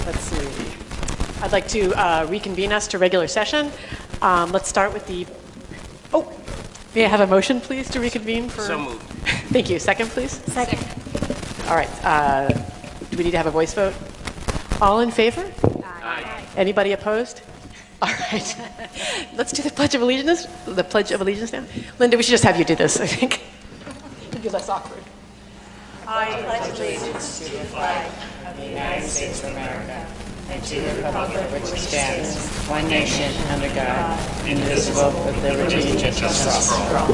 Let's see. I'd like to reconvene us to regular session. Let's start with the, may I have a motion, please, to reconvene for? So moved. Thank you. Second, please? Second. All right. Do we need to have a voice vote? All in favor? Aye. Anybody opposed? All right. Let's do the Pledge of Allegiance. The Pledge of Allegiance now. Linda, we should just have you do this, I think. It'd be less awkward. I pledge allegiance to the flag of the United States of America and to the republic for which it stands, one nation, under God, indivisible, with liberty and justice for all.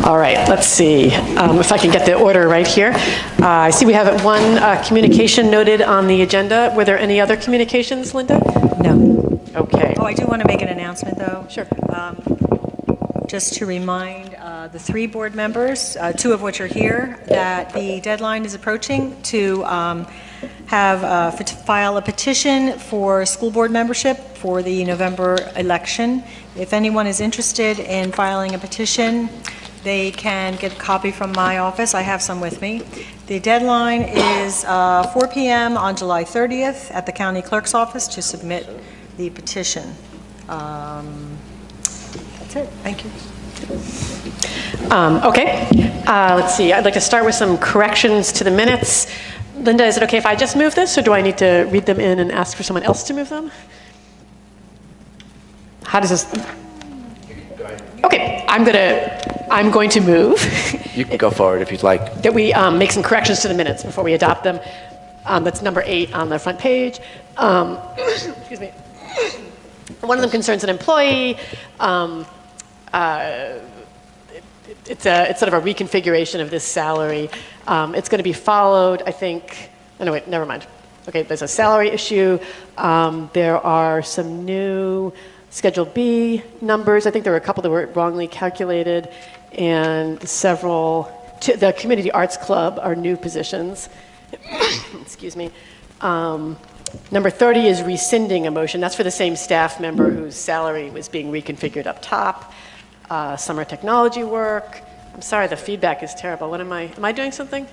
All right, let's see if I can get the order right here. I see we have one communication noted on the agenda. Were there any other communications, Linda? No. Okay. Oh, I do want to make an announcement, though. Sure. Just to remind the 3 board members, 2 of which are here, that the deadline is approaching to file a petition for school board membership for the November election. If anyone is interested in filing a petition, they can get a copy from my office. I have some with me. The deadline is 4 p.m. on July 30th at the county clerk's office to submit the petition. That's it. Thank you. Okay. Let's see. I'd like to start with some corrections to the minutes. Linda, is it okay if I just move this, or do I need to read them in and ask for someone else to move them? How does this? Okay. I'm going to move. You can go forward if you'd like. That we make some corrections to the minutes before we adopt them. That's number 8 on the front page. Excuse me. One of them concerns an employee. It's sort of a reconfiguration of this salary. It's going to be followed, I think. Oh, no, wait, never mind. Okay, there's a salary issue. There are some new Schedule B numbers. I think there were a couple that were wrongly calculated, and the Community Arts Club are new positions. Excuse me. Number 30 is rescinding a motion. That's for the same staff member whose salary was being reconfigured up top. Summer technology work. I'm sorry, the feedback is terrible. Am I doing something?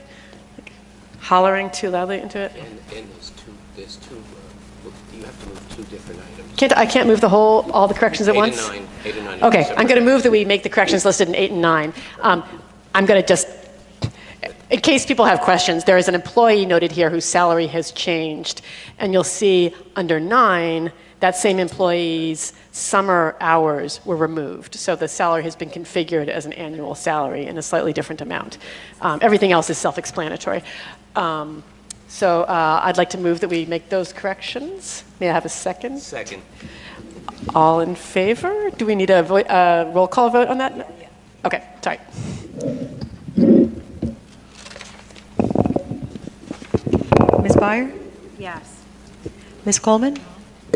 Like hollering too loudly into it? And there's two, you have to move 2 different items. I can't move all the corrections at once? 8 and 9. Okay, I'm going to move that we make the corrections listed in 8 and 9. I'm going to just, in case people have questions, there is an employee noted here whose salary has changed. And you'll see under 9, that same employee's summer hours were removed. So the salary has been configured as an annual salary in a slightly different amount. Everything else is self-explanatory. So I'd like to move that we make those corrections. May I have a second? Second. All in favor? Do we need a roll call vote on that? Yeah. Okay, sorry. Ms. Byer? Yes. Ms. Coleman?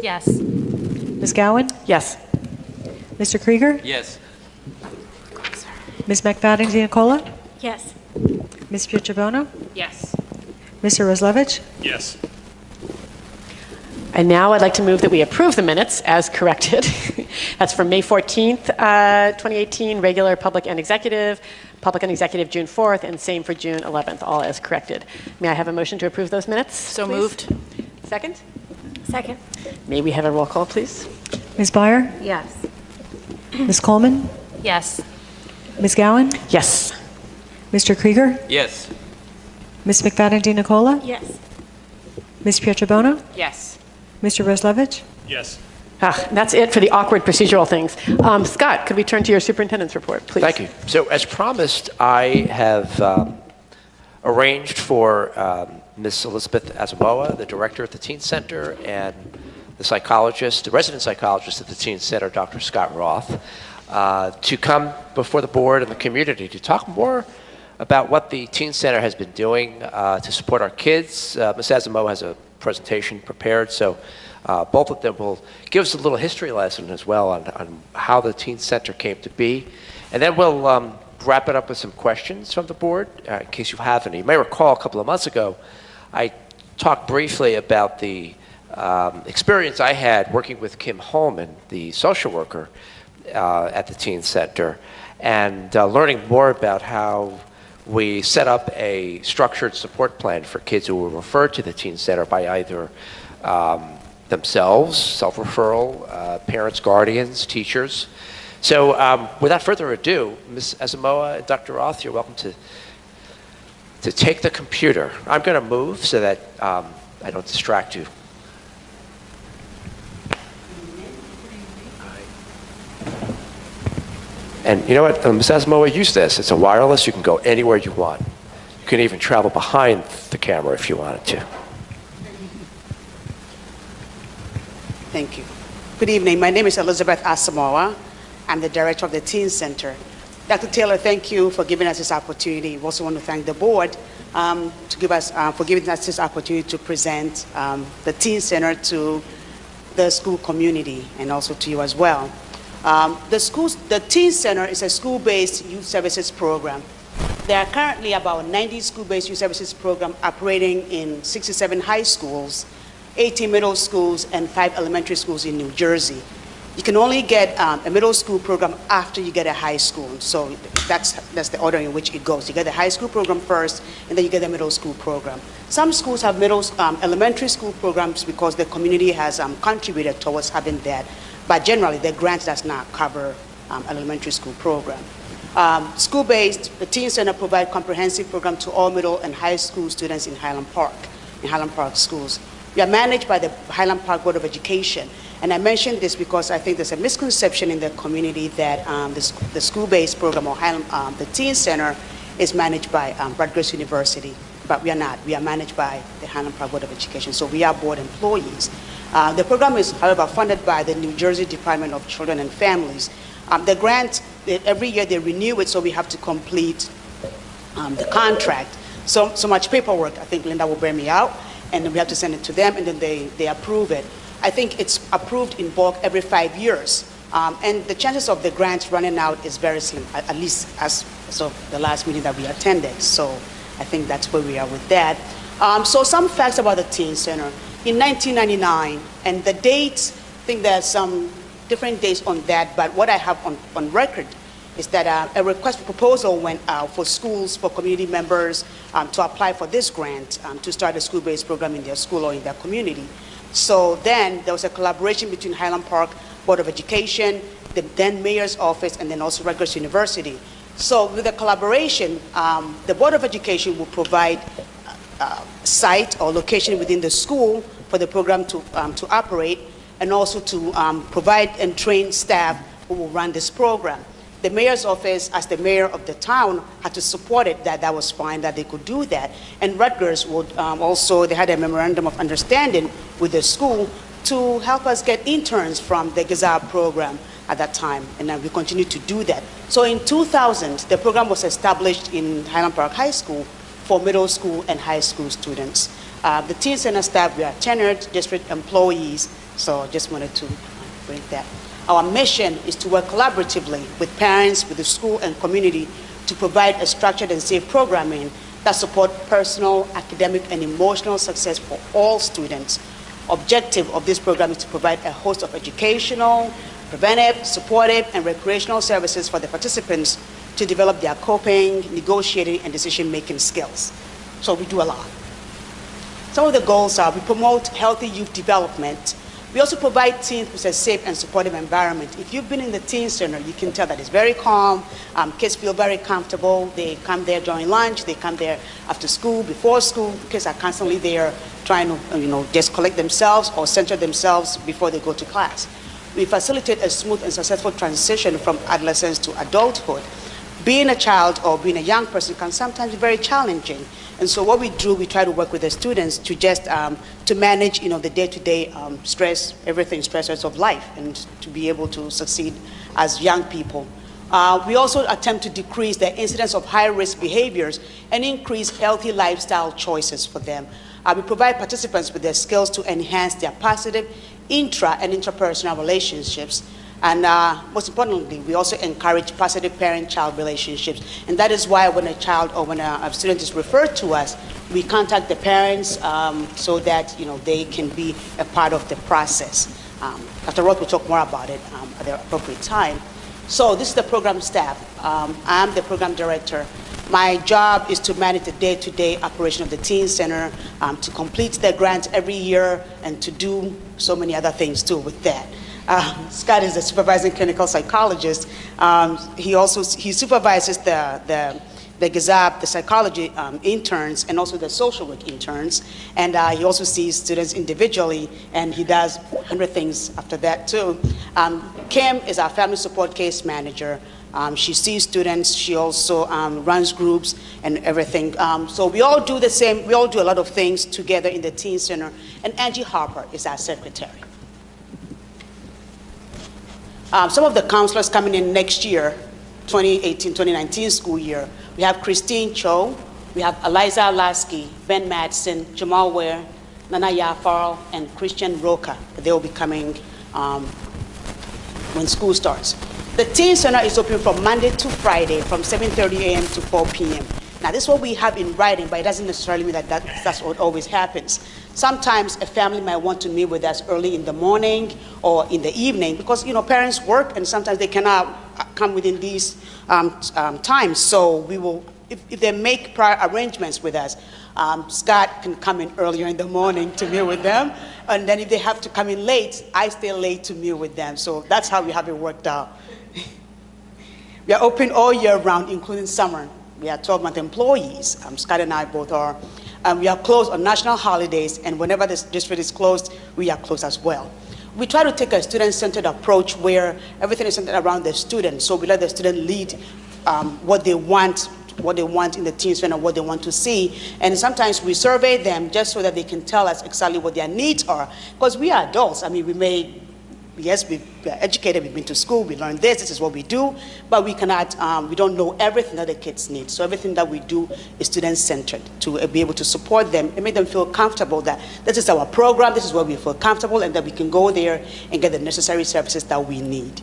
Yes. Ms. Gowan? Yes. Mr. Krieger? Yes. Ms. McFadden DiNicola? Yes. Ms. Pietrobono? Yes. Mr. Roslevich? Yes. And now I'd like to move that we approve the minutes as corrected. That's for May 14th, 2018, regular public and executive June 4th, and same for June 11th, all as corrected. May I have a motion to approve those minutes? So please? moved. Second? Second. May we have a roll call, please? Ms. Byer? Yes. Ms. Coleman? Yes. Ms. Gowan? Yes. Mr. Krieger? Yes. Ms. McFadden DiNicola? Yes. Ms. Pietrobono? Yes. Mr. Roslevich? Yes. And that's it for the awkward procedural things. Scott, could we turn to your superintendent's report, please? Thank you. So as promised, I have arranged for Ms. Elizabeth Asamoah, the director at the Teen Center, and the resident psychologist at the Teen Center, Dr. Scott Roth, to come before the board and the community to talk more about what the Teen Center has been doing to support our kids. Ms. Asamoah has a presentation prepared, so both of them will give us a little history lesson as well on how the Teen Center came to be. And then we'll wrap it up with some questions from the board, in case you have any. You may recall a couple of months ago, I talked briefly about the experience I had working with Kim Holman, the social worker at the Teen Center, and learning more about how we set up a structured support plan for kids who were referred to the Teen Center by either themselves, self-referral, parents, guardians, teachers. So without further ado, Ms. Asamoah and Dr. Roth, you're welcome to take the computer. I'm going to move so that I don't distract you. And you know what, Ms. Asamoah, use this. It's a wireless. You can go anywhere you want. You can even travel behind the camera if you wanted to. Thank you. Good evening. My name is Elizabeth Asamoah. I'm the director of the Teen Center. Dr. Taylor, thank you for giving us this opportunity. We also want to thank the board for giving us this opportunity to present the Teen Center to the school community and also to you as well. The Teen Center is a school-based youth services program. There are currently about 90 school-based youth services programs operating in 67 high schools, 18 middle schools, and 5 elementary schools in New Jersey. You can only get a middle school program after you get a high school. So that's the order in which it goes. You get the high school program first, and then you get the middle school program. Some schools have elementary school programs because the community has contributed towards having that. But generally, the grant does not cover an elementary school program. School-based, the Teen Center provides comprehensive program to all middle and high school students in Highland Park schools. We are managed by the Highland Park Board of Education. And I mention this because I think there's a misconception in the community that the school-based program or the Teen Center is managed by Rutgers University, but we are not. We are managed by the Highland Park Board of Education, so we are board employees. The program is, however, funded by the New Jersey Department of Children and Families. The grant, every year they renew it, so we have to complete the contract. So much paperwork, I think Linda will bear me out, and then we have to send it to them, and then they approve it. I think it's approved in bulk every 5 years. And the chances of the grants running out is very slim, at least as of the last meeting that we attended. So I think that's where we are with that. So some facts about the Teen Center. In 1999, and the dates, I think there's some different dates on that, but what I have on record is that a request for proposal went out for schools, for community members to apply for this grant to start a school-based program in their school or in their community. So then there was a collaboration between Highland Park Board of Education, the then mayor's office, and then also Rutgers University. So with the collaboration, the Board of Education will provide site or location within the school for the program to operate, and also to provide and train staff who will run this program. The mayor's office, as the mayor of the town, had to support it, that was fine, that they could do that. And Rutgers would also, they had a memorandum of understanding with the school to help us get interns from the GIZA program at that time, and then we continue to do that. So in 2000, the program was established in Highland Park High School for middle school and high school students. The Teen Center staff, we are tenured district employees, so just wanted to bring that. Our mission is to work collaboratively with parents, with the school and community to provide a structured and safe programming that support personal, academic, and emotional success for all students. Objective of this program is to provide a host of educational, preventive, supportive, and recreational services for the participants to develop their coping, negotiating, and decision-making skills. So we do a lot. Some of the goals are we promote healthy youth development. We also provide teens with a safe and supportive environment. If you've been in the Teen Center, you can tell that it's very calm. Kids feel very comfortable. They come there during lunch. They come there after school, before school. Kids are constantly there trying to, just collect themselves or center themselves before they go to class. We facilitate a smooth and successful transition from adolescence to adulthood. Being a child or being a young person can sometimes be very challenging. And so what we do, we try to work with the students to just to manage, the day-to-day stress, stressors of life, and to be able to succeed as young people. We also attempt to decrease the incidence of high-risk behaviors and increase healthy lifestyle choices for them. We provide participants with the skills to enhance their positive intra- and interpersonal relationships. And most importantly, we also encourage positive parent-child relationships. And that is why when a child or when a student is referred to us, we contact the parents so that they can be a part of the process. Dr. Roth will talk more about it at the appropriate time. So this is the program staff. I'm the program director. My job is to manage the day-to-day operation of the Teen Center, to complete the grants every year, and to do so many other things too with that. Scott is the supervising clinical psychologist. He supervises the GAZAP, the psychology interns, and also the social work interns. And he also sees students individually, and he does 100 things after that too. Kim is our family support case manager. She sees students. She also runs groups and everything. So we all do the same. We all do a lot of things together in the Teen Center. And Angie Harper is our secretary. Some of the counselors coming in next year, 2018-2019 school year, we have Christine Cho, we have Eliza Lasky, Ben Madsen, Jamal Ware, Nana Yafar, and Christian Roca. They will be coming when school starts. The Teen Center is open from Monday to Friday from 7:30 a.m. to 4 p.m. Now, this is what we have in writing, but it doesn't necessarily mean that that's what always happens. Sometimes a family might want to meet with us early in the morning or in the evening because, parents work and sometimes they cannot come within these times. So we will, if they make prior arrangements with us, Scott can come in earlier in the morning to meet with them. And then if they have to come in late, I stay late to meet with them. So that's how we have it worked out. We are open all year round, including summer. We are 12-month employees. Scott and I both are. We are closed on national holidays, and whenever this district is closed, we are closed as well. We try to take a student-centered approach where everything is centered around the student. So we let the student lead what they want in the Teen Center, what they want to see. And sometimes we survey them just so that they can tell us exactly what their needs are. Because we are adults. I mean, we are educated, we've been to school, we learned this is what we do, but we cannot, we don't know everything that the kids need. So everything that we do is student-centered to be able to support them and make them feel comfortable that this is our program, this is where we feel comfortable, and that we can go there and get the necessary services that we need.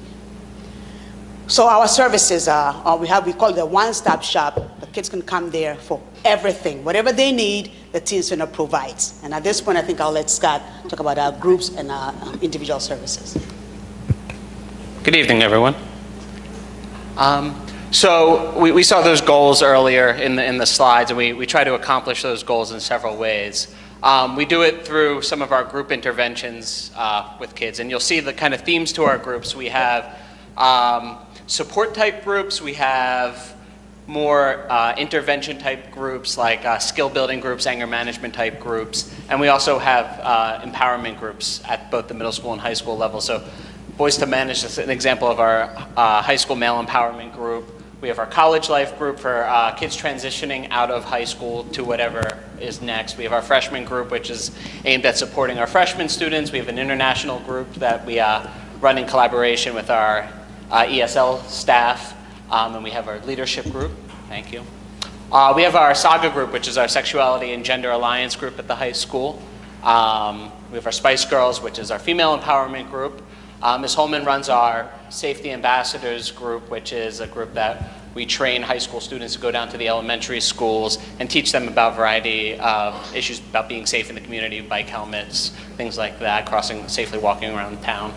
So our services are, we call it the one-stop shop. The kids can come there for everything. Whatever they need, the Teen Center provides. And at this point, I think I'll let Scott talk about our groups and our individual services. Good evening, everyone. So we saw those goals earlier in the slides, and we try to accomplish those goals in several ways. We do it through some of our group interventions with kids, and you'll see the kind of themes to our groups. We have support type groups, we have more intervention type groups like skill building groups, anger management type groups, and we also have empowerment groups at both the middle school and high school level. So Boys to Manage is an example of our high school male empowerment group. We have our college life group for kids transitioning out of high school to whatever is next. We have our freshman group, which is aimed at supporting our freshman students. We have an international group that we run in collaboration with our ESL staff, and we have our leadership group. Thank you. We have our SAGA group, which is our Sexuality and Gender Alliance group at the high school. We have our Spice Girls, which is our female empowerment group. Ms. Holman runs our Safety Ambassadors group, which is a group that we train high school students to go down to the elementary schools and teach them about a variety of issues about being safe in the community, bike helmets, things like that, safely walking around town.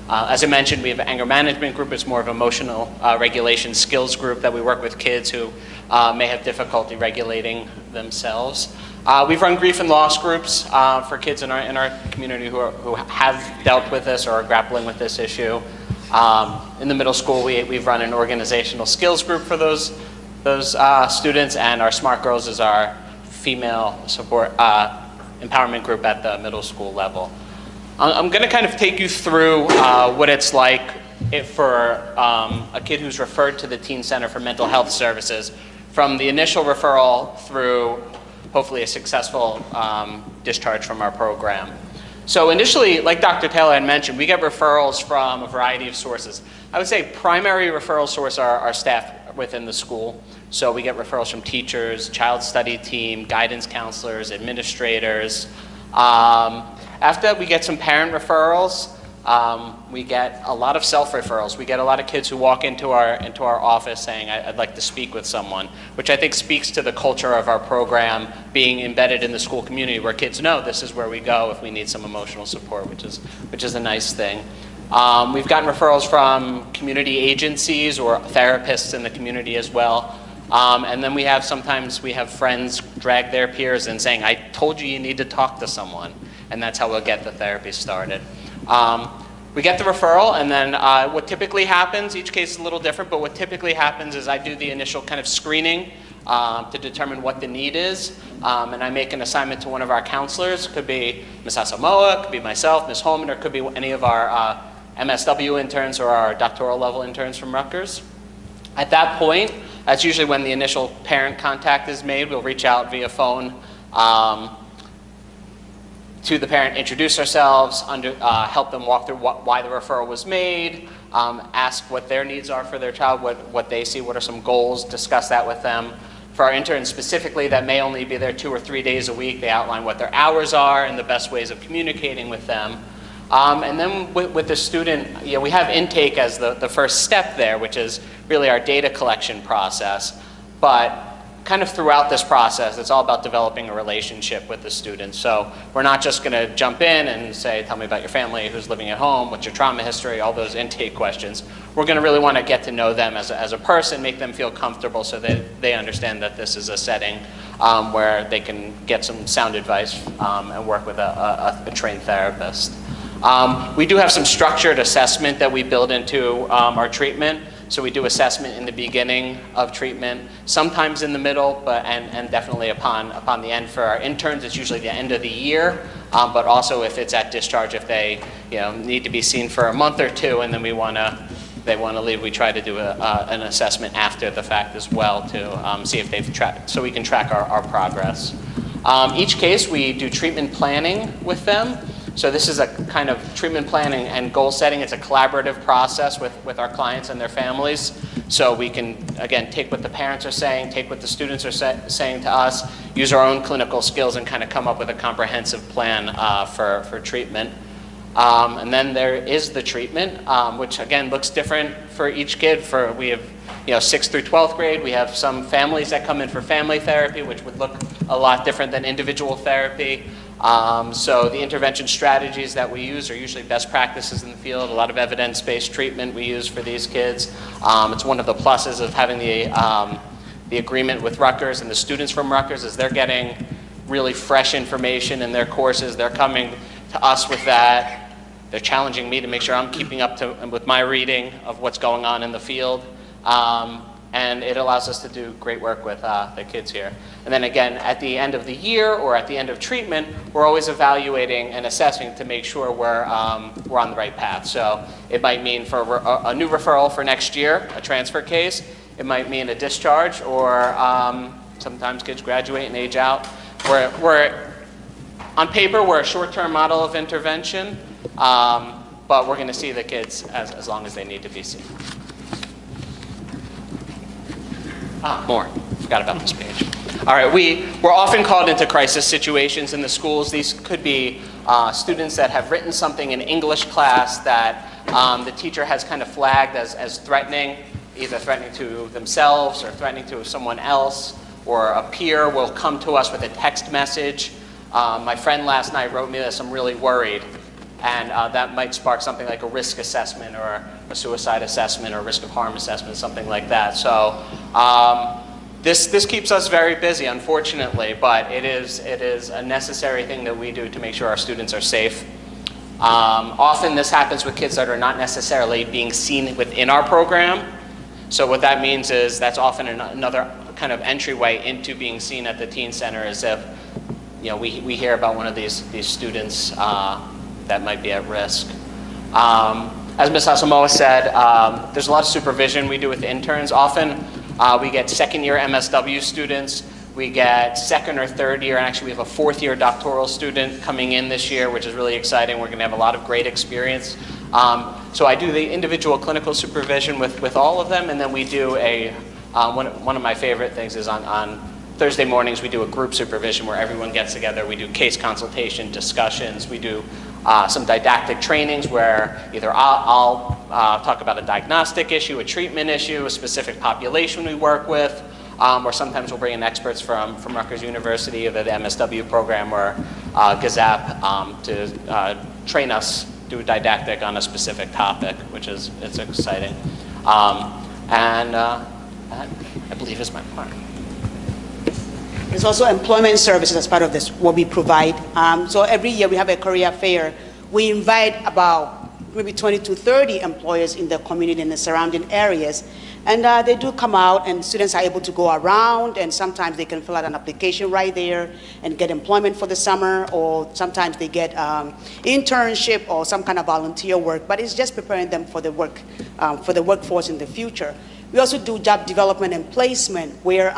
As I mentioned, we have an anger management group. It's more of an emotional regulation skills group that we work with kids who may have difficulty regulating themselves. We've run grief and loss groups for kids in our community who have dealt with this or are grappling with this issue. In the middle school, we've run an organizational skills group for those students, and our Smart Girls is our female support empowerment group at the middle school level. I'm going to kind of take you through what it's like for a kid who's referred to the Teen Center for Mental Health Services from the initial referral through hopefully a successful discharge from our program. So initially, like Dr. Taylor had mentioned, we get referrals from a variety of sources. I would say primary referral source are our staff within the school. So we get referrals from teachers, child study team, guidance counselors, administrators. After we get some parent referrals, we get a lot of self-referrals. We get a lot of kids who walk into our office saying, I'd like to speak with someone, which I think speaks to the culture of our program being embedded in the school community where kids know this is where we go if we need some emotional support, which is a nice thing. We've gotten referrals from community agencies or therapists in the community as well. And then sometimes we have friends drag their peers in saying, I told you need to talk to someone. And that's how we'll get the therapy started. We get the referral, and then what typically happens, each case is a little different, but what typically happens is I do the initial kind of screening to determine what the need is, and I make an assignment to one of our counselors. Could be Ms. Asamoah, could be myself, Ms. Holman, or could be any of our MSW interns or our doctoral level interns from Rutgers. At that point, that's usually when the initial parent contact is made. We'll reach out via phone to the parent, introduce ourselves, help them walk through why the referral was made, ask what their needs are for their child, what they see, what are some goals, discuss that with them. For our interns specifically, that may only be there 2 or 3 days a week. They outline what their hours are and the best ways of communicating with them. And then with the student, we have intake as the first step there, which is really our data collection process. But kind of throughout this process, it's all about developing a relationship with the student. So we're not just going to jump in and say, tell me about your family, who's living at home, what's your trauma history, all those intake questions. We're going to really want to get to know them as a person, make them feel comfortable so that they understand that this is a setting where they can get some sound advice and work with a trained therapist. We do have some structured assessment that we build into our treatment. So we do assessment in the beginning of treatment, sometimes in the middle, and definitely upon the end. For our interns, it's usually the end of the year, but also if it's at discharge, if they need to be seen for a month or two, and then they want to leave, we try to do an assessment after the fact as well to see if they've tracked, so we can track our progress. Each case, we do treatment planning with them. So this is a kind of treatment planning and goal setting. It's a collaborative process with our clients and their families. So we can, again, take what the parents are saying, take what the students are saying to us, use our own clinical skills and kind of come up with a comprehensive plan for treatment. And then there is the treatment, which again looks different for each kid. We have 6th through 12th grade. We have some families that come in for family therapy, which would look a lot different than individual therapy. So the intervention strategies that we use are usually best practices in the field, a lot of evidence-based treatment we use for these kids. It's one of the pluses of having the agreement with Rutgers and the students from Rutgers is they're getting really fresh information in their courses. They're coming to us with that. They're challenging me to make sure I'm keeping up with my reading of what's going on in the field. And it allows us to do great work with the kids here. And then again, at the end of the year or at the end of treatment, we're always evaluating and assessing to make sure we're on the right path. So it might mean for a new referral for next year, a transfer case. It might mean a discharge, or sometimes kids graduate and age out. On paper, we're a short-term model of intervention, but we're going to see the kids as long as they need to be seen. More. Forgot about this page. All right, we're often called into crisis situations in the schools. These could be students that have written something in English class that the teacher has kind of flagged as threatening, either threatening to themselves or threatening to someone else, or a peer will come to us with a text message. My friend last night wrote me this, I'm really worried. And that might spark something like a risk assessment or a suicide assessment or risk of harm assessment, something like that. So this keeps us very busy, unfortunately, but it is a necessary thing that we do to make sure our students are safe. Often this happens with kids that are not necessarily being seen within our program. So what that means is that's often another kind of entryway into being seen at the teen center, is if we hear about one of these students that might be at risk. As Ms. Asamoah said, there's a lot of supervision we do with interns. Often we get second-year MSW students. We get second or third year, and actually we have a fourth-year doctoral student coming in this year, which is really exciting. We're going to have a lot of great experience. So I do the individual clinical supervision with all of them, and then we do one of my favorite things is on Thursday mornings we do a group supervision where everyone gets together. We do case consultation, discussions. We do some didactic trainings where either I'll talk about a diagnostic issue, a treatment issue, a specific population we work with, or sometimes we'll bring in experts from Rutgers University or the MSW program or GAZAP to train us, do a didactic on a specific topic, which it's exciting. I believe is my part. There's also employment services as part of this, what we provide. So every year we have a career fair. We invite about maybe 20 to 30 employers in the community and the surrounding areas. And they do come out, and students are able to go around, and sometimes they can fill out an application right there and get employment for the summer, or sometimes they get internship or some kind of volunteer work, but it's just preparing them for the workforce in the future. We also do job development and placement where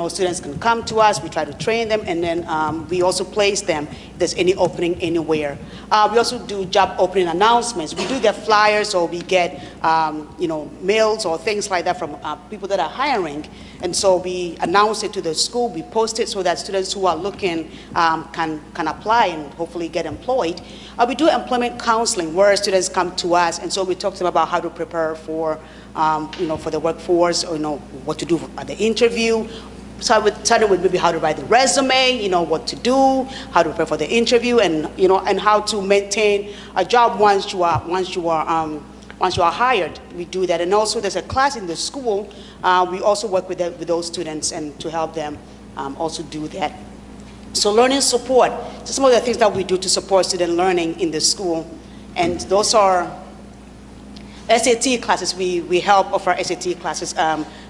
students can come to us, we try to train them, and then we also place them if there's any opening anywhere. We also do job opening announcements. We do get flyers, or we get mails or things like that from people that are hiring. And so we announce it to the school, we post it so that students who are looking can apply and hopefully get employed. We do employment counseling where students come to us, and so we talk to them about how to prepare for the workforce, or what to do at the interview. So we started with maybe how to write the resume, what to do, how to prepare for the interview, and and how to maintain a job once you are hired. We do that, and also there's a class in the school. We also work with those students and to help them also do that. So learning support, so some of the things that we do to support student learning in the school, and those are SAT classes. We help offer SAT classes.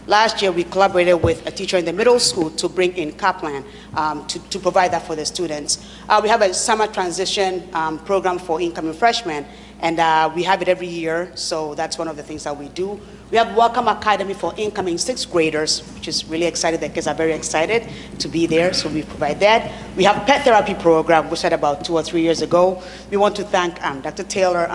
Last year, we collaborated with a teacher in the middle school to bring in Kaplan to provide that for the students. We have a summer transition program for incoming freshmen, and we have it every year, so that's one of the things that we do. We have Welcome Academy for incoming 6th graders, which is really exciting. The kids are very excited to be there, so we provide that. We have pet therapy program, we started about 2 or 3 years ago. We want to thank Dr. Taylor,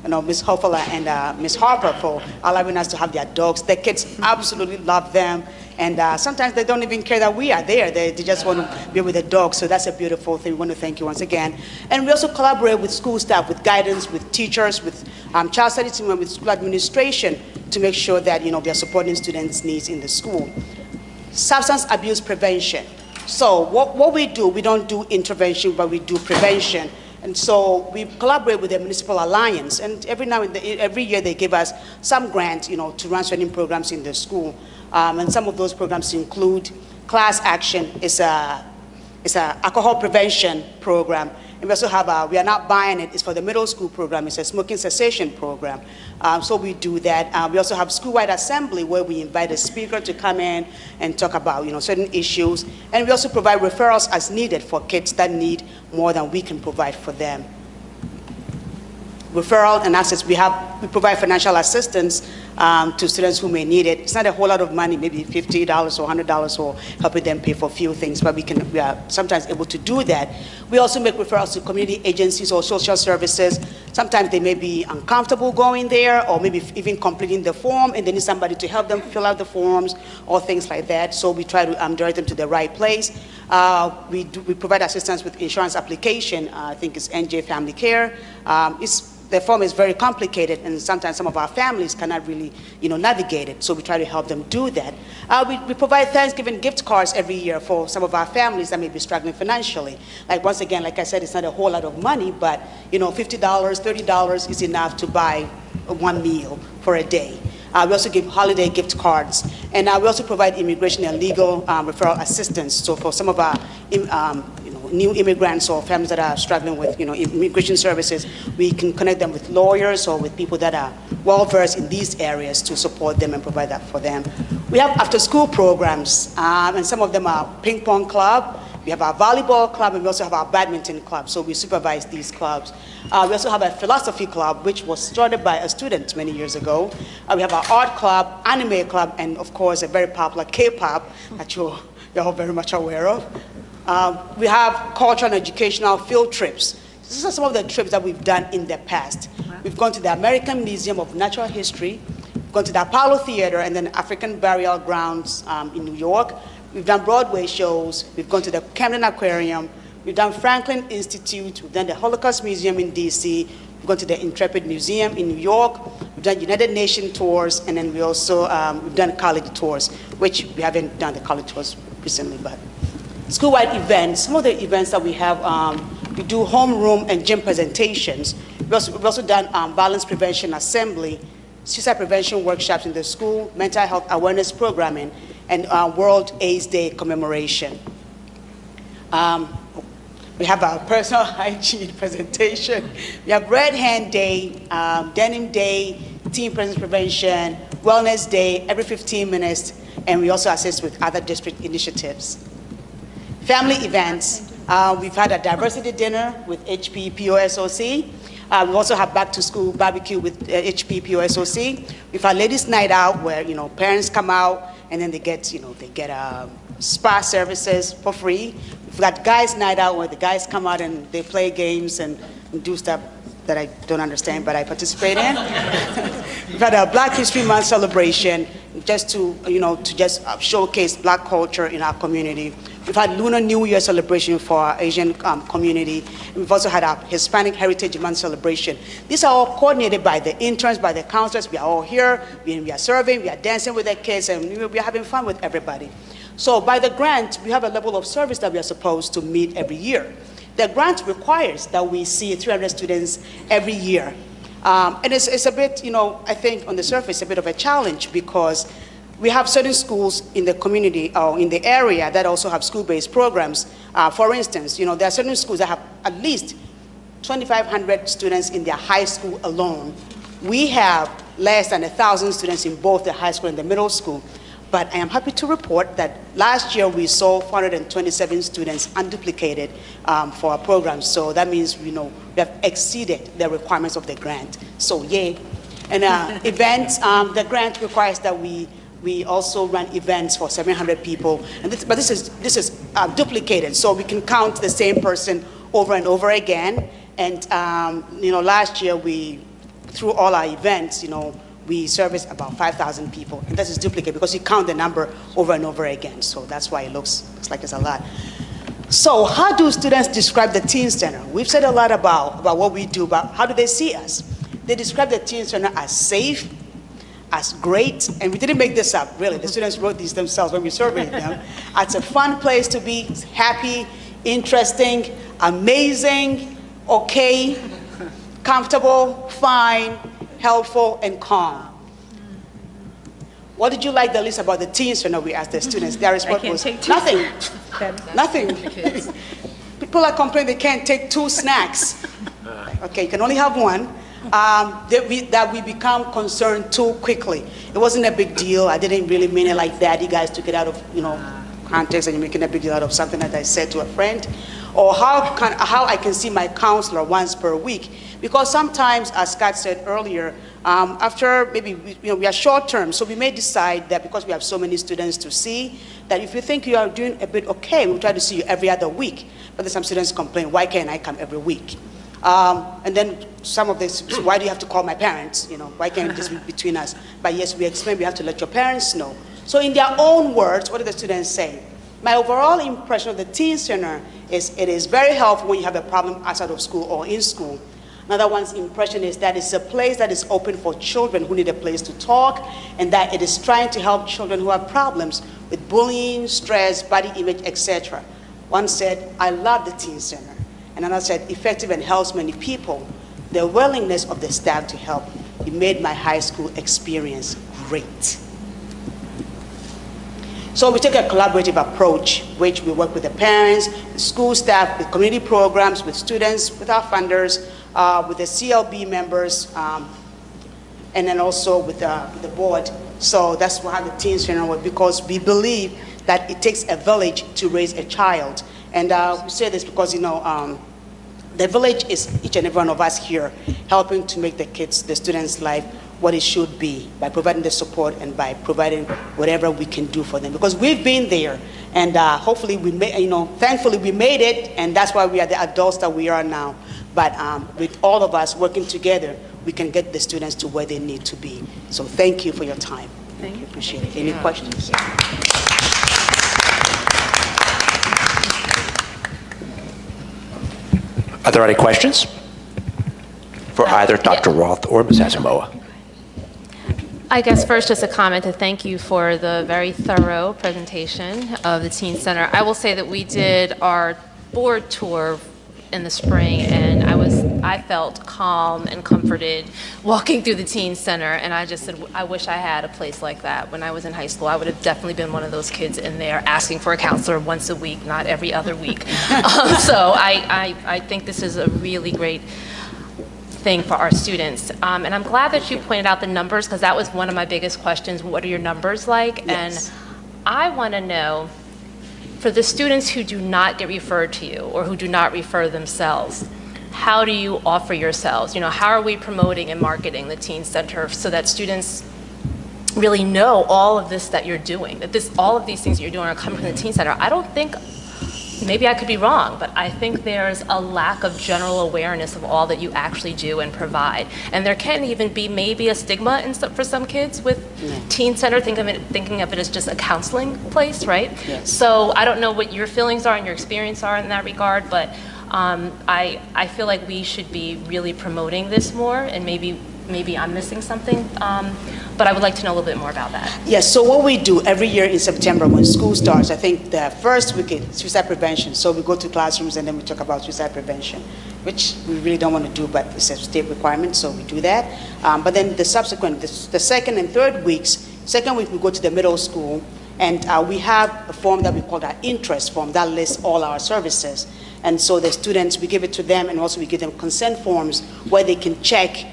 Ms. Hoffala and Ms. Harper for allowing us to have their dogs. The kids absolutely love them, and sometimes they don't even care that we are there. They just want to be with the dogs, so that's a beautiful thing. We want to thank you once again. And we also collaborate with school staff, with guidance, with teachers, with child studies team, and with school administration to make sure that we are supporting students' needs in the school. Substance abuse prevention. So what we do, we don't do intervention, but we do prevention. And so we collaborate with the Municipal Alliance, and every year they give us some grants, to run certain programs in the school. And some of those programs include Class Action. It's a alcohol prevention program. And we also have We Are Not Buying It. It's for the middle school program. It's a smoking cessation program. So we do that. We also have school-wide assembly where we invite a speaker to come in and talk about certain issues. And we also provide referrals as needed for kids that need more than we can provide for them. Referral and access, we provide financial assistance to students who may need it. It's not a whole lot of money, maybe $50 or $100 for helping them pay for a few things, but we are sometimes able to do that. We also make referrals to community agencies or social services. Sometimes they may be uncomfortable going there, or maybe even completing the form, and they need somebody to help them fill out the forms or things like that. So we try to direct them to the right place. We provide assistance with insurance application. I think it's NJ Family Care. The form is very complicated, and sometimes some of our families cannot really, navigate it. So we try to help them do that. We provide Thanksgiving gift cards every year for some of our families that may be struggling financially. Once again, like I said, it's not a whole lot of money, but $50, $30 is enough to buy one meal for a day. We also give holiday gift cards, and we also provide immigration and legal referral assistance. So for some of our new immigrants or families that are struggling with immigration services, we can connect them with lawyers or with people that are well-versed in these areas to support them and provide that for them. We have after-school programs, and some of them are ping pong club. We have our volleyball club, and we also have our badminton club, so we supervise these clubs. We also have a philosophy club, which was started by a student many years ago. We have our art club, anime club, and of course a very popular K-pop that you're all very much aware of. We have cultural and educational field trips. These are some of the trips that we've done in the past. We've gone to the American Museum of Natural History, we've gone to the Apollo Theater and then African Burial Grounds in New York. We've done Broadway shows. We've gone to the Camden Aquarium. We've done Franklin Institute. We've done the Holocaust Museum in DC. We've gone to the Intrepid Museum in New York. We've done United Nations tours, and then we also we've done college tours, which we haven't done the college tours recently, but school-wide events. Some of the events that we have, we do homeroom and gym presentations. We've also done violence prevention assembly. suicide prevention workshops in the school, mental health awareness programming, and World AIDS Day commemoration. We have our personal hygiene presentation. We have Red Hand Day, Denim Day, Teen Presence Prevention, Wellness Day every 15 minutes, and we also assist with other district initiatives. Family events. We've had a diversity dinner with HPPOSOC. We also have back to school barbecue with HPPOSOC. We've had ladies' night out where parents come out and then they get spa services for free. We've got guys' night out where the guys come out and they play games and do stuff that I don't understand, but I participate in. We've had a Black History Month celebration just to showcase Black culture in our community. We've had Lunar New Year celebration for our Asian community. And we've also had our Hispanic Heritage Month celebration. These are all coordinated by the interns, by the counselors. We are all here. We are serving. We are dancing with the kids, and we are having fun with everybody. So by the grant, we have a level of service that we are supposed to meet every year. The grant requires that we see 300 students every year. And it's a bit, I think on the surface, a bit of a challenge because we have certain schools in the community or in the area that also have school-based programs. For instance, there are certain schools that have at least 2,500 students in their high school alone. We have less than 1,000 students in both the high school and the middle school. But I am happy to report that last year we saw 427 students unduplicated for our program. So that means we have exceeded the requirements of the grant. So yay. And events, the grant requires that we also run events for 700 people. And but this is duplicated, so we can count the same person over and over again. And last year through all our events, we serviced about 5,000 people. And this is duplicated because you count the number over and over again. So that's why it looks like it's a lot. So how do students describe the Teen Center? We've said a lot about what we do, but how do they see us? They describe the Teen Center as safe, as great, and we didn't make this up, really. The students wrote these themselves when we surveyed them. It's a fun place to be, it's happy, interesting, amazing, okay, comfortable, fine, helpful, and calm. What did you like the least about the Teen Center? We asked the students. Their response was nothing. Nothing. People are complaining they can't take 2 snacks. Okay, you can only have one. That we become concerned too quickly. It wasn't a big deal. I didn't really mean it like that. You guys took it out of context and you're making a big deal out of something that I said to a friend. Or how I can see my counselor once per week. Because sometimes, as Scott said earlier, after maybe we are short term, so we may decide that because we have so many students to see, that if you think you are doing a bit okay, we'll try to see you every other week. But then some students complain, why can't I come every week? And then some of this, why do you have to call my parents? Why can't it just be between us? But yes, we explain we have to let your parents know. So in their own words, what do the students say? My overall impression of the Teen Center is it is very helpful when you have a problem outside of school or in school. Another one's impression is that it's a place that is open for children who need a place to talk, and that it is trying to help children who have problems with bullying, stress, body image, etc. One said, I love the Teen Center. And another said, effective and helps many people. The willingness of the staff to help, it made my high school experience great. So we take a collaborative approach, which we work with the parents, the school staff, with community programs, with students, with our funders, with the CLB members, and then also with the board. So that's how the Teen Center works, because we believe that it takes a village to raise a child. And we say this because, the village is each and every one of us here helping to make the students' life what it should be by providing the support and by providing whatever we can do for them. Because we've been there, and hopefully thankfully we made it, and that's why we are the adults that we are now. But with all of us working together, we can get the students to where they need to be. So thank you for your time. Thank you. Appreciate it. Any questions? Are there any questions for either Dr. Roth or Ms. Asamoah? I guess first just a comment to thank you for the very thorough presentation of the Teen Center. I will say that we did our board tour in the spring, and I felt calm and comforted walking through the teen center, and I just said, I wish I had a place like that. When I was in high school, I would have definitely been one of those kids in there asking for a counselor once a week, not every other week. So I think this is a really great thing for our students. And I'm glad that you pointed out the numbers, because that was one of my biggest questions. What are your numbers like? Yes. And I want to know, for the students who do not get referred to you or who do not refer themselves, how do you offer yourselves? You know, how are we promoting and marketing the Teen Center so that students really know all of this that you're doing, that all of these things that you're doing are coming from the Teen Center? I don't think, maybe I could be wrong, but I think there's a lack of general awareness of all that you actually do and provide. And there can even be maybe a stigma for some kids with Teen Center, thinking of it as just a counseling place, right? Yes. So I don't know what your feelings are and your experience are in that regard, but I feel like we should be really promoting this more, and maybe I'm missing something, but I would like to know a little bit more about that. Yes, so what we do every year in September when school starts, I think the first week is suicide prevention. So we go to classrooms and then we talk about suicide prevention, which we really don't want to do, but it's a state requirement, so we do that. But then the subsequent, the second and third weeks, second week we go to the middle school, and we have a form that we call our interest form that lists all our services. And so the students, we give it to them, and also we give them consent forms where they can check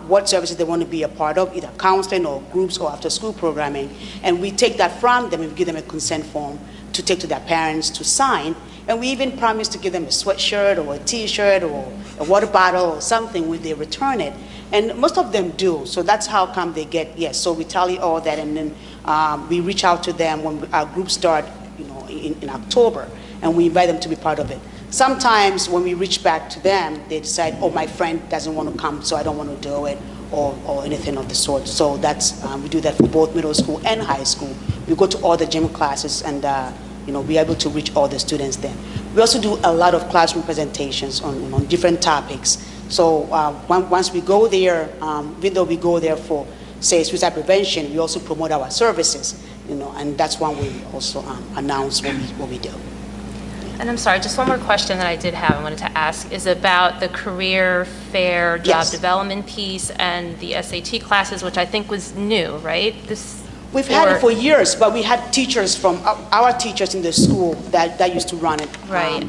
what services they want to be a part of, either counseling or groups or after-school programming. And we take that from them and we give them a consent form to take to their parents to sign. And we even promise to give them a sweatshirt or a T-shirt or a water bottle or something when they return it. And most of them do. So that's how come they get, yes. So we tally all that, and then we reach out to them when our groups start, you know, in October, and we invite them to be part of it. Sometimes when we reach back to them, they decide, oh, my friend doesn't want to come, so I don't want to do it, or anything of the sort. So that's, we do that for both middle school and high school. We go to all the gym classes, and you know, we're able to reach all the students then. We also do a lot of classroom presentations on different topics. So once we go there, even though we go there for, say, suicide prevention, we also promote our services, you know, and that's one way we also announce what we do. And I'm sorry, just one more question that I did have I wanted to ask is about the career fair job Yes. development piece and the SAT classes, which I think was new, right? We've had it for years, but we had teachers from our teachers in the school that used to run it. Right,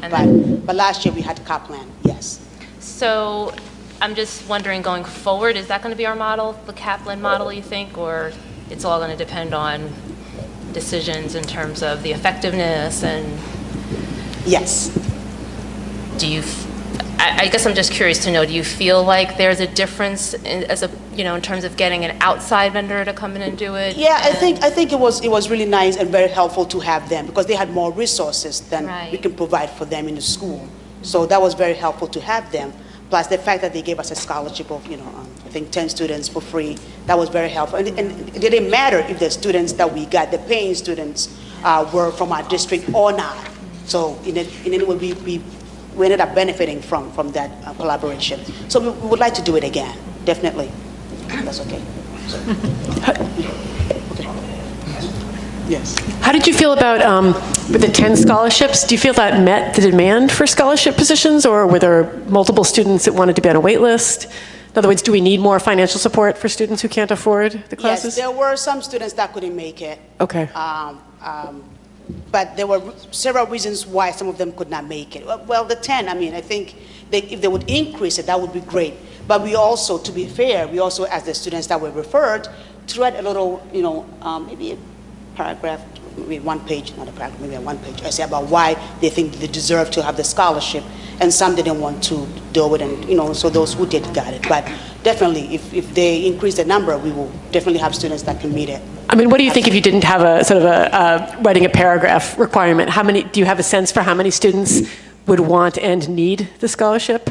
But last year we had Kaplan, yes. So I'm just wondering, going forward, is that going to be our model, the Kaplan model, you think, or it's all going to depend on decisions in terms of the effectiveness and... Yes. I guess I'm just curious to know, do you feel like there's a difference in terms of getting an outside vendor to come in and do it? Yeah, I think it was really nice and very helpful to have them, because they had more resources than we can provide for them in the school. So that was very helpful to have them. Plus the fact that they gave us a scholarship of, I think 10 students for free, that was very helpful. And it didn't matter if the students that we got, the paying students, were from our district or not. So in any way, we ended up benefiting from that collaboration. So we would like to do it again, definitely. That's okay. So, okay. Yes. How did you feel about with the 10 scholarships? Do you feel that met the demand for scholarship positions, or were there multiple students that wanted to be on a wait list? In other words, do we need more financial support for students who can't afford the classes? Yes, there were some students that couldn't make it. Okay. But there were several reasons why some of them could not make it. Well, the 10, I mean, I think if they would increase it, that would be great. But we also, to be fair, we also, as the students that were referred, to write a little, maybe a paragraph, maybe one page, not a paragraph, maybe a one page essay about why they think they deserve to have the scholarship. And some didn't want to do it, and, so those who did got it. But definitely, if they increase the number, we will definitely have students that can meet it. I mean, what do you think if you didn't have a sort of a writing a paragraph requirement? Do you have a sense for how many students would want and need the scholarship?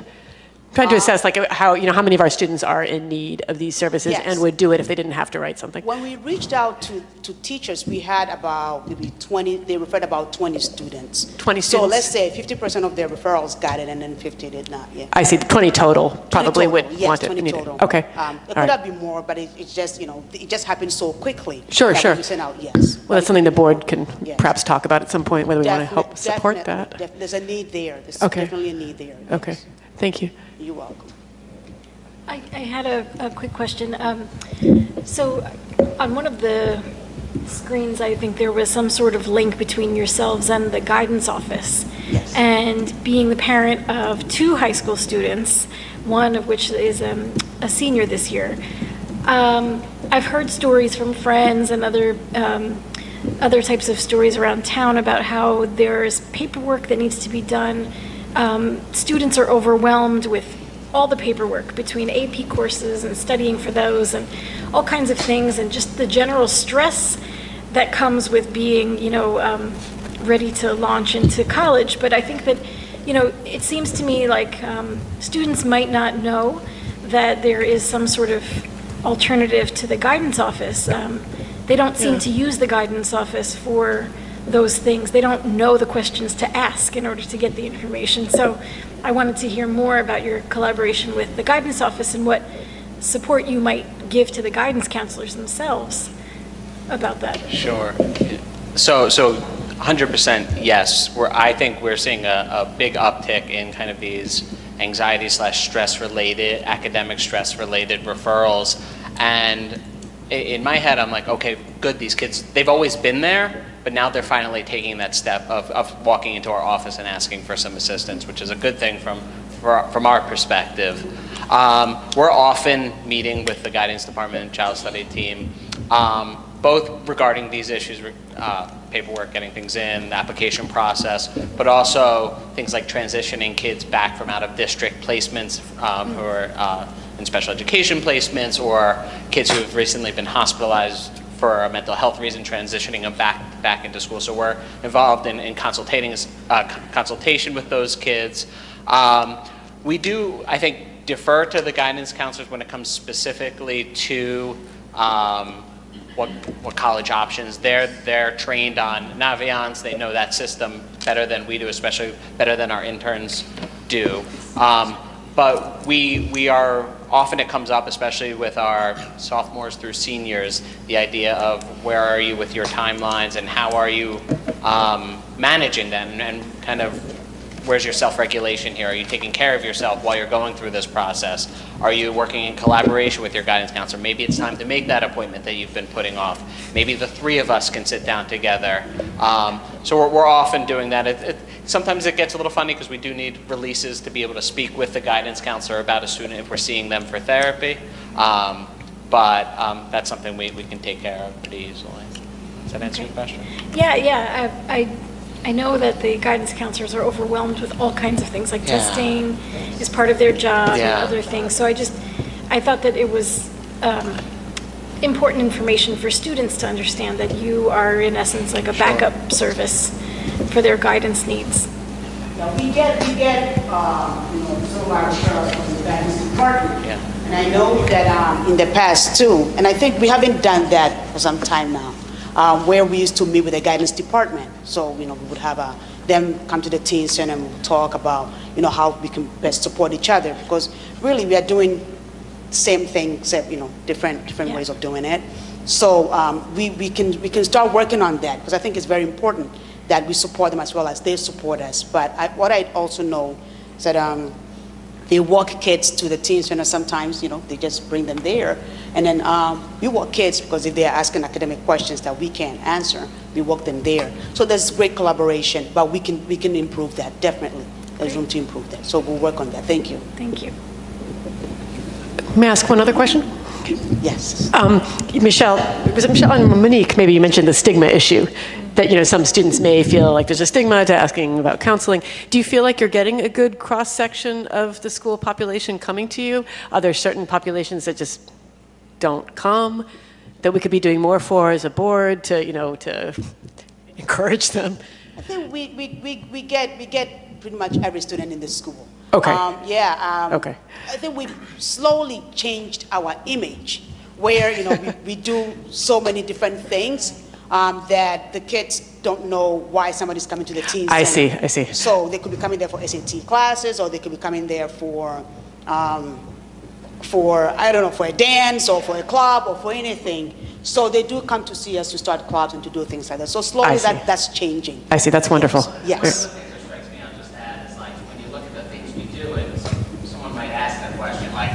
Trying to assess like how, how many of our students are in need of these services Yes. and would do it if they didn't have to write something. When we reached out to teachers, we had about maybe 20, they referred about 20 students. 20 So students? let's say 50% of their referrals got it and then 50 did not, yeah. I see, 20 total 20 probably total, would yes, want it. 20 need it. total. Okay. It All could right. have been more, but it's just, it just happened so quickly. Sure, that sure. We sent out, yes. Well, that's something the board can Yes. perhaps talk about at some point, whether we want to help support Definitely, that. There's a need there. There's Okay. definitely a need there. Okay, yes. thank you. You're welcome. I had a quick question. So on one of the screens, I think there was some sort of link between yourselves and the guidance office. Yes. And being the parent of 2 high school students, one of which is a senior this year, I've heard stories from friends and other types of stories around town about how there's paperwork that needs to be done. Students are overwhelmed with all the paperwork between AP courses and studying for those and all kinds of things, and just the general stress that comes with being, ready to launch into college. But I think that, it seems to me like students might not know that there is some sort of alternative to the guidance office. They don't seem to use the guidance office for those things. They don't know the questions to ask in order to get the information. So I wanted to hear more about your collaboration with the guidance office and what support you might give to the guidance counselors themselves about that. Sure. So 100% yes. I think we're seeing a big uptick in kind of these anxiety/stress related, academic stress related referrals. And in my head, I'm like, okay, good, these kids, they've always been there, but now they're finally taking that step of walking into our office and asking for some assistance, which is a good thing from our perspective. We're often meeting with the guidance department and child study team, both regarding these issues, paperwork, getting things in, the application process, but also things like transitioning kids back from out-of-district placements who are in special education placements, or kids who have recently been hospitalized for a mental health reason, transitioning them back into school. So we're involved in consultation with those kids. We do, I think, defer to the guidance counselors when it comes specifically to what college options. They're trained on Naviance. They know that system better than we do, especially better than our interns do. But we are, often it comes up, especially with our sophomores through seniors, the idea of where are you with your timelines and how are you managing them, and kind of where's your self-regulation here? Are you taking care of yourself while you're going through this process? Are you working in collaboration with your guidance counselor? Maybe it's time to make that appointment that you've been putting off. Maybe the 3 of us can sit down together. So we're often doing that. Sometimes it gets a little funny because we do need releases to be able to speak with the guidance counselor about a student if we're seeing them for therapy. But that's something we can take care of pretty easily. Does that answer your question? Yeah. I know that the guidance counselors are overwhelmed with all kinds of things, like testing is part of their job and other things. So I thought that it was important information for students to understand that you are, in essence, like a backup service for their guidance needs. Now, we get some of our referrals from the guidance department. Yeah. And I know that in the past too, and I think we haven't done that for some time now, where we used to meet with the guidance department. So, we would have them come to the teen center and we'll talk about, how we can best support each other, because really we are doing the same thing except, different ways of doing it. So we can start working on that, because I think it's very important that we support them as well as they support us. But what I also know is that they walk kids to the teen center sometimes, they just bring them there. And then we walk kids because if they're asking academic questions that we can't answer, we walk them there. So there's great collaboration, but we can improve that, definitely. There's room to improve that. So we'll work on that. Thank you. Thank you. May I ask one other question? Yes. Michelle and Monique, maybe you mentioned the stigma issue, that some students may feel like there's a stigma to asking about counseling. Do you feel like you're getting a good cross-section of the school population coming to you? Are there certain populations that just don't come, that we could be doing more for as a board to encourage them? I think we get pretty much every student in the school. Okay. Okay. I think we've slowly changed our image, where we do so many different things that the kids don't know why somebody's coming to the teen center. I see. So they could be coming there for SAT classes, or they could be coming there for I don't know, for a dance or for a club or for anything. So they do come to see us to start clubs and to do things like that. So slowly that's changing. I see. That's wonderful. Yes. Strikes me, I'll just add, is like when you look at the things we do, and someone might ask that question, like,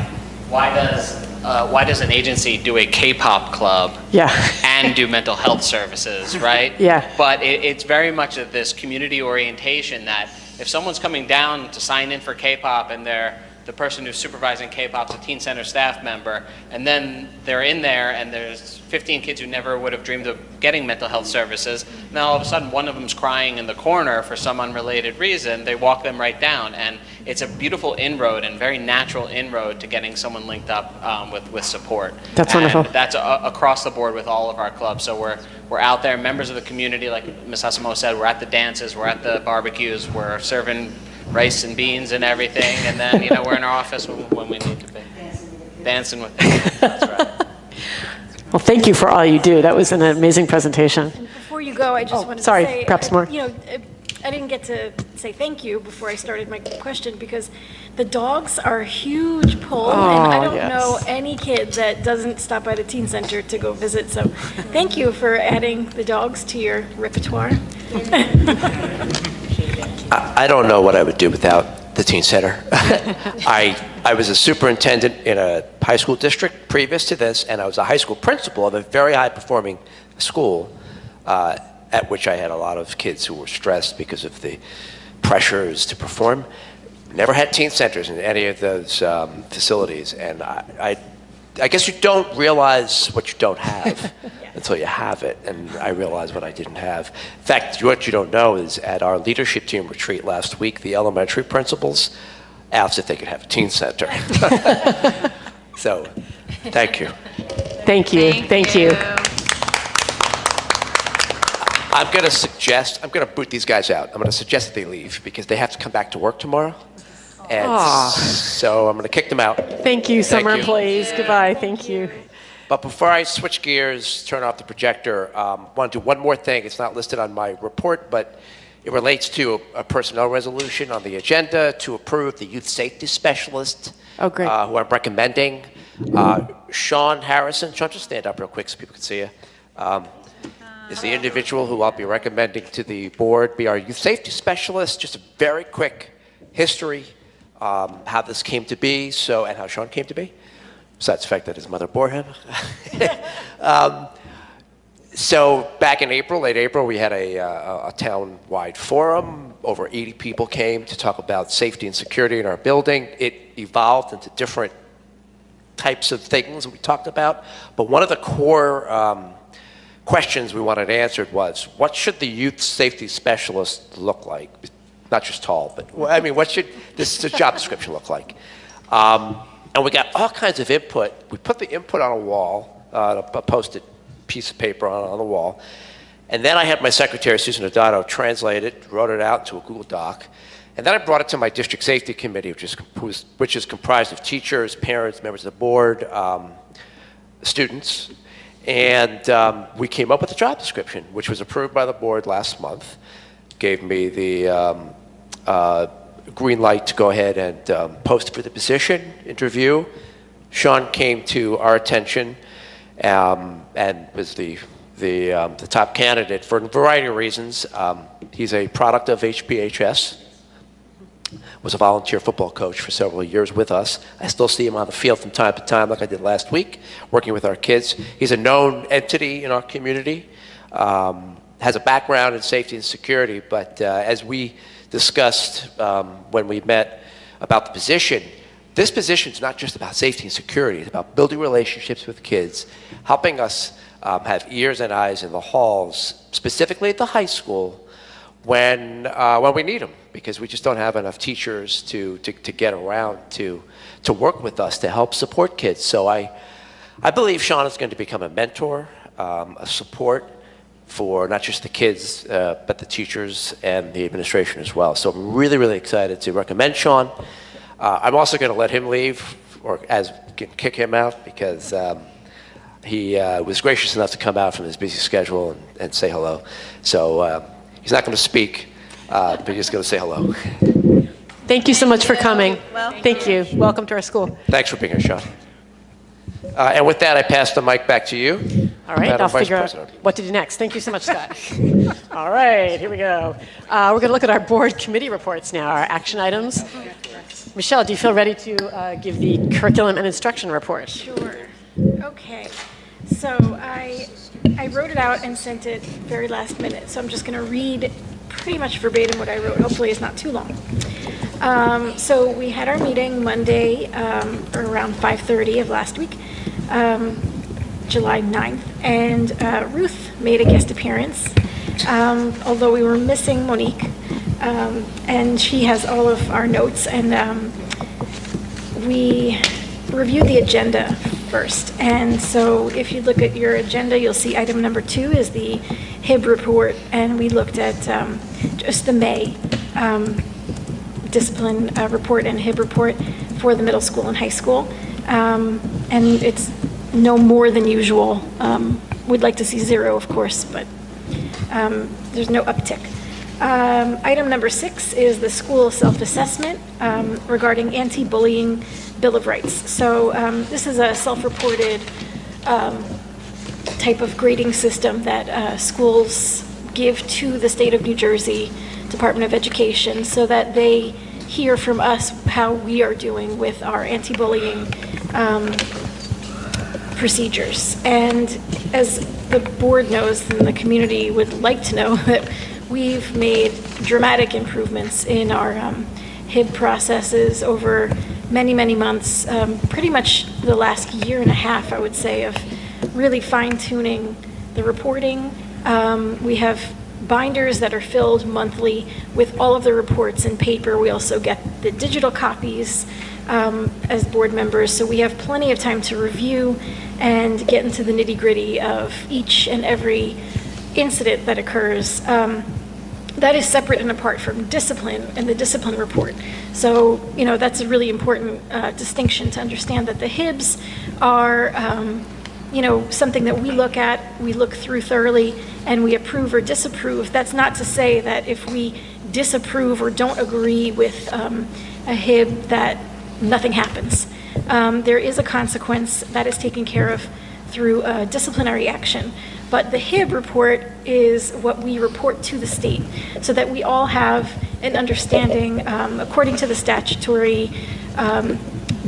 why does an agency do a K-pop club and do mental health services, right? Yeah. But it's very much of this community orientation that if someone's coming down to sign in for K-pop and the person who's supervising K-pop's a teen center staff member, and then they're in there and there's 15 kids who never would have dreamed of getting mental health services, and then all of a sudden one of them's crying in the corner for some unrelated reason, they walk them right down, and it's a beautiful inroad and very natural inroad to getting someone linked up with support. That's wonderful. That's across the board with all of our clubs. So we're out there, members of the community, like Ms. Asamo said, we're at the dances, we're at the barbecues, we're serving rice and beans and everything, and then we're in our office when we need to be. Dancing with them. That's right. Well, thank you for all you do. That was an amazing presentation. And before you go, I just wanted sorry, to say, perhaps more. I didn't get to say thank you before I started my question, because the dogs are a huge pull, and I don't know any kid that doesn't stop by the teen center to go visit. So thank you for adding the dogs to your repertoire. I don't know what I would do without the teen center. I was a superintendent in a high school district previous to this, and I was a high school principal of a very high-performing school at which I had a lot of kids who were stressed because of the pressures to perform. Never had teen centers in any of those facilities, and I guess you don't realize what you don't have until you have it, and I realized what I didn't have. In fact, what you don't know is at our leadership team retreat last week, the elementary principals asked if they could have a teen center. So, thank you. Thank you. Thank you. I'm going to boot these guys out. I'm going to suggest that they leave because they have to come back to work tomorrow. And so I'm going to kick them out. Thank you, summer employees. Goodbye. Thank you. But before I switch gears, turn off the projector, I want to do one more thing. It's not listed on my report, but it relates to a personnel resolution on the agenda to approve the youth safety specialist who I'm recommending. Sean Harrison. Sean, just stand up real quick so people can see you. Is the individual who I'll be recommending to the board be our youth safety specialist. Just a very quick history, how this came to be, and how Sean came to be, besides the fact that his mother bore him. So back in late April, we had a town-wide forum. Over 80 people came to talk about safety and security in our building. It evolved into different types of things we talked about, but one of the core questions we wanted answered was, what should the youth safety specialist look like? Not just tall, but I mean, what should this job description look like? And we got all kinds of input. We put the input on a wall, a posted piece of paper on the wall. And then I had my secretary, Susan Odato, translate it, wrote it out into a Google Doc. And then I brought it to my district safety committee, which is comprised of teachers, parents, members of the board, students. And we came up with a job description, which was approved by the board last month. Gave me the green light to go ahead and post for the position, interview. Sean came to our attention and was the top candidate for a variety of reasons. He's a product of HPHS, was a volunteer football coach for several years with us. I still see him on the field from time to time like I did last week, working with our kids. He's a known entity in our community, has a background in safety and security, but as we discussed when we met about the position, this position is not just about safety and security. It's about building relationships with kids, helping us have ears and eyes in the halls, specifically at the high school, when we need them, because we just don't have enough teachers to get around to work with us to help support kids. So I believe Sean is going to become a mentor, a support for not just the kids, but the teachers and the administration as well. So I'm really, really excited to recommend Sean. I'm also going to let him leave, or kick him out, because he was gracious enough to come out from his busy schedule and say hello. So he's not going to speak, but he's going to say hello. Thank you so much for coming. Thank you. Welcome to our school. Thanks for being here, Sean. And with that, I pass the mic back to you. All right, Madam I'll Vice figure out President. what to do next. Thank you so much, Scott. All right, here we go. We're going to look at our board committee reports now, our action items. Michelle, do you feel ready to give the curriculum and instruction report? Sure. Okay. So I wrote it out and sent it very last minute. So I'm just going to read pretty much verbatim what I wrote. Hopefully it's not too long. So we had our meeting Monday around 5:30 of last week, July 9th, and Ruth made a guest appearance, although we were missing Monique, and she has all of our notes, and we reviewed the agenda first. And so if you look at your agenda, you'll see item number 2 is the HIB report, and we looked at just the May discipline report and HIB report for the middle school and high school. And it's no more than usual. We'd like to see 0, of course, but there's no uptick. Item number 6 is the school self-assessment regarding anti-bullying Bill of Rights. So this is a self-reported type of grading system that schools give to the state of New Jersey Department of Education so that they hear from us how we are doing with our anti-bullying procedures. And as the board knows and the community would like to know, that we've made dramatic improvements in our HIB processes over many, many months, pretty much the last year and a half, I would say, of really fine-tuning the reporting. We have binders that are filled monthly with all of the reports in paper. We also get the digital copies as board members, so we have plenty of time to review and get into the nitty-gritty of each and every incident that occurs. That is separate and apart from discipline and the discipline report. So, you know, that's a really important distinction to understand, that the HIBs are you know, something that we look at, we look through thoroughly, and we approve or disapprove. That's not to say that if we disapprove or don't agree with a HIB that nothing happens. There is a consequence that is taken care of through disciplinary action. But the HIB report is what we report to the state so that we all have an understanding, according to the statutory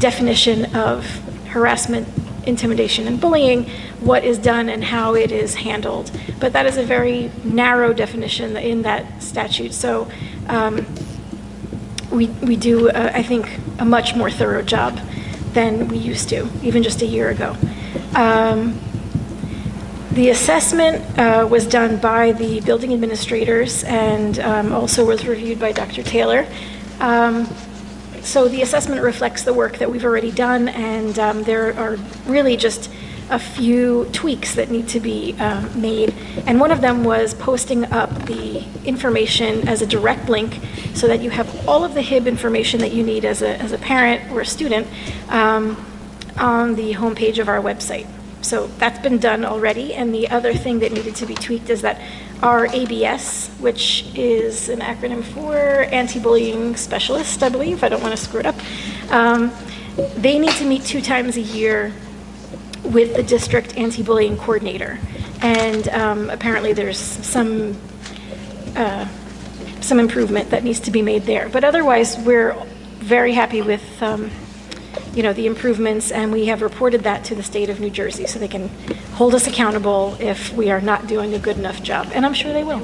definition of harassment, intimidation, and bullying, what is done and how it is handled. But that is a very narrow definition in that statute. So we do, I think, a much more thorough job than we used to, even just a year ago. The assessment was done by the building administrators and also was reviewed by Dr. Taylor. So the assessment reflects the work that we've already done, and there are really just a few tweaks that need to be made. And one of them was posting up the information as a direct link so that you have all of the HIB information that you need as a parent or a student on the homepage of our website. So that's been done already. And the other thing that needed to be tweaked is that our ABS, which is an acronym for Anti-Bullying Specialist, I believe, I don't want to screw it up, they need to meet 2 times a year with the district anti-bullying coordinator. And apparently there's some improvement that needs to be made there. But otherwise, we're very happy with you know, the improvements, and we have reported that to the state of New Jersey so they can hold us accountable if we are not doing a good enough job, and I'm sure they will.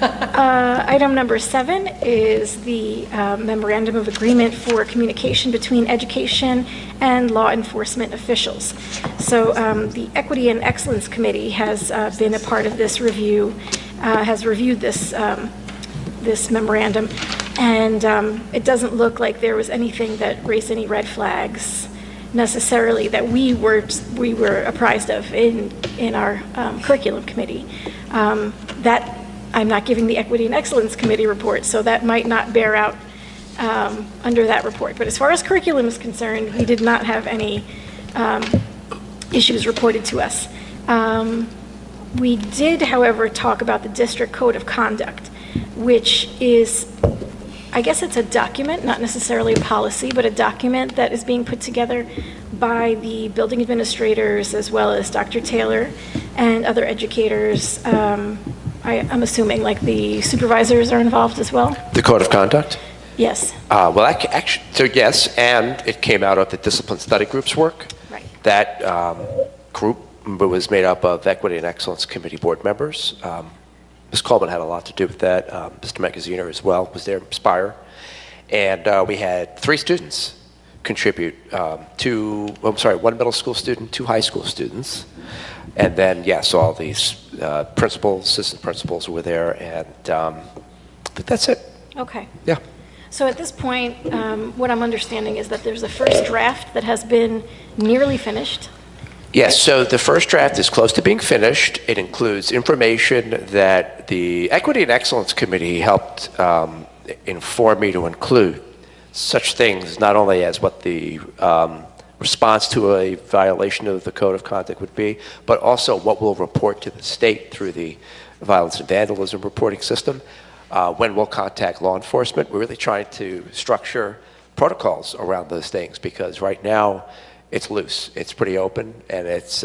Item number 7 is the memorandum of agreement for communication between education and law enforcement officials. So the Equity and Excellence Committee has been a part of this review, has reviewed this this memorandum, and it doesn't look like there was anything that raised any red flags. necessarily that we were apprised of in our curriculum committee. That I'm not giving the Equity and Excellence Committee report, so that might not bear out under that report. But as far as curriculum is concerned, we did not have any issues reported to us. We did, however, talk about the district code of conduct, which is, I guess it's a document, not necessarily a policy, but a document that is being put together by the building administrators as well as Dr. Taylor and other educators. I'm assuming like the supervisors are involved as well? The code of conduct? Yes. Well, actually, so yes, and it came out of the discipline study group's work. Right. That group was made up of Equity and Excellence Committee board members. Ms. Coleman had a lot to do with that. Mr. Magaziner as well was there, Spire. And we had 3 students contribute, one middle school student, 2 high school students. And then, yes, all these principals, assistant principals were there, and I think that's it. Okay. Yeah. So at this point, what I'm understanding is that there's a first draft that has been nearly finished. Yes, so the first draft is close to being finished. It includes information that the Equity and Excellence Committee helped inform me to include, such things not only as what the response to a violation of the code of conduct would be, but also what we'll report to the state through the violence and vandalism reporting system, when we'll contact law enforcement. We're really trying to structure protocols around those things, because right now it's loose, it's pretty open, and it's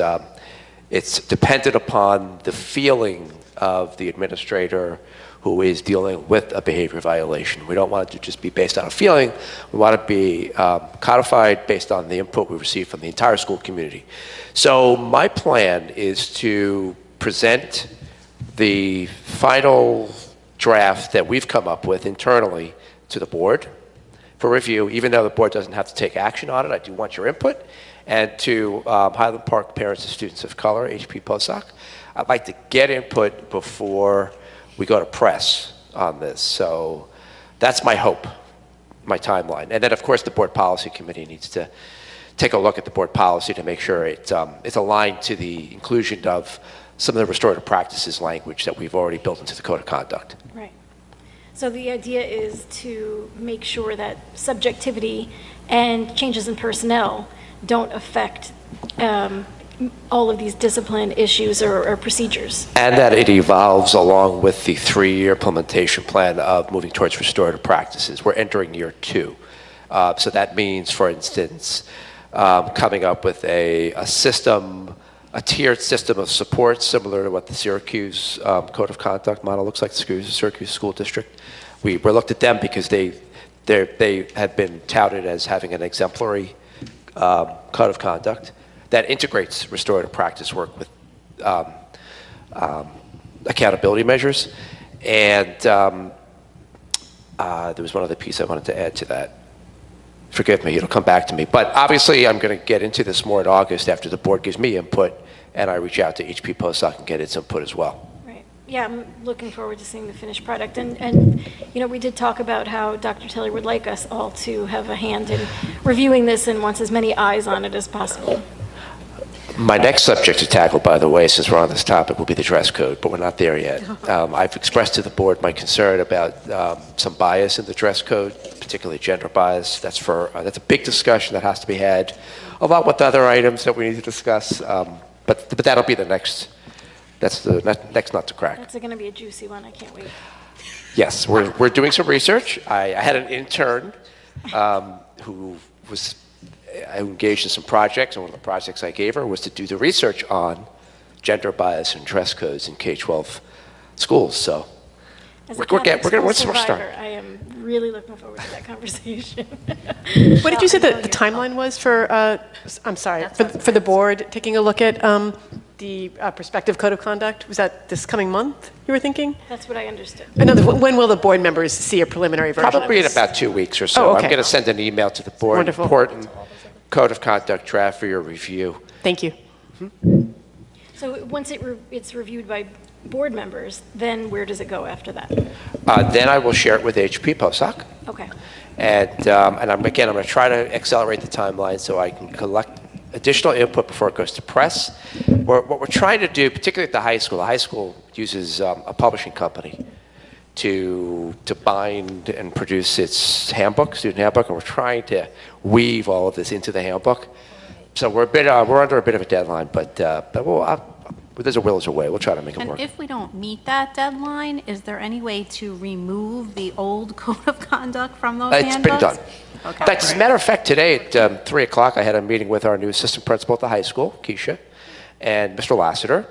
dependent upon the feeling of the administrator who is dealing with a behavior violation. We don't want it to just be based on a feeling. We want it to be codified based on the input we receive from the entire school community. So my plan is to present the final draft that we've come up with internally to the board for review. Even though the board doesn't have to take action on it, I do want your input. And to Highland Park Parents and Students of Color, HP POSOC, I'd like to get input before we go to press on this. So that's my hope, my timeline. And then, of course, the board policy committee needs to take a look at the board policy to make sure it's aligned to the inclusion of some of the restorative practices language that we've already built into the code of conduct. Right. So the idea is to make sure that subjectivity and changes in personnel don't affect all of these discipline issues or procedures. And that it evolves along with the 3-year implementation plan of moving towards restorative practices. We're entering year 2. So that means, for instance, coming up with a system, a tiered system of support similar to what the Syracuse Code of Conduct model looks like, the Syracuse School District. We looked at them because they had been touted as having an exemplary code of conduct that integrates restorative practice work with accountability measures. And there was one other piece I wanted to add to that. Forgive me, it'll come back to me. But obviously, I'm going to get into this more in August after the board gives me input, and I reach out to HP POSOC and get its input as well. Right. Yeah, I'm looking forward to seeing the finished product. And you know, we did talk about how Dr. Taylor would like us all to have a hand in reviewing this and wants as many eyes on it as possible. My next subject to tackle, by the way, since we're on this topic, will be the dress code, but we're not there yet. I've expressed to the board my concern about some bias in the dress code, particularly gender bias. That's a big discussion that has to be had, along with other items that we need to discuss. But that'll be the next. That's the next nut to crack. That's going to be a juicy one. I can't wait. Yes, we're doing some research. I had an intern who was engaged in some projects, and one of the projects I gave her was to do the research on gender bias and dress codes in K-12 schools. So As we're a Catholic getting school we're start. survivor, I am really looking forward to that conversation. What did you say the timeline was for, I'm sorry, for the board taking a look at the prospective code of conduct? Was that this coming month you were thinking? That's what I understood. In other words, when will the board members see a preliminary version? Probably in about 2 weeks or so. Oh, okay. I'm going to send an email to the board. Wonderful. Important code of conduct draft for your review. Thank you. So once it's reviewed by board members, then where does it go after that? Then I will share it with HP POSOC. Okay. And I'm going to try to accelerate the timeline so I can collect additional input before it goes to press. What we're trying to do, particularly at the high school uses a publishing company to bind and produce its handbook, student handbook, and we're trying to weave all of this into the handbook. So we're under a bit of a deadline, but there's a will, there's a way. We'll try to make it work. And if we don't meet that deadline, is there any way to remove the old code of conduct from those handbooks? It's been done. Okay. In fact, as a matter of fact, today at 3 o'clock, I had a meeting with our new assistant principal at the high school, Keisha, and Mr. Lassiter,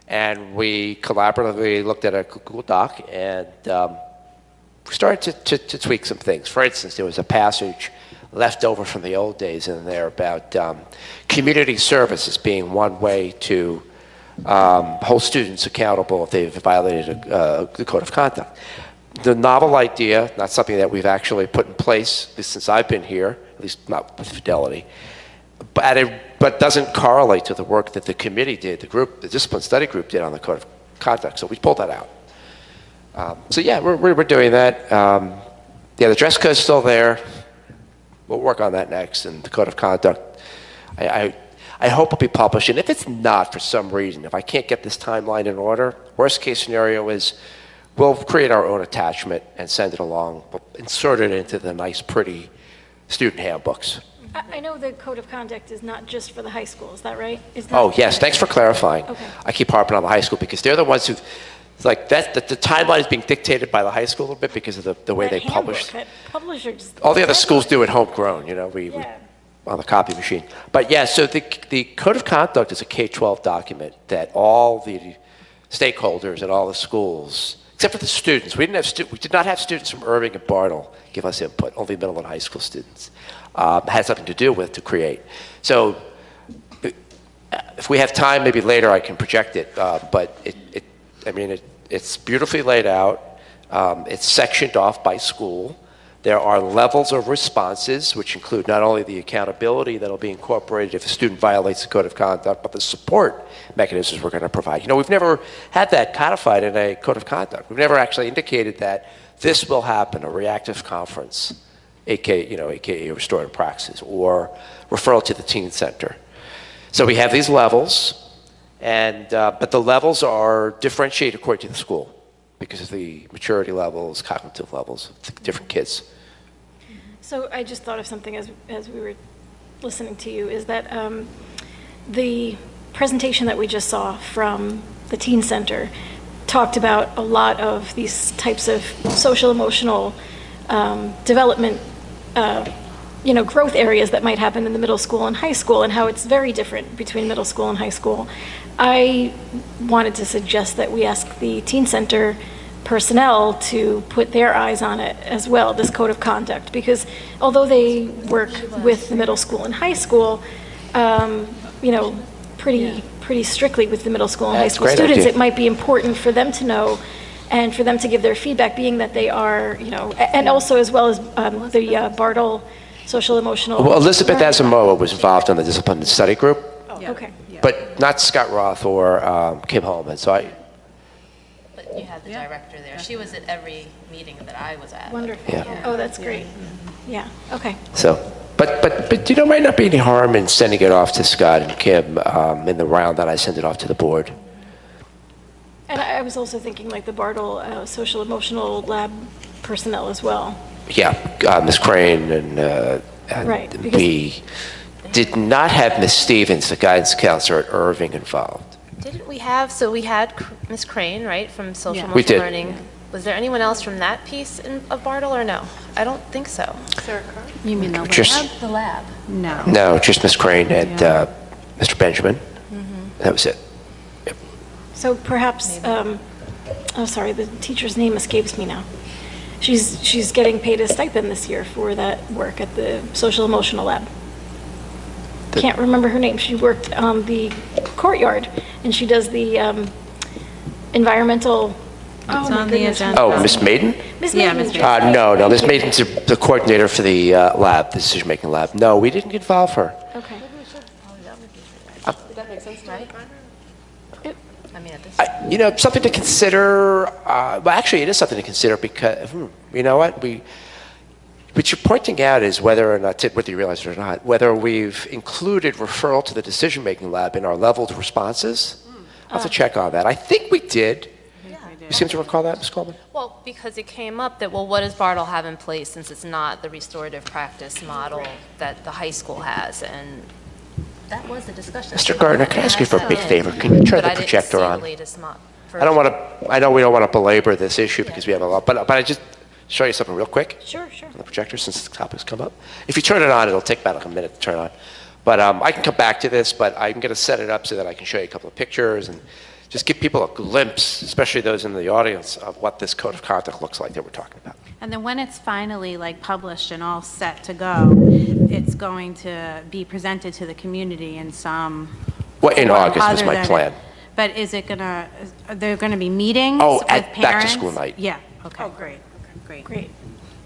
and we collaboratively looked at a Google Doc, and we started to tweak some things. For instance, there was a passage left over from the old days in there about community services being one way to hold students accountable if they've violated the code of conduct. The novel idea, not something that we've actually put in place, at least since I've been here, at least not with fidelity, but doesn't correlate to the work that the committee did, the discipline study group did on the code of conduct. So we pulled that out. So yeah, we're doing that. Yeah, the dress code's still there. We'll work on that next, and the code of conduct. I hope it'll be published, and if it's not for some reason, if I can't get this timeline in order, worst case scenario is we'll create our own attachment and send it along, we'll insert it into the nice, pretty student handbooks. I know the code of conduct is not just for the high school, is that right? Oh, yes, thanks for clarifying. Okay. I keep harping on the high school because they're the ones who, like, the timeline is being dictated by the high school a little bit because of the way That they publish. handbook, that publishers. All the other schools do it homegrown, you know, we on the copy machine. But yeah, so the code of conduct is a K-12 document that all the stakeholders at all the schools, except for the students, we did not have students from Irving and Bartle give us input, only middle and high school students. Had something to do with to create. So if we have time, maybe later I can project it, but it's beautifully laid out. It's sectioned off by school. There are levels of responses, which include not only the accountability that will be incorporated if a student violates the code of conduct, but the support mechanisms we're going to provide. You know, we've never had that codified in a code of conduct. We've never actually indicated that this will happen, a reactive conference, aka restorative practices, or referral to the teen center. So we have these levels, and but the levels are differentiated according to the school, because of the maturity levels, cognitive levels of the different kids. So I just thought of something as we were listening to you, is that the presentation that we just saw from the Teen Center talked about a lot of these types of social emotional development growth areas that might happen in the middle school and high school, and how it's very different between middle school and high school. I wanted to suggest that we ask the Teen Center personnel to put their eyes on it as well, this code of conduct, because although they work with the middle school and high school, pretty strictly with the middle school and high school students, it might be important for them to know and for them to give their feedback, being that they are, and also as well as the Bartle social emotional. Well, Elizabeth Asamoah was involved in the discipline study group. Okay. But not Scott Roth or Kim Holman. So But you had the director there. She was at every meeting that I was at. Wonderful. Yeah. Oh, that's great. Yeah. Okay. So, but might not be any harm in sending it off to Scott and Kim in the round that I send it off to the board. And I was also thinking like the Bartle social emotional lab personnel as well. Yeah, Ms. Crane and Right, we did not have Ms. Stevens, the guidance counselor at Irving, involved. Didn't we have, so we had Ms. Crane, right, from social Yeah. emotional We did. learning. Was there anyone else from that piece of Bartle or no? I don't think so. You mean the Just- lab? The lab? No. No, just Ms. Crane and Mr. Benjamin. That was it. So perhaps, sorry, the teacher's name escapes me now. She's getting paid a stipend this year for that work at the social emotional lab. Can't remember her name. She worked on the courtyard, and she does the environmental. It's on the agenda. Oh, Ms. Maiden? Miss Yeah, Maiden. Ms. No, Ms. Maiden's the coordinator for the lab, the decision-making lab. No, we didn't involve her. Okay. That makes sense, right? I I mean, at this You know, something to consider. Well, actually, it is something to consider because, you know what, what you're pointing out is whether or not, whether you realize it or not, whether we've included referral to the decision-making lab in our leveled responses. I'll have to check on that. I think we did. You seem to recall that, Ms. Coleman? Well, because it came up that, well, what does Bartle have in place since it's not the restorative practice model that the high school has? And that was the discussion. Mr. Gardner, can I ask you for a big favor? Can you turn the projector on? I don't want to, I know we don't want to belabor this issue because we have a lot, but I just show you something real quick. Sure. On the projector, since the topics come up. If you turn it on, it'll take about like a minute to turn on. But I can come back to this, but I'm going to set it up so that I can show you a couple of pictures and just give people a glimpse, especially those in the audience, of what this code of conduct looks like that we're talking about. And then when it's finally like published and all set to go, it's going to be presented to the community in some. Well, in August is other my than- plan. But is it gonna, are there gonna be meetings Oh, with at parents? back to school night. Yeah, okay. Oh, great. Great. Great.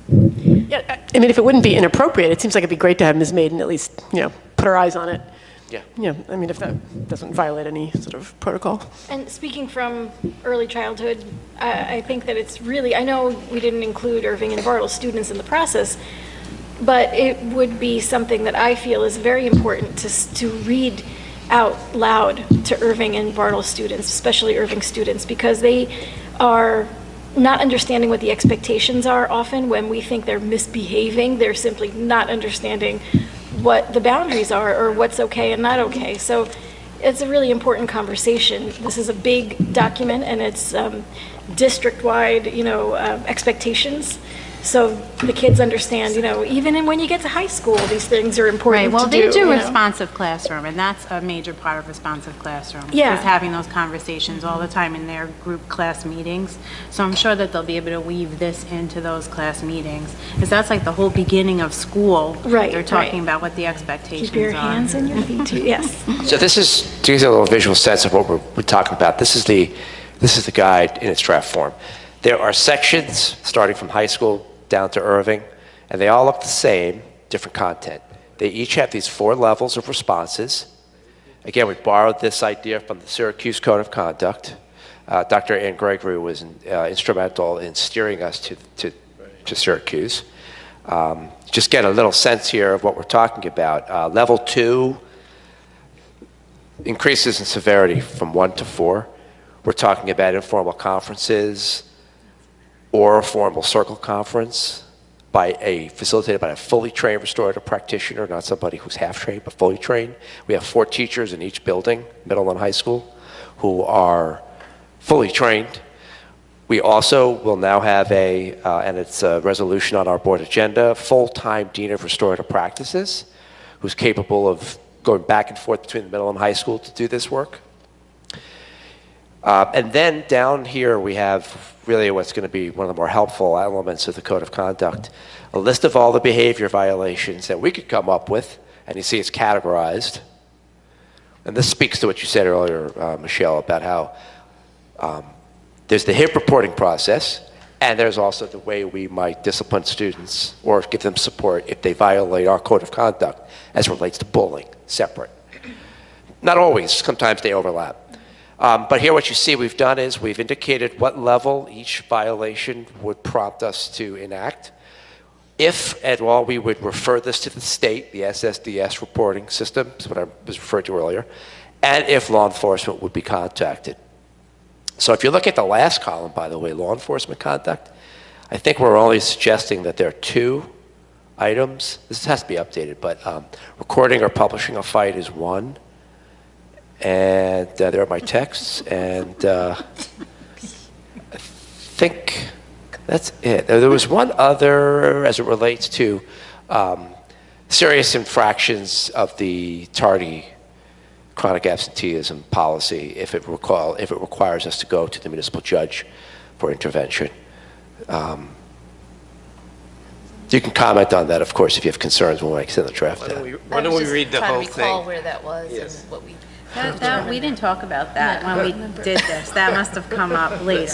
Yeah, I mean, if it wouldn't be inappropriate, it seems like it'd be great to have Ms. Maiden at least, put her eyes on it. Yeah. Yeah, I mean, if that doesn't violate any sort of protocol. And speaking from early childhood, I think that it's really, I know we didn't include Irving and Bartle students in the process, but it would be something that I feel is very important to read out loud to Irving and Bartle students, especially Irving students, because they are not understanding what the expectations are often when we think they're misbehaving. They're simply not understanding what the boundaries are or what's okay and not okay. So it's a really important conversation. This is a big document and it's district-wide, expectations. So the kids understand, even when you get to high school, these things are important Right, well, to do. they do you know? responsive classroom, and that's a major part of responsive classroom. Yeah. Is having those conversations all the time in their group class meetings. So I'm sure that they'll be able to weave this into those class meetings. Because that's like the whole beginning of school. Right, They're talking right. about what the expectations are. Keep your hands and your feet too, yes. So this is, to give you a little visual sense of what we're talking about, this is the guide in its draft form. There are sections starting from high school down to Irving, and they all look the same, different content. They each have these 4 levels of responses. Again, we borrowed this idea from the Syracuse Code of Conduct. Dr. Ann Gregory was instrumental in steering us to Syracuse. Just get a little sense here of what we're talking about. Level 2 increases in severity from 1 to 4. We're talking about informal conferences or a formal circle conference facilitated by a fully trained restorative practitioner, not somebody who's half trained, but fully trained. We have 4 teachers in each building, middle and high school, who are fully trained. We also will now have and it's a resolution on our board agenda, full-time dean of restorative practices, who's capable of going back and forth between the middle and high school to do this work. And then down here we have really what's going to be one of the more helpful elements of the Code of Conduct, a list of all the behavior violations that we could come up with, and you see it's categorized. And this speaks to what you said earlier, Michelle, about how there's the HIP reporting process, and there's also the way we might discipline students or give them support if they violate our Code of Conduct as it relates to bullying, separate. Not always, sometimes they overlap. But here what you see we've done is we've indicated what level each violation would prompt us to enact. If at all, we would refer this to the state, the SSDS reporting system, is what I was referred to earlier, and if law enforcement would be contacted. So if you look at the last column, by the way, law enforcement conduct, I think we're only suggesting that there are 2 items. This has to be updated, but recording or publishing a fight is 1. And there are my texts, and I think that's it. There was one other as it relates to serious infractions of the tardy chronic absenteeism policy if it requires us to go to the municipal judge for intervention. You can comment on that, of course, if you have concerns when I send the draft out. Why don't we read the whole trying to recall thing? where that was Yes. and what we. We didn't talk about that when we did this. That must have come up later.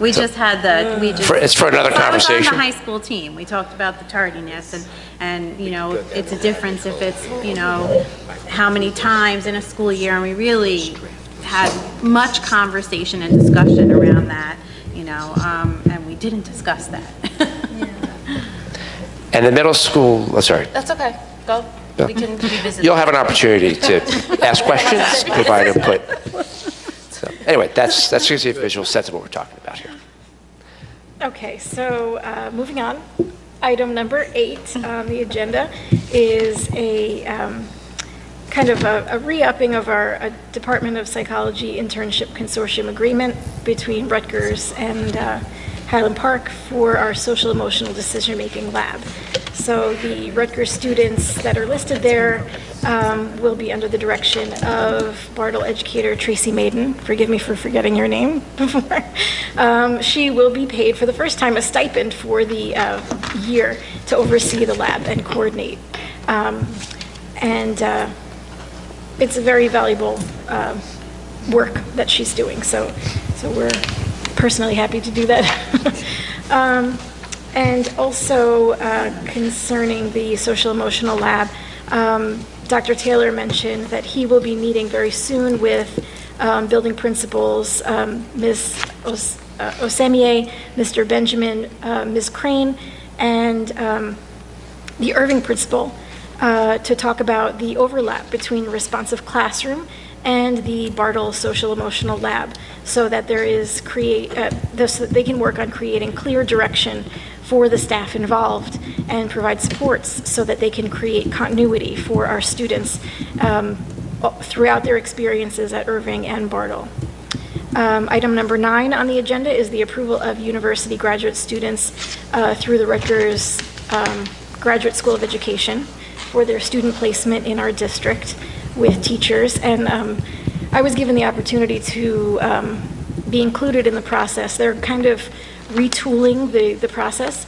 We just had It's for another I was on conversation. the high school team. We talked about the tardiness and it's a difference if it's, how many times in a school year, and we really had much conversation and discussion around that, you know, and we didn't discuss that. And the middle school, oh, sorry. That's okay. Go. No. We can revisit. You'll have an opportunity to ask questions, provide input. So, anyway, that gives you a visual sense of what we're talking about here. Okay, so moving on. Item number 8 on the agenda is a kind of a re-upping of our Department of Psychology Internship Consortium agreement between Rutgers and Highland Park for our social emotional decision-making lab. So the Rutgers students that are listed there will be under the direction of Bartle educator Tracy Maiden. Forgive me for forgetting your name before. She will be paid for the first time a stipend for the year to oversee the lab and coordinate. It's a very valuable work that she's doing, so we're personally happy to do that. And also concerning the social emotional lab, Dr. Taylor mentioned that he will be meeting very soon with building principals, Ms. Osemier, Mr. Benjamin, Ms. Crane, and the Irving principal to talk about the overlap between responsive classroom and the Bartle Social Emotional Lab, so that there is so that they can work on creating clear direction for the staff involved and provide supports so that they can create continuity for our students throughout their experiences at Irving and Bartle. Item number 9 on the agenda is the approval of university graduate students through the Rutgers Graduate School of Education for their student placement in our district with teachers. And I was given the opportunity to be included in the process. They're kind of retooling the process.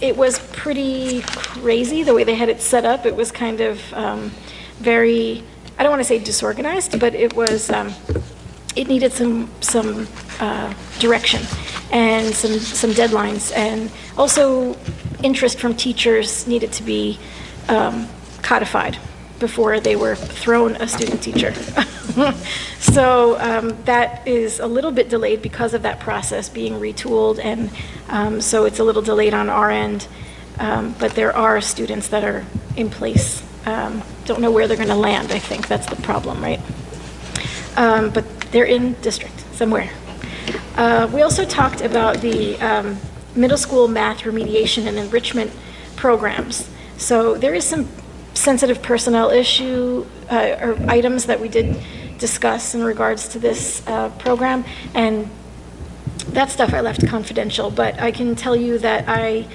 It was pretty crazy the way they had it set up. It was kind of very, I don't want to say disorganized, but it was, it needed some direction and some deadlines, and also interest from teachers needed to be codified before they were thrown a student teacher. So that is a little bit delayed because of that process being retooled, and so it's a little delayed on our end, but there are students that are in place. Don't know where they're going to land, I think that's the problem, right? But they're in district somewhere. We also talked about the middle school math remediation and enrichment programs. So there is some sensitive personnel issue or items that we did discuss in regards to this program, and that stuff I left confidential, but I can tell you that I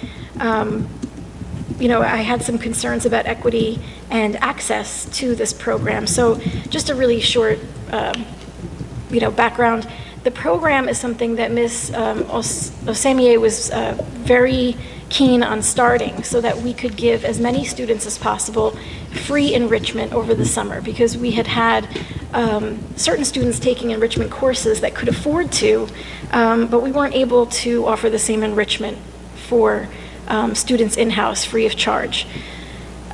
had some concerns about equity and access to this program. So just a really short background. The program is something that Ms. Osemier was very keen on starting so that we could give as many students as possible free enrichment over the summer, because we had certain students taking enrichment courses that could afford to, but we weren't able to offer the same enrichment for students in-house free of charge.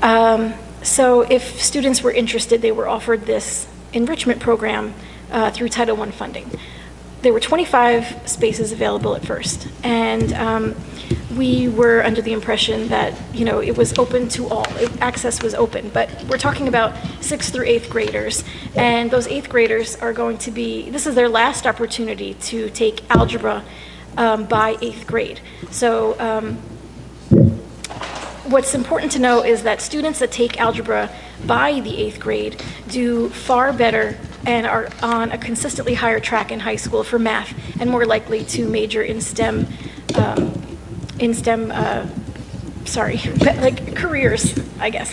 So if students were interested, they were offered this enrichment program through Title I funding. There were 25 spaces available at first, and we were under the impression that it was open to all. Access was open, but we're talking about 6th through 8th graders, and those 8th graders are going to be, this is their last opportunity to take algebra by 8th grade. So what's important to know is that students that take algebra by the 8th grade do far better and are on a consistently higher track in high school for math, and more likely to major in STEM, like careers, I guess,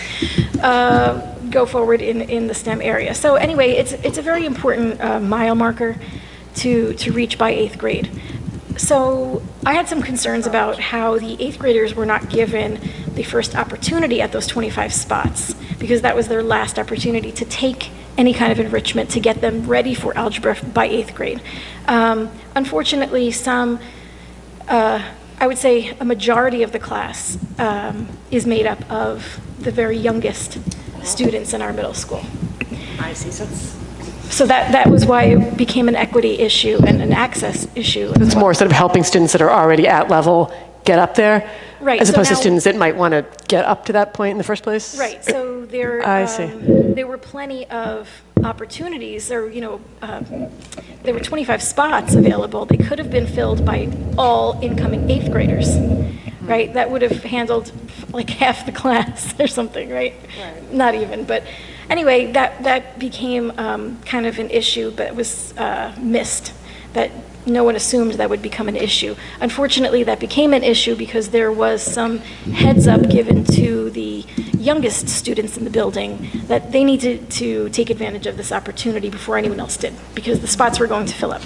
go forward in the STEM area. So anyway, it's a very important mile marker to reach by 8th grade. So I had some concerns about how the 8th graders were not given the first opportunity at those 25 spots, because that was their last opportunity to take any kind of enrichment to get them ready for algebra by 8th grade. Unfortunately, I would say a majority of the class is made up of the very youngest students in our middle school. I see. So So that was why it became an equity issue and an access issue. It's more sort of helping students that are already at level get up there, Right, as so opposed to now- students that might want to get up to that point in the first place? Right, so I see. there were plenty of opportunities, there were 25 spots available. They could have been filled by all incoming eighth graders, right? That would have handled like half the class or something, right? Not even, but anyway, that became kind of an issue, but it was missed, that no one assumed that would become an issue. Unfortunately, that became an issue because there was some heads up given to the youngest students in the building that they needed to take advantage of this opportunity before anyone else did, because the spots were going to fill up.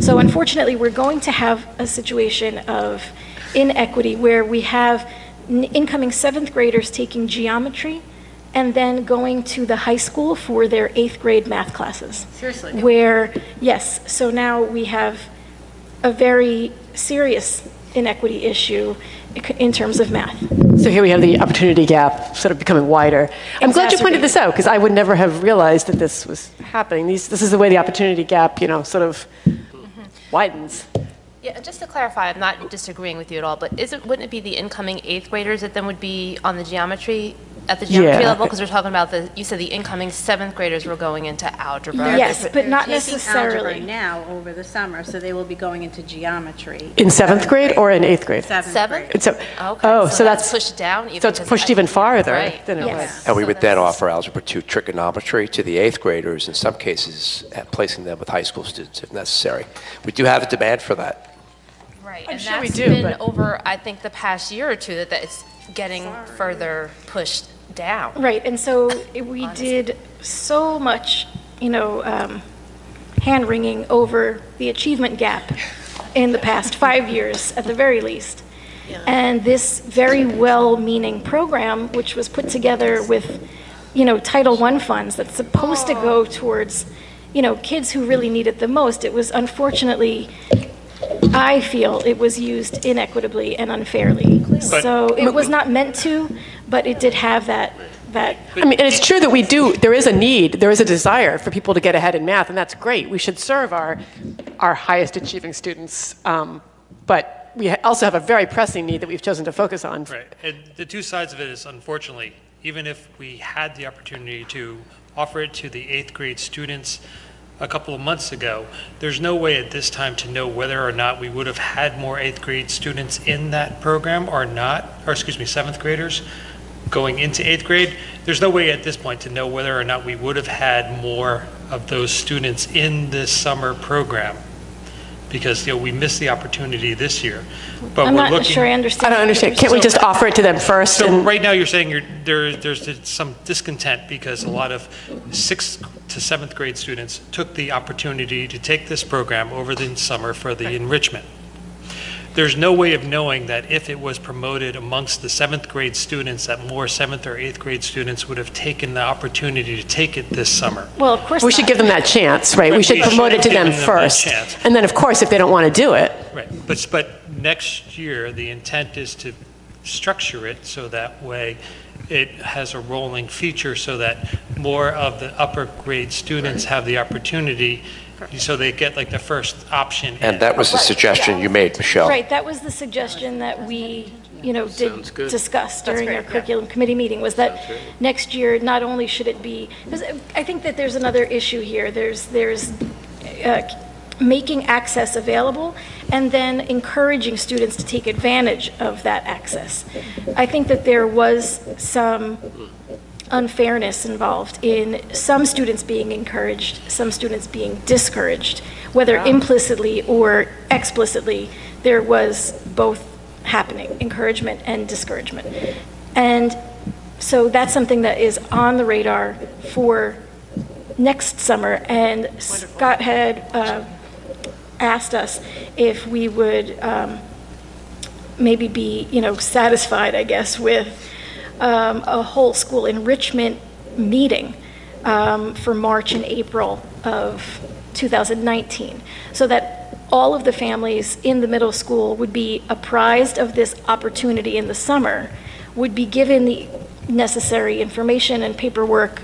So unfortunately, we're going to have a situation of inequity where we have incoming seventh graders taking geometry and then going to the high school for their eighth grade math classes. Seriously? Where, yes, so now we have a very serious inequity issue in terms of math. So here we have the opportunity gap sort of becoming wider. I'm glad you pointed this out, because I would never have realized that this was happening. This is the way the opportunity gap, sort of widens. Yeah, and just to clarify, I'm not disagreeing with you at all, but wouldn't it be the incoming eighth graders that then would be on the geometry, at the geometry Yeah. level? Because we're talking about you said the incoming seventh graders were going into algebra. Yes, but not They're taking necessarily. algebra now over the summer, so they will be going into geometry. In seventh grade or in eighth grade? Seventh? grade. So, Okay, so that's pushed down even. so it's 'cause pushed I- even farther Right. than it Yes. was. And we So would then that's- offer Algebra 2 trigonometry to the eighth graders, in some cases, placing them with high school students if necessary. We do have a demand for that. Right, I'm and sure we that's do, been but- over, I think, the past year or two, that it's getting further pushed down. Right, and so we did so much, hand-wringing over the achievement gap in the past 5 years, at the very least. And this very well-meaning program, which was put together with, Title I funds that's supposed to go towards, kids who really need it the most, it was unfortunately, I feel it was used inequitably and unfairly. So it was not meant to, but it did have that. I mean, and it's true that there is a need, there is a desire for people to get ahead in math, and that's great. We should serve our highest achieving students, but we also have a very pressing need that we've chosen to focus on. Right, and the two sides of it is, unfortunately, even if we had the opportunity to offer it to the eighth grade students a couple of months ago, there's no way at this time to know whether or not we would have had more eighth grade students in that program or not, or excuse me, seventh graders going into eighth grade. There's no way at this point to know whether or not we would have had more of those students in this summer program, because we missed the opportunity this year. But I'm we're not looking. sure I understand. I don't understand. Can't we just offer it to them first? So And right now, you're saying there's some discontent because a lot of sixth to seventh grade students took the opportunity to take this program over the summer for the enrichment. There's no way of knowing that if it was promoted amongst the seventh grade students, that more seventh or eighth grade students would have taken the opportunity to take it this summer. Well, of course we should not. give them that chance, right? We should promote it to them give that first. chance. And then, of course, if they don't want to do it, Right, but next year, the intent is to structure it so that way it has a rolling feature so that more of the upper grade students have the opportunity, so they get like the first option. And in. that was the suggestion you made, Michelle. Right, that was the suggestion that we, did Sounds good. discuss during our curriculum committee meeting, was that next year, not only should it be, because I think that there's another issue here. There's making access available and then encouraging students to take advantage of that access. I think that there was some unfairness involved in some students being encouraged, some students being discouraged, whether implicitly or explicitly. There was both happening, encouragement and discouragement. And so that's something that is on the radar for next summer. And Scott had asked us if we would maybe be, satisfied, I guess, with a whole school enrichment meeting for March and April of 2019, so that all of the families in the middle school would be apprised of this opportunity in the summer, would be given the necessary information and paperwork,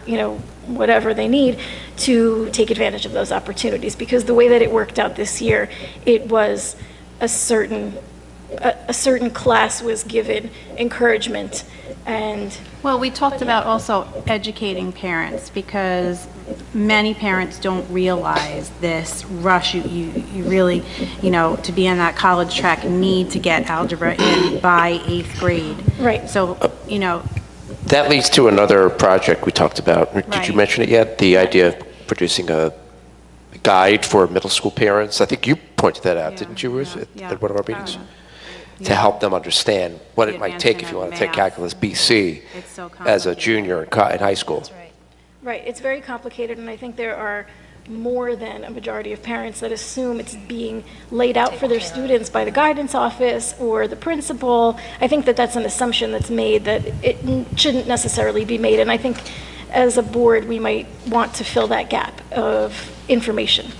whatever they need to take advantage of those opportunities. Because the way that it worked out this year, it was a certain class was given encouragement and. Well, we talked about also educating parents, because many parents don't realize this rush. You really, to be on that college track, need to get algebra in by 8th grade. Right. So, That leads to another project we talked about. Did you mention it yet? The idea of producing a guide for middle school parents. I think you pointed that out, didn't you, Ruth, at one of our meetings? To help them understand what it might take if you want to take calculus BC as a junior in high school. Right, it's very complicated, and I think there are more than a majority of parents that assume it's being laid out for their students by the guidance office or the principal. I think that that's an assumption that's made that it shouldn't necessarily be made, and I think as a board we might want to fill that gap of information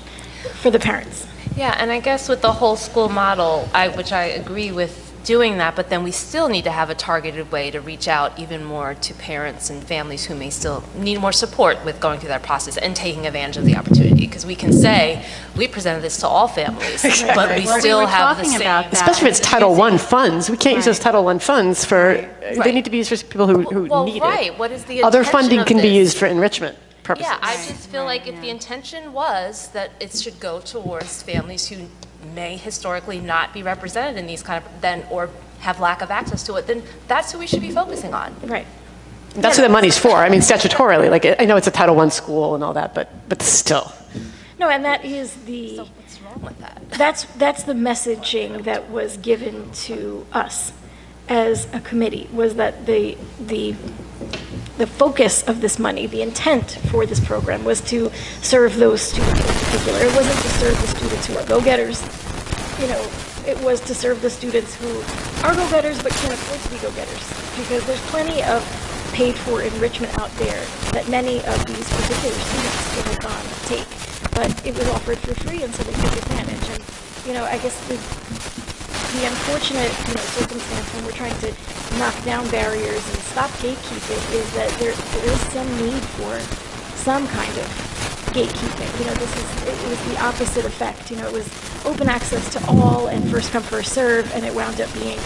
for the parents. Yeah, and I guess with the whole school model, which I agree with doing that, but then we still need to have a targeted way to reach out even more to parents and families who may still need more support with going through that process and taking advantage of the opportunity. Because we can say, we presented this to all families, but we still have the same. Especially if it's Title I funds. We can't use those Title I funds for, they need to be used for people who need it. Right, what is the Other intention funding of can be this? used for enrichment purposes. Yeah, I just feel like if the intention was that it should go towards families who may historically not be represented in these kind of, or have lack of access to it, then that's who we should be focusing on. Right. That's what the money's for. I mean, statutorily, like, I know it's a Title I school and all that, but still. No, and that is the. So what's wrong with that? That's the messaging that was given to us as a committee, was that the focus of this money, the intent for this program, was to serve those students in particular. It wasn't to serve the students who are go-getters. It was to serve the students who are go-getters but can't afford to be go-getters. Because there's plenty of paid-for enrichment out there that many of these particular students could have gone to take. But it was offered for free, and so they took advantage. And, I guess the unfortunate, circumstance when we're trying to knock down barriers and stop gatekeeping is that there is some need for some kind of gatekeeping. It was the opposite effect. It was open access to all and first come, first serve, and it wound up being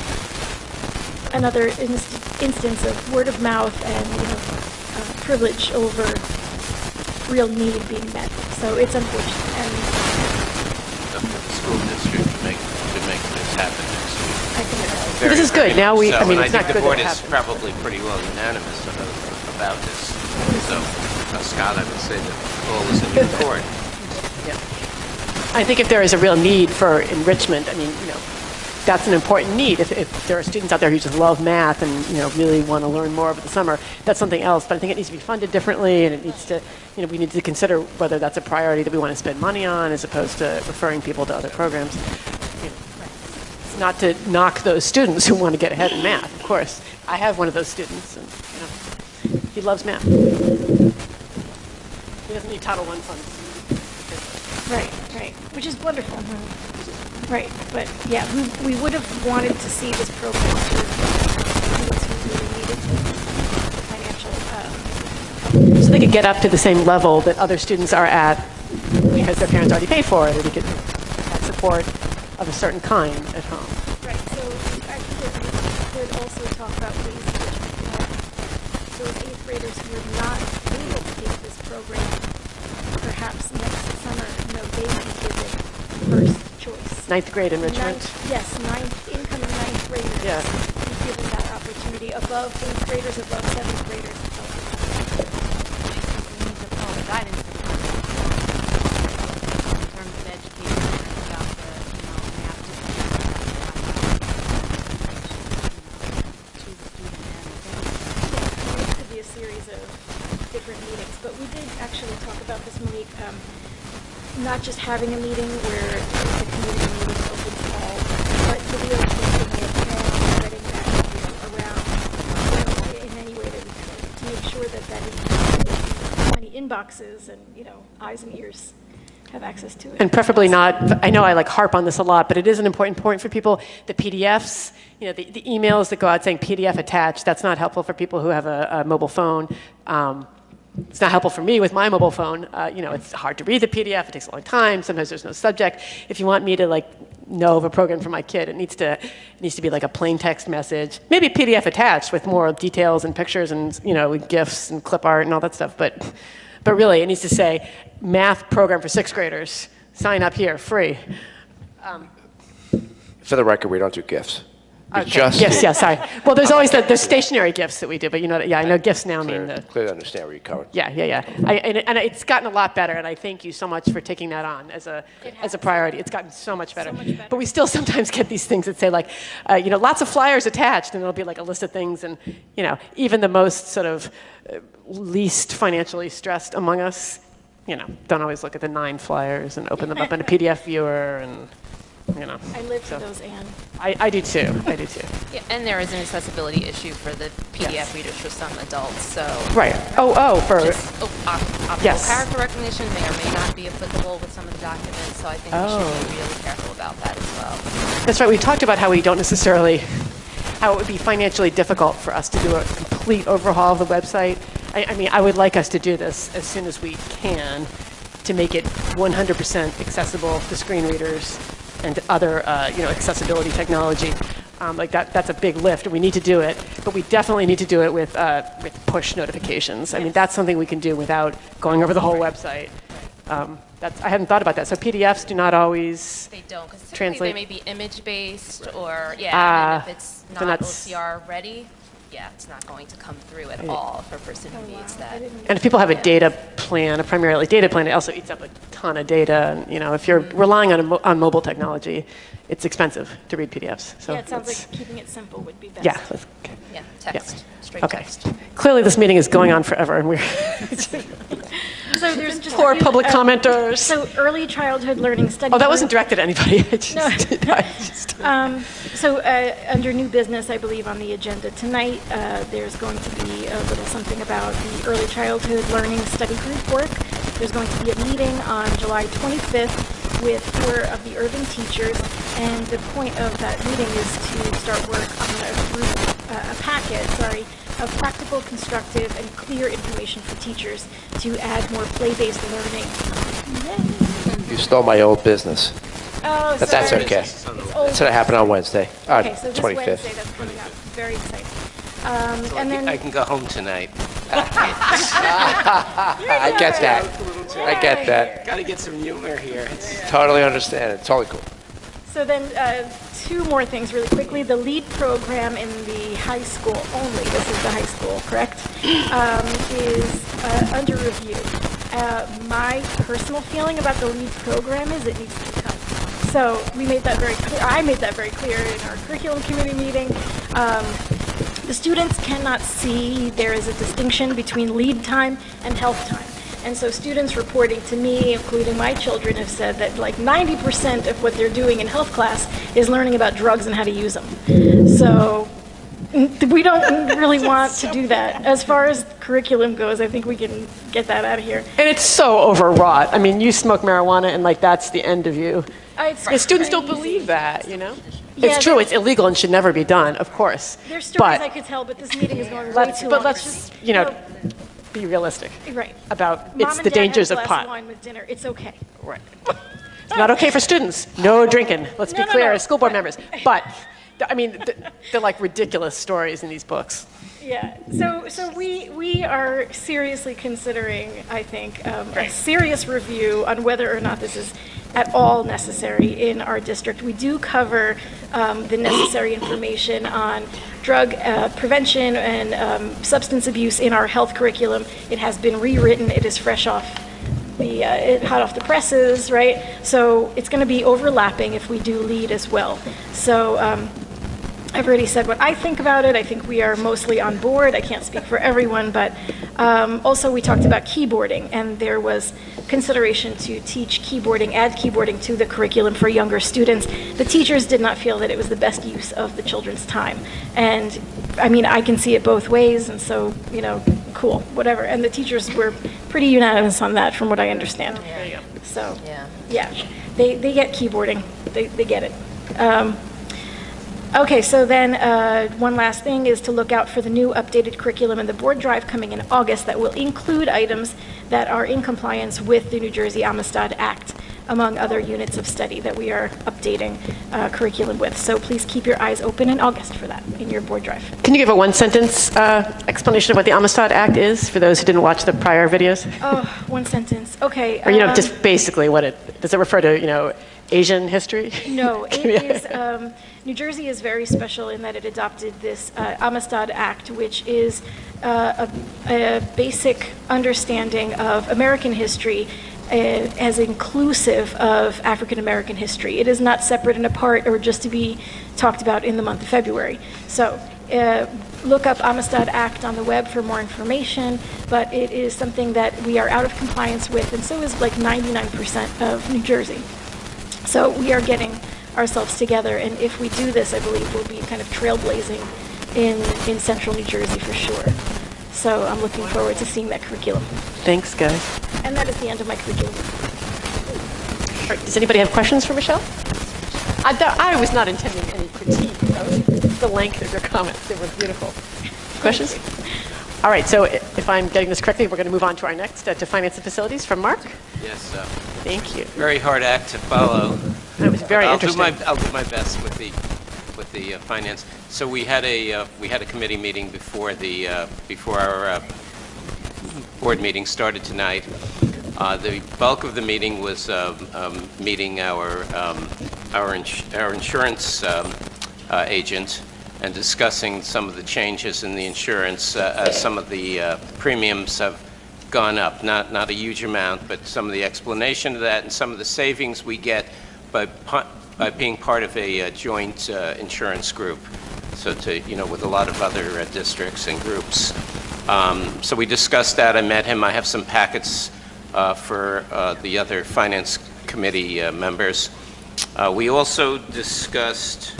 another instance of word of mouth and privilege over real need being met. So it's unfortunate. And The school district should make this happen next week. I think But this is good. Now So, and it's I not think good the board that it is happened. probably pretty well unanimous about this. So, Scott, I would say that all is in your court. I think if there is a real need for enrichment, that's an important need. If there are students out there who just love math and, really want to learn more over the summer, that's something else. But I think it needs to be funded differently, and it needs to, we need to consider whether that's a priority that we want to spend money on as opposed to referring people to other programs. It's not to knock those students who want to get ahead in math, of course. I have one of those students, and, he loves math. He doesn't need Title I funds. Right, which is wonderful. Right, but yeah, we would have wanted to see this program to students who really needed financial. So they could get up to the same level that other students are at because their parents already paid for it, or they could have support of a certain kind at home. Right, so I think that we could also talk about ways in which we can help those 8th graders who are not able to take this program. Perhaps next summer, they would be given first choice. 9th grade enrichment. Incoming 9th graders. Yeah. Be given that opportunity above 8th graders, above 7th graders. We need to follow the guidance in terms of educating parents about the, math to the student and It could be a series of different meetings, but we did actually talk about this, Malik, not just having a meeting where it's a community meeting open to all, but to really thinking of spreading that around in any way that we could to make sure that as many inboxes and eyes and ears have access to it. And preferably not, I know I harp on this a lot, but it is an important point for people, the PDFs, the emails that go out saying PDF attached, that's not helpful for people who have a mobile phone. it's not helpful for me with my mobile phone. You know, it's hard to read the PDF. It takes a long time. Sometimes there's no subject. If you want me to like know of a program for my kid, it needs to be like a plain text message, maybe a PDF attached with more details and pictures and, you know, GIFs and clip art and all that stuff. But really, it needs to say math program for 6th graders. Sign up here, free. For the record, we don't do GIFs. Okay. Yes, yeah, sorry. Well, there's always the stationary gifts that we do, but you know, yeah, I know gifts now mean the... Clearly understand where you're coming. Yeah. And it's gotten a lot better, and I thank you so much for taking that on as a priority. It's gotten so much better. But we still sometimes get these things that say like, you know, lots of flyers attached, and it'll be like a list of things, and you know, even the most sort of least financially stressed among us, you know, don't always look at the 9 flyers and open them up in a PDF viewer and. You know, I live for those, Anne. I do too. Yeah, and there is an accessibility issue for the PDF readers for some adults. So right. Optical character recognition may or may not be applicable with some of the documents. So I think we should be really careful about that as well. That's right. We talked about how we don't necessarily, how it would be financially difficult for us to do a complete overhaul of the website. I mean, I would like us to do this as soon as we can to make it 100% accessible to screen readers and other, you know, accessibility technology. Like that's a big lift. We need to do it, but we definitely need to do it with push notifications. I mean, that's something we can do without going over the whole website. I hadn't thought about that. So PDFs do not always They don't, because translate. They may be image-based or, and if it's not OCR ready, it's not going to come through at all for a person who needs that. And if people have a data plan, a primarily data plan, it also eats up a ton of data. And, you know, if you're relying on mobile technology, it's expensive to read PDFs. So yeah, it sounds like keeping it simple would be best. Yeah, text, straight text. Clearly, this meeting is going on forever, and we're so there's just poor public commenters. So early childhood learning study. Oh, that wasn't directed at anybody. So under new business, I believe on the agenda tonight, there's going to be a little something about the early childhood learning study group work. There's going to be a meeting on July 25th with 4 of the urban teachers, and the point of that meeting is to start work on a packet of practical, constructive, and clear information for teachers to add more play-based learning. Yay. You stole my old business. Oh, but that's okay. That's what happened on Wednesday. Okay, so this 25th. Wednesday, that's coming up. Very exciting. So I can go home tonight. I get that. I get that. Got to get some humor here. Totally understand it. Totally cool. So then 2 more things really quickly. The LEAD program in the high school only, this is the high school, correct, is under review. My personal feeling about the LEAD program is it needs to be cut. So we made that very clear. I made that very clear in our curriculum committee meeting. The students cannot see there is a distinction between lead time and health time. And so students reporting to me, including my children, have said that like 90% of what they're doing in health class is learning about drugs and how to use them. So we don't really want to do that. As far as curriculum goes, I think we can get that out of here. And it's so overwrought. I mean, you smoke marijuana and like that's the end of you. The students don't believe that, you know? Yeah, it's true, it's illegal and should never be done, of course. There's stories I could tell, but this meeting is going way too long. But let's, you know, be realistic right. about it's the dangers of pot. Mom and Dad have a glass of wine with dinner. It's okay. Right. It's not okay for students. No drinking. Let's be clear as school board members. But, I mean, they're like ridiculous stories in these books. Yeah. So we are seriously considering, I think, a serious review on whether or not this is at all necessary in our district. We do cover the necessary information on drug prevention and substance abuse in our health curriculum. It has been rewritten. It is fresh off hot off the presses, right? So it's going to be overlapping if we do lead as well. So I've already said what I think about it. I think we are mostly on board. I can't speak for everyone, but also we talked about keyboarding, and there was consideration to teach keyboarding, add keyboarding to the curriculum for younger students. The teachers did not feel that it was the best use of the children's time. And I mean, I can see it both ways, and so, you know, cool, whatever. And the teachers were pretty unanimous on that from what I understand. There you go. So, yeah, they get keyboarding. They get it. Okay, so then one last thing is to look out for the new updated curriculum in the board drive coming in August that will include items that are in compliance with the New Jersey Amistad Act, among other units of study that we are updating curriculum with. So please keep your eyes open in August for that in your board drive. Can you give a one-sentence explanation of what the Amistad Act is for those who didn't watch the prior videos? Oh, one sentence. Okay. Or, just basically does it refer to, Asian history? No, it is, New Jersey is very special in that it adopted this Amistad Act, which is a basic understanding of American history as inclusive of African American history. It is not separate and apart or just to be talked about in the month of February. So look up Amistad Act on the web for more information, but it is something that we are out of compliance with, and so is like 99% of New Jersey. So we are getting ourselves together, and if we do this, I believe we'll be kind of trailblazing in central New Jersey for sure. So I'm looking forward to seeing that curriculum. Thanks, guys. And that is the end of my curriculum. All right, does anybody have questions for Michelle? I was not intending any critique of the length of your comments. It was beautiful. Questions? All right, so if I'm getting this correctly, we're going to move on to our next, to Finance and Facilities from Mark. Yes. Thank you. Very hard act to follow. It was very interesting. I'll do my best with the finance. So we had a committee meeting before our board meeting started tonight. The bulk of the meeting was meeting our insurance agent and discussing some of the changes in the insurance as some of the premiums have gone up. Not a huge amount, but some of the explanation of that and some of the savings we get by being part of a joint insurance group. So with a lot of other districts and groups. So we discussed that. I met him. I have some packets for the other finance committee members. We also discussed,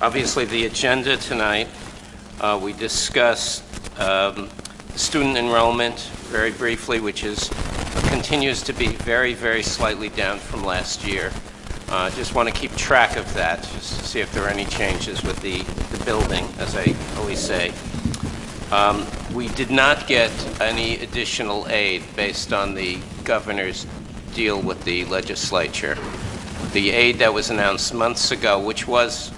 obviously, the agenda tonight. We discussed student enrollment very briefly, which continues to be very, very slightly down from last year. Just want to keep track of that, just to see if there are any changes with the building, as I always say. We did not get any additional aid based on the governor's deal with the legislature. The aid that was announced months ago, which was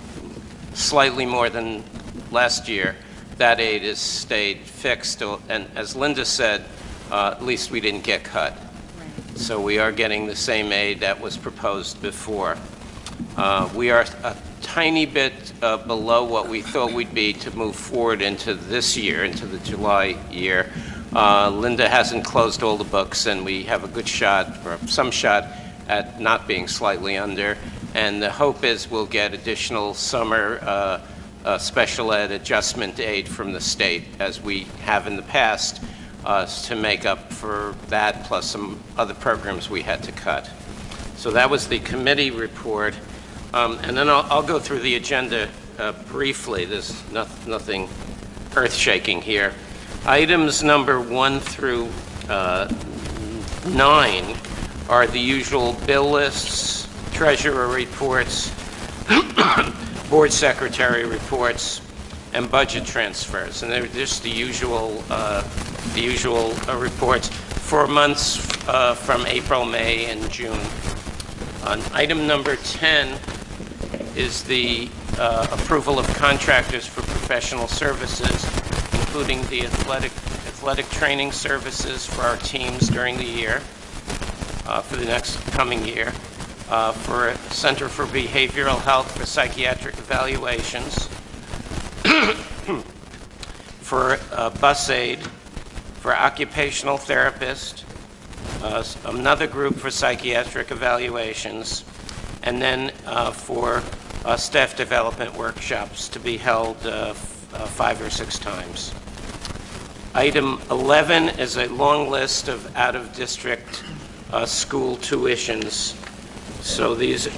slightly more than last year, that aid has stayed fixed. And as Linda said, at least we didn't get cut. So we are getting the same aid that was proposed before. We are a tiny bit below what we thought we'd be to move forward into this year, into the July year. Linda hasn't closed all the books, and we have a good shot, or some shot, at not being slightly under. And the hope is we'll get additional summer special ed adjustment aid from the state, as we have in the past, to make up for that, plus some other programs we had to cut. So that was the committee report. And then I'll go through the agenda briefly. There's nothing earth-shaking here. Items number 1 through 9 are the usual bill lists, treasurer reports, board secretary reports, and budget transfers. And they're just the usual reports for months from April, May, and June. Item number 10 is the approval of contractors for professional services, including the athletic training services for our teams during the year, for the next coming year, for Center for Behavioral Health for psychiatric evaluations, for bus aid, for occupational therapist, another group for psychiatric evaluations, and then for staff development workshops to be held 5 or 6 times. Item 11 is a long list of out-of-district school tuitions. So these,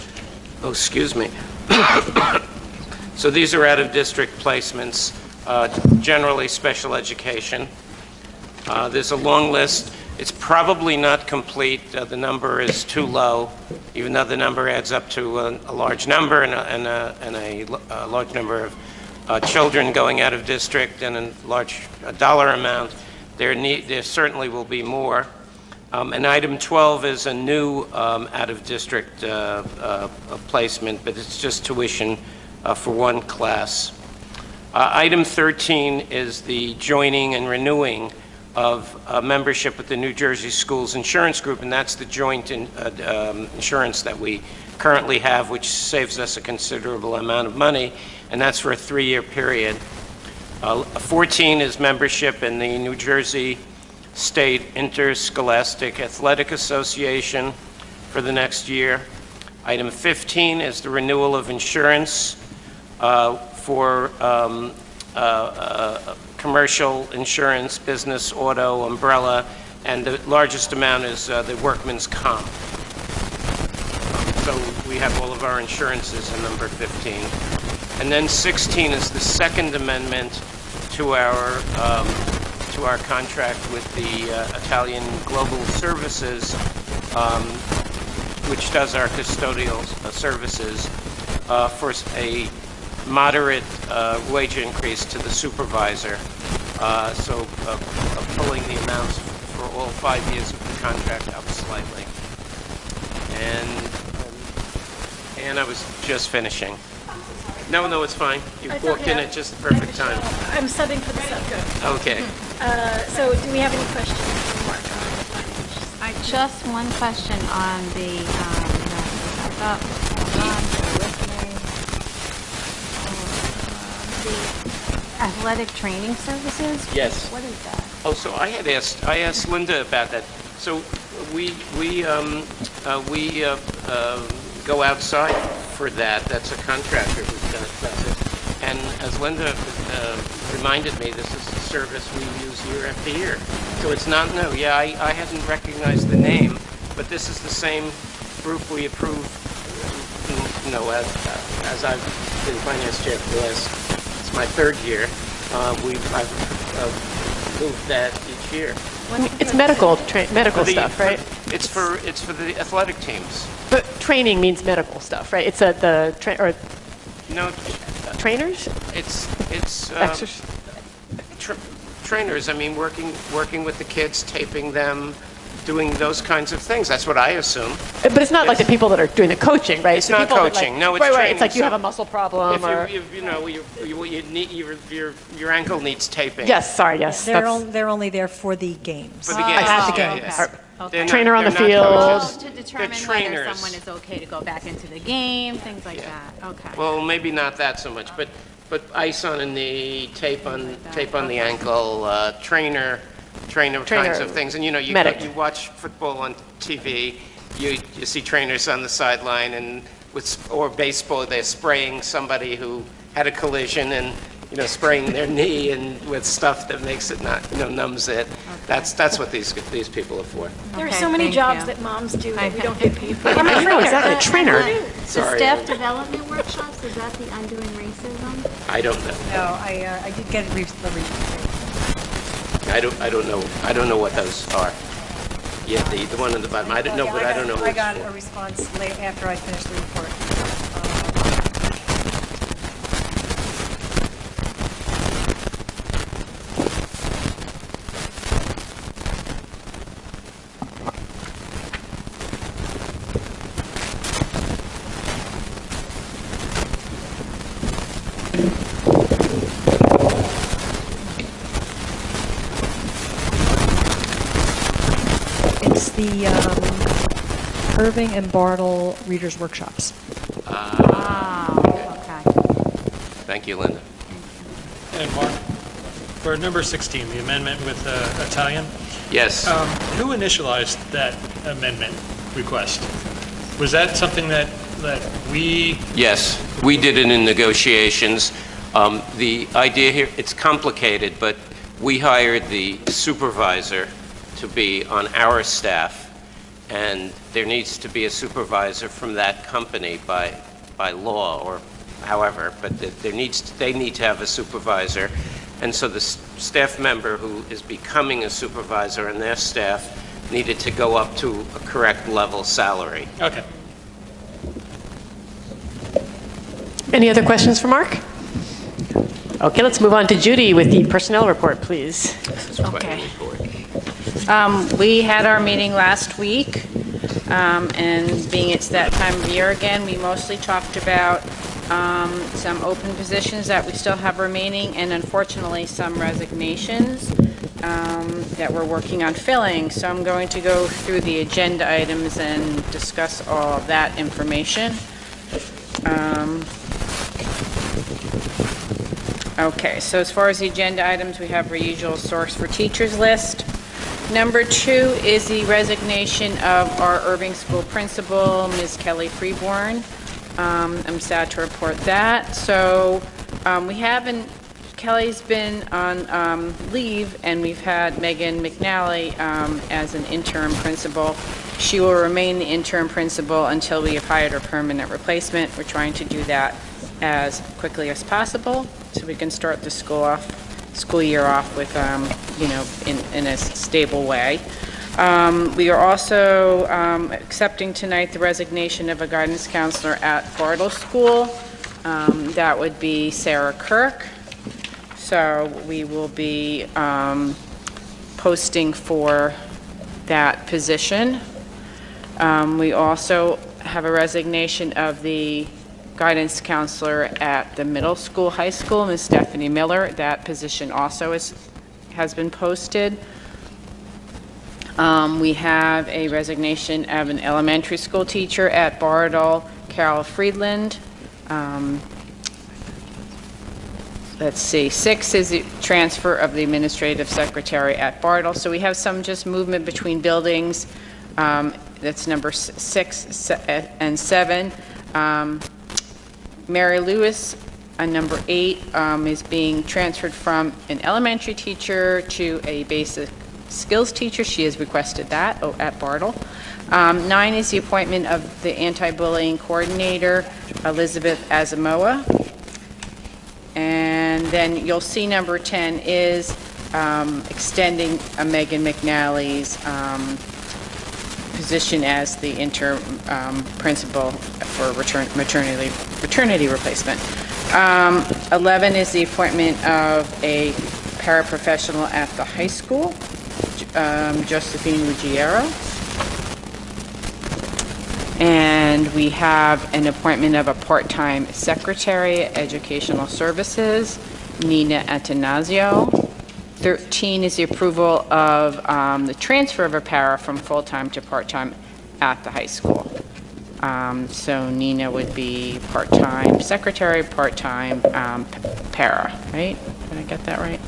so these are out-of-district placements, generally special education. There's a long list. It's probably not complete. The number is too low, even though the number adds up to a large number and a large number of children going out of district and a large dollar amount. There certainly will be more. And item 12 is a new out-of-district placement, but it's just tuition for one class. Item 13 is the joining and renewing of membership with the New Jersey Schools Insurance Group, and that's the joint insurance that we currently have, which saves us a considerable amount of money, and that's for a 3-year period. 14 is membership in the New Jersey State Interscholastic Athletic Association for the next year. Item 15 is the renewal of insurance for commercial insurance, business, auto, umbrella, and the largest amount is the workman's comp. So we have all of our insurances in number 15. And then 16 is the second amendment to our contract with the Italian Global Services, which does our custodial services for a moderate wage increase to the supervisor. So pulling the amounts for all 5 years of the contract up slightly. And I was just finishing. No, it's fine. You walked in at just the perfect time. I'm subbing for the sub. Okay. So do we have any questions for Mark? Just one question on the, the athletic training services? Yes. What is that? Oh, so I asked Linda about that. So we go outside for that. That's a contractor who's done it. And as Linda reminded me, this is a service we use year after year. So it's not new. Yeah, I hadn't recognized the name, but this is the same group we approved, as I've been finance chair for the last, it's my 3rd year. I've moved that each year. It's medical stuff, right? It's for the athletic teams. But training means medical stuff, right? It's No, trainers? it's Exercise. trainers. I mean, working with the kids, taping them, doing those kinds of things. That's what I assume. But it's not like the people that are doing the coaching, right? It's not coaching. No, it's right, training. Right. It's like you So have a muscle problem, or your ankle needs taping. yes, sorry, yes. They're only there for the games. For the games. At the Yeah, games. yeah. Okay. They're not- Trainer on the they're not field. coaches. To They're determine whether trainers. someone is okay to go back into the game, things like that. Okay. Well, maybe not that so much, but ice on a knee, tape on the ankle, trainer kinds of things. And you watch football on TV, you see trainers on the sideline, and or baseball, they're spraying somebody who had a collision and spraying their knee and with stuff that makes it not numbs it. Okay. That's what these people are for. There are so many jobs that moms do that we don't get paid for. I know, exactly. Trainer. Sorry. The staff development workshops, is that the Undoing Racism? I don't know. No, I did get the I don't know what those are. Yeah, the one on the bottom. I don't know, but I don't know what I it's got for. a response late after I finished the report. It's the Irving and Bartle Readers Workshops. Okay. Thank you, Linda. And Mark, for number 16, the amendment with Italian, Yes. who initialized that amendment request? Was that something that we... Yes, we did it in negotiations. The idea here, it's complicated, but we hired the supervisor to be on our staff, and there needs to be a supervisor from that company by law or however, but they need to have a supervisor. And so the staff member who is becoming a supervisor and their staff needed to go up to a correct level salary. Okay. Any other questions for Mark? Okay, let's move on to Judy with the personnel report, please. Okay. We had our meeting last week, and being it's that time of year again, we mostly talked about some open positions that we still have remaining, and unfortunately, some resignations that we're working on filling. So I'm going to go through the agenda items and discuss all of that information. Okay, so as far as the agenda items, we have our usual source for teachers list. Number 2 is the resignation of our Irving School principal, Ms. Kelly Freeborn. I'm sad to report that. So Kelly's been on leave, and we've had Megan McNally as an interim principal. She will remain the interim principal until we have hired a permanent replacement. We're trying to do that as quickly as possible so we can start the school year off with, in a stable way. We are also accepting tonight the resignation of a guidance counselor at Bartle School. That would be Sarah Kirk. So we will be posting for that position. We also have a resignation of the guidance counselor at the middle school, high school, Ms. Stephanie Miller. That position also has been posted. We have a resignation of an elementary school teacher at Bartle, Carol Friedland. Let's see, 6 is the transfer of the administrative secretary at Bartle. So we have some just movement between buildings. That's number 6 and 7. Mary Lewis, number 8, is being transferred from an elementary teacher to a basic skills teacher. She has requested that at Bartle. 9 is the appointment of the anti-bullying coordinator, Elizabeth Asamoah. And then you'll see number 10 is extending Megan McNally's position as the interim principal for maternity replacement. 11 is the appointment of a paraprofessional at the high school, Josephine Ruggiero. And we have an appointment of a part-time secretary at Educational Services, Nina Atanasio. 13 is the approval of the transfer of a para from full-time to part-time at the high school. So Nina would be part-time secretary, part-time para, right? Did I get that right?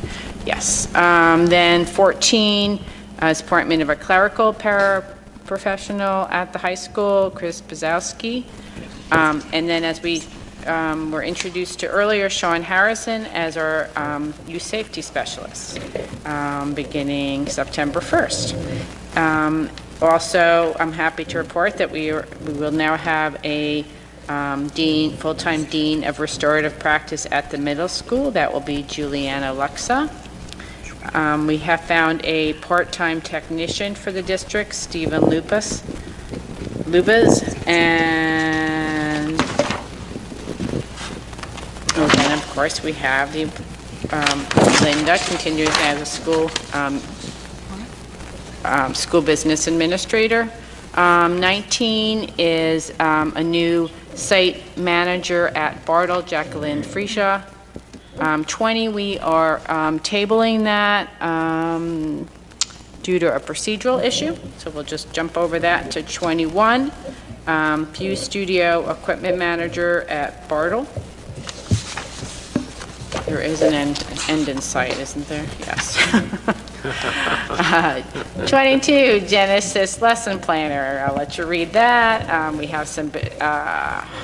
Yes. Then 14 is appointment of a clerical paraprofessional at the high school, Chris Bazowski. And then as we were introduced to earlier, Sean Harrison as our youth safety specialist, beginning September 1st. Also, I'm happy to report that we will now have a full-time dean of restorative practice at the middle school. That will be Juliana Luxa. We have found a part-time technician for the district, Stephen Lubas, and then, of course, we have the Linda continuing as a school business administrator. 19 is a new site manager at Bartle, Jacqueline Freesia. 20, we are tabling that due to a procedural issue, so we'll just jump over that to 21. View Studio equipment manager at Bartle. There is an end in sight, isn't there? Yes. 22, Genesis lesson planner. I'll let you read that. We have some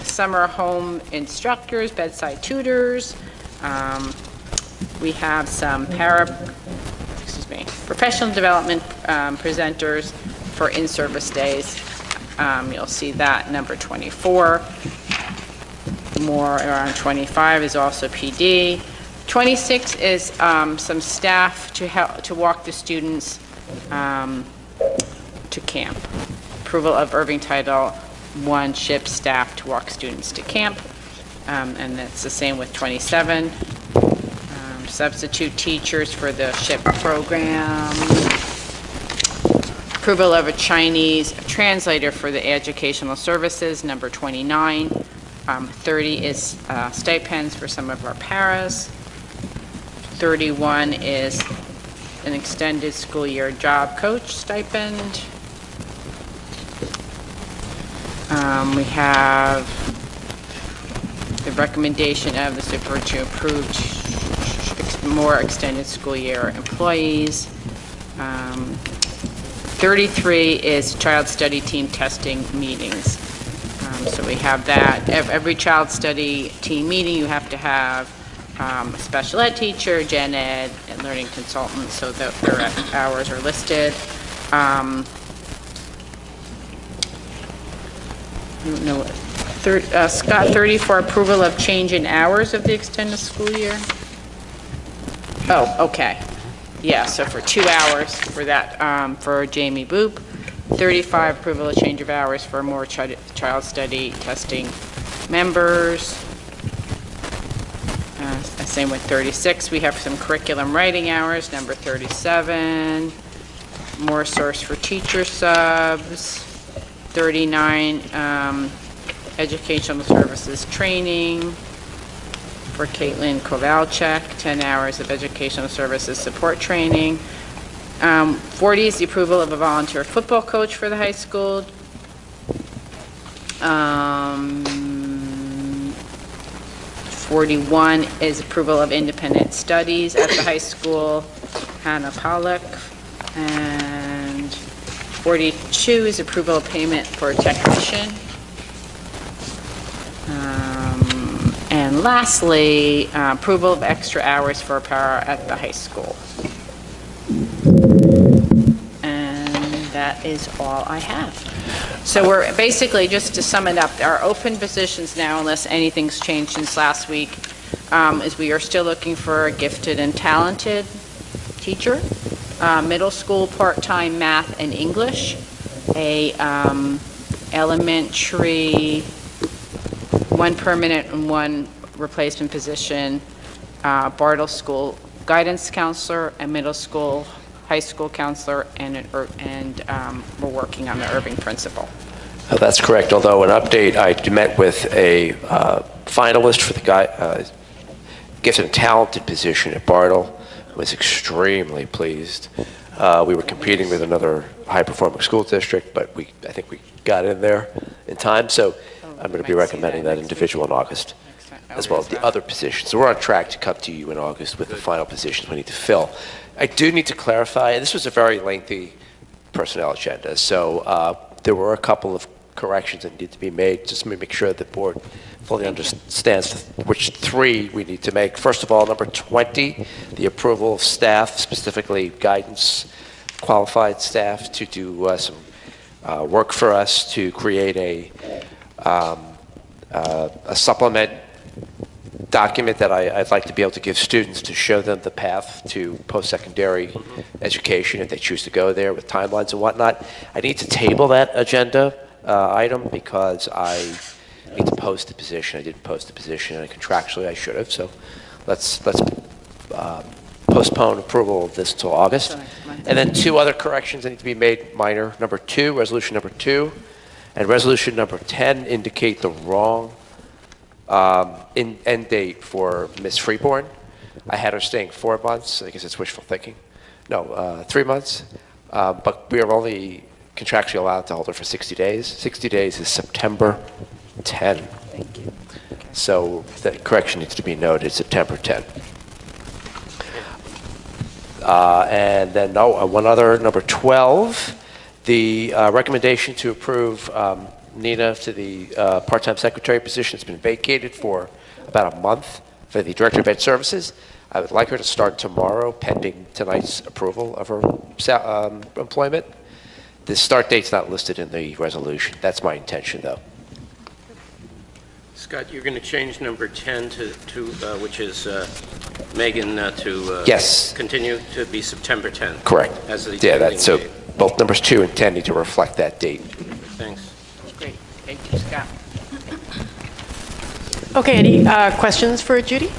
summer home instructors, bedside tutors. We have some professional development presenters for in-service days. You'll see that number 24. More around 25 is also PD. 26 is some staff to walk the students to camp. Approval of Irving Title I ship staff to walk students to camp. And that's the same with 27. Substitute teachers for the ship program. Approval of a Chinese translator for the educational services, number 29. 30 is stipends for some of our paras. 31 is an extended school year job coach stipend. We have the recommendation of the superintendent to approve more extended school year employees. 33 is child study team testing meetings. So we have that. Every child study team meeting, you have to have a special ed teacher, gen ed, and learning consultant, so that their hours are listed. I don't know, Scott, 30 for approval of change in hours of the extended school year? Oh, okay. Yeah, so for 2 hours for that, for Jamie Boop. 35, approval of change of hours for more child study testing members. Same with 36. We have some curriculum writing hours, number 37. More source for teacher subs. 39, educational services training for Caitlin Kovalchek, 10 hours of educational services support training. 40 is the approval of a volunteer football coach for the high school. 41 is approval of independent studies at the high school, Hannah Pollock. And 42 is approval of payment for a technician. And lastly, approval of extra hours for a para at the high school. And that is all I have. So we're basically, just to sum it up, our open positions now, unless anything's changed since last week, is we are still looking for a gifted and talented teacher, middle school part-time math and English, a elementary, one permanent and one replacement position, Bartle School guidance counselor, a middle school, high school counselor, and we're working on the Irving principal. That's correct, although an update, I met with a finalist for the gifted and talented position at Bartle. I was extremely pleased. We were competing with another high-performing school district, but I think we got in there in time, so I'm going to be recommending that individual in August, as well as the other positions. So we're on track to come to you in August with the final positions we need to fill. I do need to clarify, and this was a very lengthy personnel agenda, so there were a couple of corrections that need to be made, just to make sure the board fully understands which 3 we need to make. First of all, number 20, the approval of staff, specifically guidance qualified staff, to do some work for us to create a supplement document that I'd like to be able to give students to show them the path to post-secondary education if they choose to go there, with timelines and whatnot. I need to table that agenda item because I need to post the position. I didn't post the position, and contractually I should have. So let's postpone approval of this until August. And then 2 other corrections that need to be made, minor. Number 2, resolution number 2, and resolution number 10 indicate the wrong end date for Ms. Freeborn. I had her staying 4 months. I guess it's wishful thinking. No, 3 months. But we are only contractually allowed to hold her for 60 days. 60 days is September 10. Thank you. Okay. So that correction needs to be noted, September 10. And then one other, number 12, the recommendation to approve Nina to the part-time secretary position has been vacated for about a month for the Director of Ed Services. I would like her to start tomorrow, pending tonight's approval of her employment. The start date's not listed in the resolution. That's my intention, though. Scott, you're going to change number 10 to which is Megan, to yes, continue to be September 10th. Correct. As the that's so. date. both numbers 2 and 10 need to reflect that date. Thanks. Great. Thank you, Scott. Okay, any questions for Judy?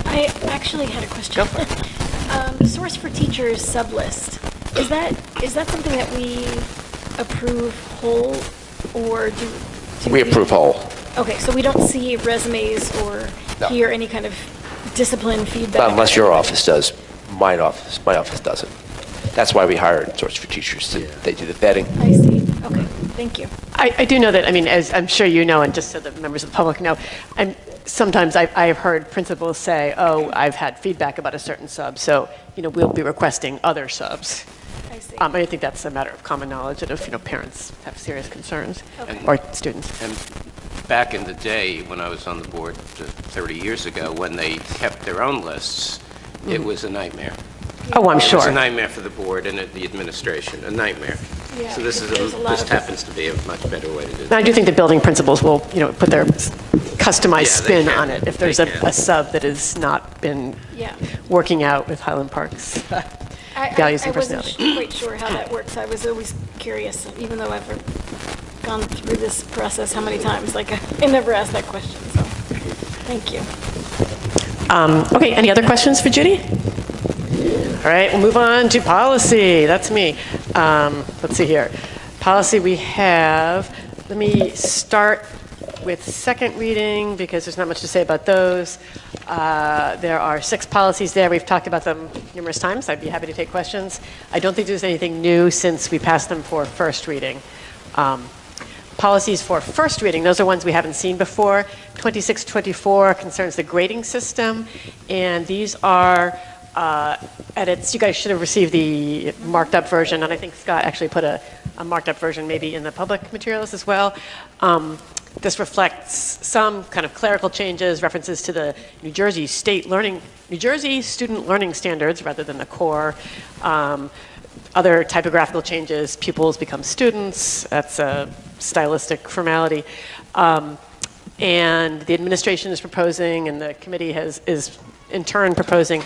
I actually had a question. The source for teachers sublist, is that something that we approve whole, or do We approve whole. Okay, so we don't see resumes or No. hear any kind of discipline feedback? Not unless your office does. My office doesn't. That's why we hire Source for Teachers. They do the vetting. I see. Okay, thank you. I do know that, I mean, as I'm sure you know, and just so the members of the public know, sometimes I have heard principals say, oh, I've had feedback about a certain sub, so, we'll be requesting other subs. I see. I think that's a matter of common knowledge, that if, parents have serious concerns, Okay. or students. And back in the day, when I was on the board 30 years ago, when they kept their own lists, it was a nightmare. Oh, I'm It was sure. a nightmare for the board and the administration, a nightmare. Yeah, So this there's a lot this of- happens to be a much better way to do And I it. do think the building principals will, put their customized Yeah, they spin can. on it if there's They can. a sub that has not been Yeah. working out with Highland Park's values and I wasn't personality. quite sure how that works. I was always curious, even though I've gone through this process how many times, like, I never asked that question, so, thank you. Okay, any other questions for Judy? All right, we'll move on to policy. That's me. Let's see here. Policy we have, let me start with second reading because there's not much to say about those. There are 6 policies there. We've talked about them numerous times. I'd be happy to take questions. I don't think there's anything new since we passed them for first reading. Policies for first reading, those are ones we haven't seen before. 2624 concerns the grading system, and these are edits. You guys should have received the marked up version, and I think Scott actually put a marked up version maybe in the public materials as well. This reflects some kind of clerical changes, references to the New Jersey student learning standards rather than the core. Other typographical changes, pupils become students. That's a stylistic formality. And the administration is proposing, and the committee is in turn proposing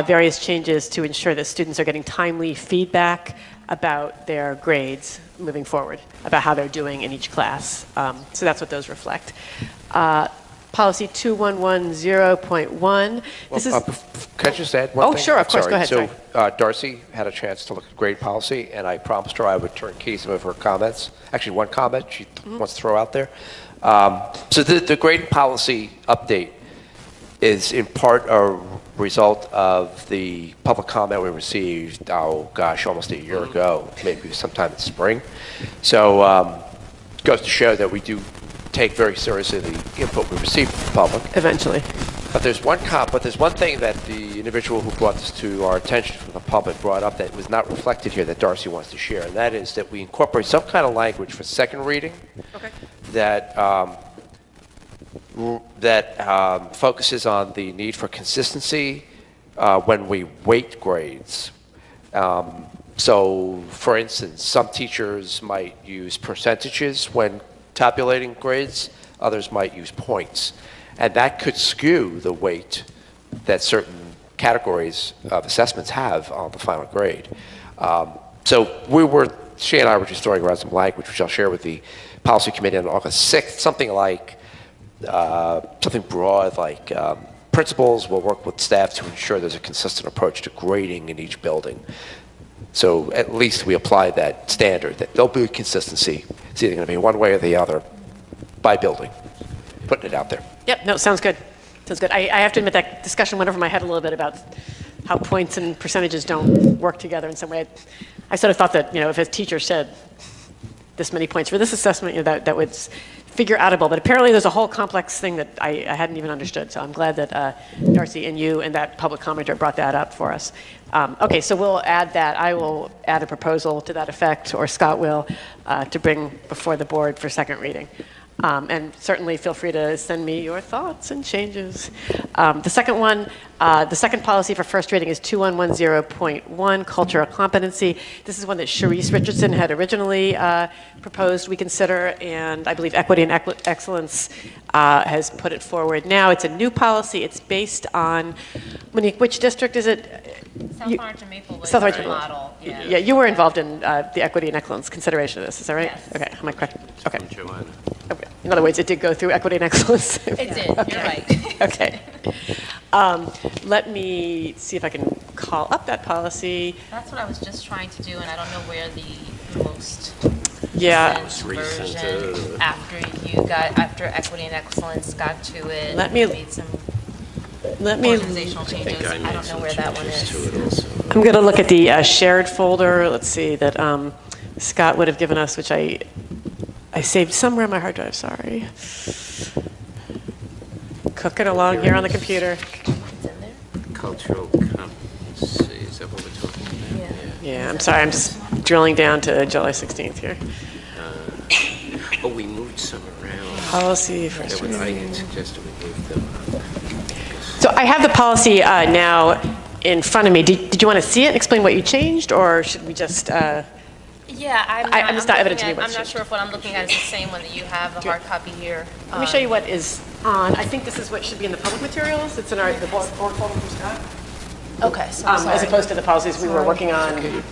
various changes to ensure that students are getting timely feedback about their grades moving forward, about how they're doing in each class. So that's what those reflect. Policy 2110.1. This is Can I just add one thing? sure, of course. Go ahead. So Darcy had a chance to look at grade policy, and I promised her I would turnkey some of her comments. Actually, one comment she wants to throw out there. So the grade policy update is in part a result of the public comment we received, almost a year ago, maybe sometime in spring. So it goes to show that we do take very seriously the input we receive from the public. eventually. But there's one thing that the individual who brought this to our attention from the public brought up that was not reflected here that Darcy wants to share, and that is that we incorporate some kind of language for second reading that focuses on the need for consistency when we weight grades. So, for instance, some teachers might use percentages when tabulating grades, others might use points. And that could skew the weight that certain categories of assessments have on the final grade. So she and I were just throwing around some language, which I'll share with the policy committee on August 6th, something broad like principals will work with staff to ensure there's a consistent approach to grading in each building. So at least we apply that standard, that there'll be consistency. It's either going to be one way or the other by building, putting it out there. Yep, no, sounds good. Sounds good. I have to admit that discussion went over my head a little bit about how points and percentages don't work together in some way. I sort of thought that, if a teacher said this many points for this assessment, that would figure outable. But apparently there's a whole complex thing that I hadn't even understood. So I'm glad that Darcy and you and that public commenter brought that up for us. Okay, so we'll add that. I will add a proposal to that effect, or Scott will, to bring before the board for second reading. And certainly feel free to send me your thoughts and changes. The second one, the second policy for first reading is 2110.1, cultural competency. This is one that Sharice Richardson had originally proposed we consider, and I believe Equity and Excellence has put it forward now. It's a new policy. It's based on, Monique, which district is it? South Orange and Maplewood South Orange is and our Maplewood. model. Yeah. Yeah, you were involved in the Equity and Excellence consideration of this, is that right? Yes. Okay, am I correct? Okay. Joanna. Okay. In other words, it did go through Equity and Excellence. It did, you're right. Okay. Let me see if I can call up that policy. That's what I was just trying to do, and I don't know where the most Yeah. recent version after Equity and Excellence got to it. Let me- made some Let me, organizational changes. I don't know where that one is. I'm going to look at the shared folder, let's see, that Scott would have given us, which I saved somewhere on my hard drive, sorry. Cooking along here on the computer. It's in there? Cultural competency, is that what we're talking about? Yeah, I'm sorry, I'm just drilling down to July 16th here. Oh, we moved some around. Policy first That was, I reading. had suggested we move them. So I have the policy now in front of me. Did you want to see it and explain what you changed, or should we just? Yeah, I'm just not evident to me I'm what's not changed. sure if what I'm looking at is the same one that you have, the hard copy here. Let me show you what is on. I think this is what should be in the public materials. It's in the board folder from Scott. Okay, so I'm As sorry. opposed to the policies we were working on.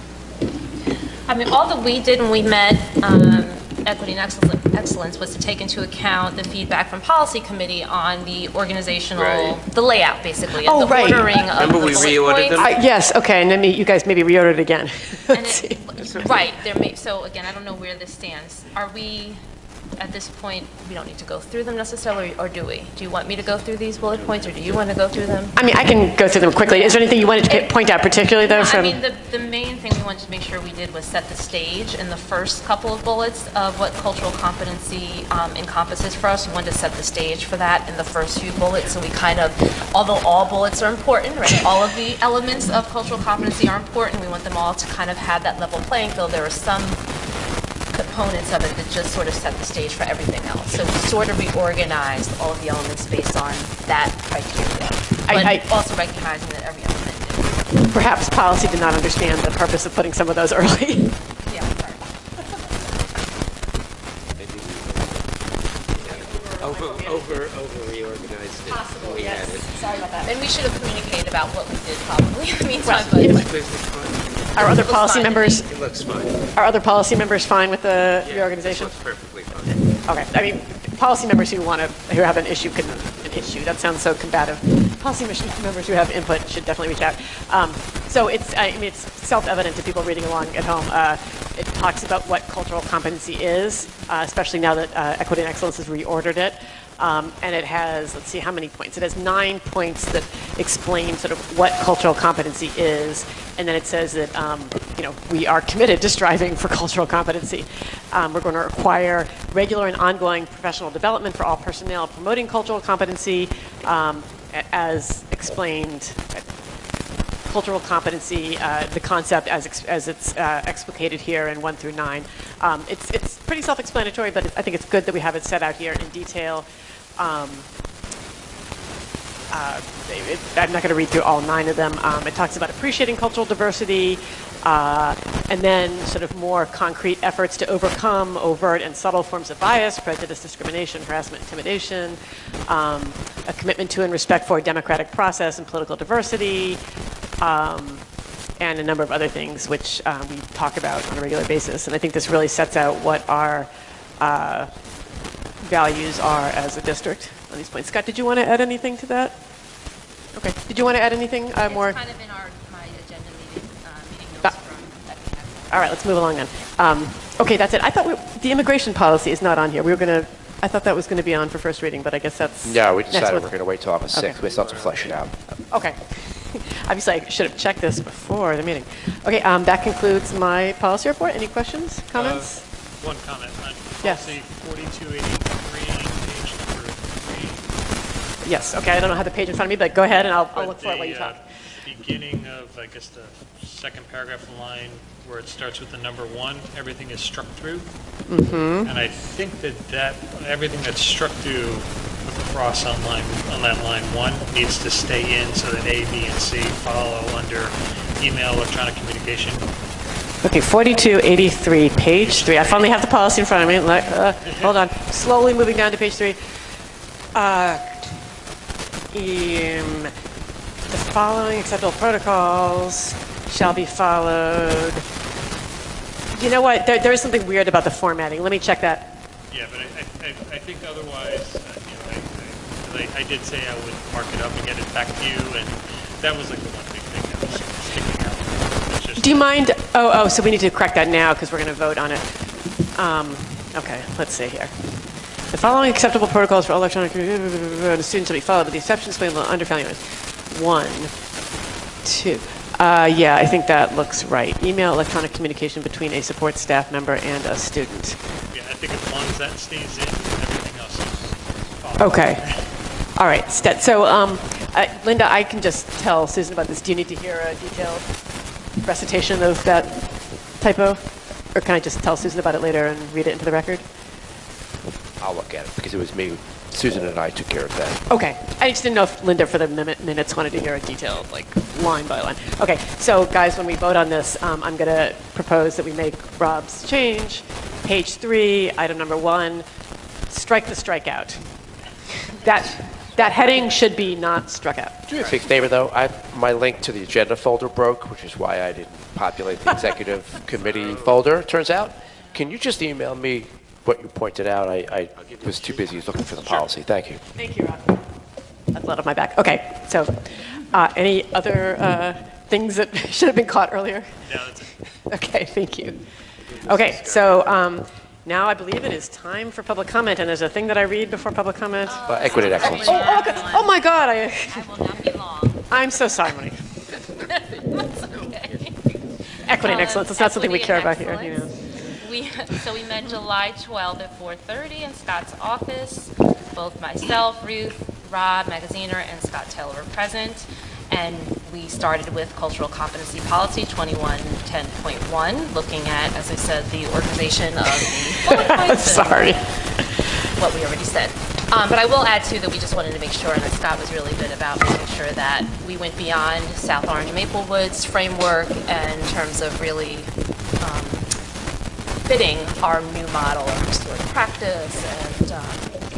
I mean, all that we did when we met Equity and Excellence was to take into account the feedback from Policy Committee on the organizational, Right. the layout, basically, Oh, and the right. ordering of Remember the we bullet reordered points. them? Yes, okay, and then you guys maybe reordered it again. And Let's see. right, so again, I don't know where this stands. Are we, at this point, we don't need to go through them necessarily, or do we? Do you want me to go through these bullet points, or do you want to go through them? I mean, I can go through them quickly. Is there anything you wanted to point out particularly, though, No, from? I mean, the main thing we wanted to make sure we did was set the stage in the first couple of bullets of what cultural competency encompasses for us. We wanted to set the stage for that in the first few bullets, so we kind of, although all bullets are important, right, all of the elements of cultural competency are important, we want them all to kind of have that level playing field. There are some components of it that just sort of set the stage for everything else. So we sort of reorganized all of the elements based on that criteria, but also recognizing that every element is. Perhaps policy did not understand the purpose of putting some of those early. Yeah, sorry. Maybe we reorganized it. Possible, We yes. had it. Sorry about that. And we should have communicated about what we did probably in the meantime, Well, but It looks fine. Are other Looks policy fine to members, It looks fine. are other policy members fine with the Yeah, reorganization? It looks perfectly fine. Okay, I mean, policy members who have an issue, that sounds so combative. Policy members who have input should definitely reach out. So it's, I mean, it's self-evident to people reading along at home. It talks about what cultural competency is, especially now that Equity and Excellence has reordered it. And it has, let's see how many points. It has 9 points that explain sort of what cultural competency is. And then it says that, we are committed to striving for cultural competency. We're going to require regular and ongoing professional development for all personnel promoting cultural competency, as explained. Cultural competency, the concept as it's explicated here in 1 through 9. It's pretty self-explanatory, but I think it's good that we have it set out here in detail. I'm not going to read through all 9 of them. It talks about appreciating cultural diversity, and then sort of more concrete efforts to overcome overt and subtle forms of bias, prejudice, discrimination, harassment, intimidation, a commitment to and respect for a democratic process and political diversity, and a number of other things which we talk about on a regular basis. And I think this really sets out what our values are as a district on these points. Scott, did you want to add anything to that? Okay. Did you want to add anything more? it's kind of in my agenda meeting notes from Equity and Excellence. All right, let's move along then. Okay, that's it. I thought the immigration policy is not on here. I thought that was going to be on for first reading, but I guess that's No, we next decided month. we're going to wait till August 6th. Okay. We still have to flesh it out. Okay. Obviously, I should have checked this before the meeting. Okay, that concludes my policy report. Any questions, comments? One comment on Yes. policy 4283, page number 3. Yes. Okay, I don't have the page in front of me, but go ahead and I'll But look for it while you talk. The beginning of, I guess, the second paragraph line where it starts with the number 1, everything is struck through. Mm-hmm. And I think that everything that's struck through with the cross on that line 1 needs to stay in so that A, B, and C follow under email, electronic communication. Okay, 4283, page 3. I finally have the policy in front of me. Hold on. Slowly moving down to page 3. The following acceptable protocols shall be followed. You know what? There is something weird about the formatting. Let me check that. Yeah, but I think otherwise, I did say I would mark it up and get it back to you, and that was like the one big thing that was sticking out. It's just, Do you mind? Oh, so we need to correct that now because we're going to vote on it. Okay, let's see here. The following acceptable protocols for electronic students shall be followed with the exceptions explained under family members. 1, 2. Yeah, I think that looks right. Email, electronic communication between a support staff member and a student. yeah, I think as long as that stays in, everything else is fine. Okay. All right. So, Linda, I can just tell Susan about this. Do you need to hear a detailed recitation of that typo? Or can I just tell Susan about it later and read it into the record? I'll look at it because it was me. Susan and I took care of that. Okay. I just didn't know if Linda, for the minutes, wanted to hear a detailed, like, line by line. Okay. So, guys, when we vote on this, I'm going to propose that we make Rob's change. Page 3, item number 1, strike the strikeout. That heading should be not struck out. Do me a big favor, though. My link to the agenda folder broke, which is why I didn't populate the executive committee folder, turns out. Can you just email me what you pointed out? I was too busy looking for the policy. Thank you. Thank you, Rob. That's a lot of my back. Okay, so any other things that should have been caught earlier? No, that's it. Okay, thank you. Okay, so now I believe it is time for public comment, and there's a thing that I read before public comment. Equity and excellence. Oh my God! I will not be long. I'm so sorry, Monique. That's okay. Equity and excellence. It's not something we Equity care and about here. You know. So we met July 12th at 4:30 in Scott's office. Both myself, Ruth, Rob, Magaziner, and Scott Taylor were present. And we started with Cultural Competency Policy 2110.1, looking at, as I said, the organization of the bullet points. Sorry. What we already said. But I will add, too, that we just wanted to make sure, and that Scott was really good about making sure that we went beyond South Orange Maplewood's framework in terms of really fitting our new model of restored practice and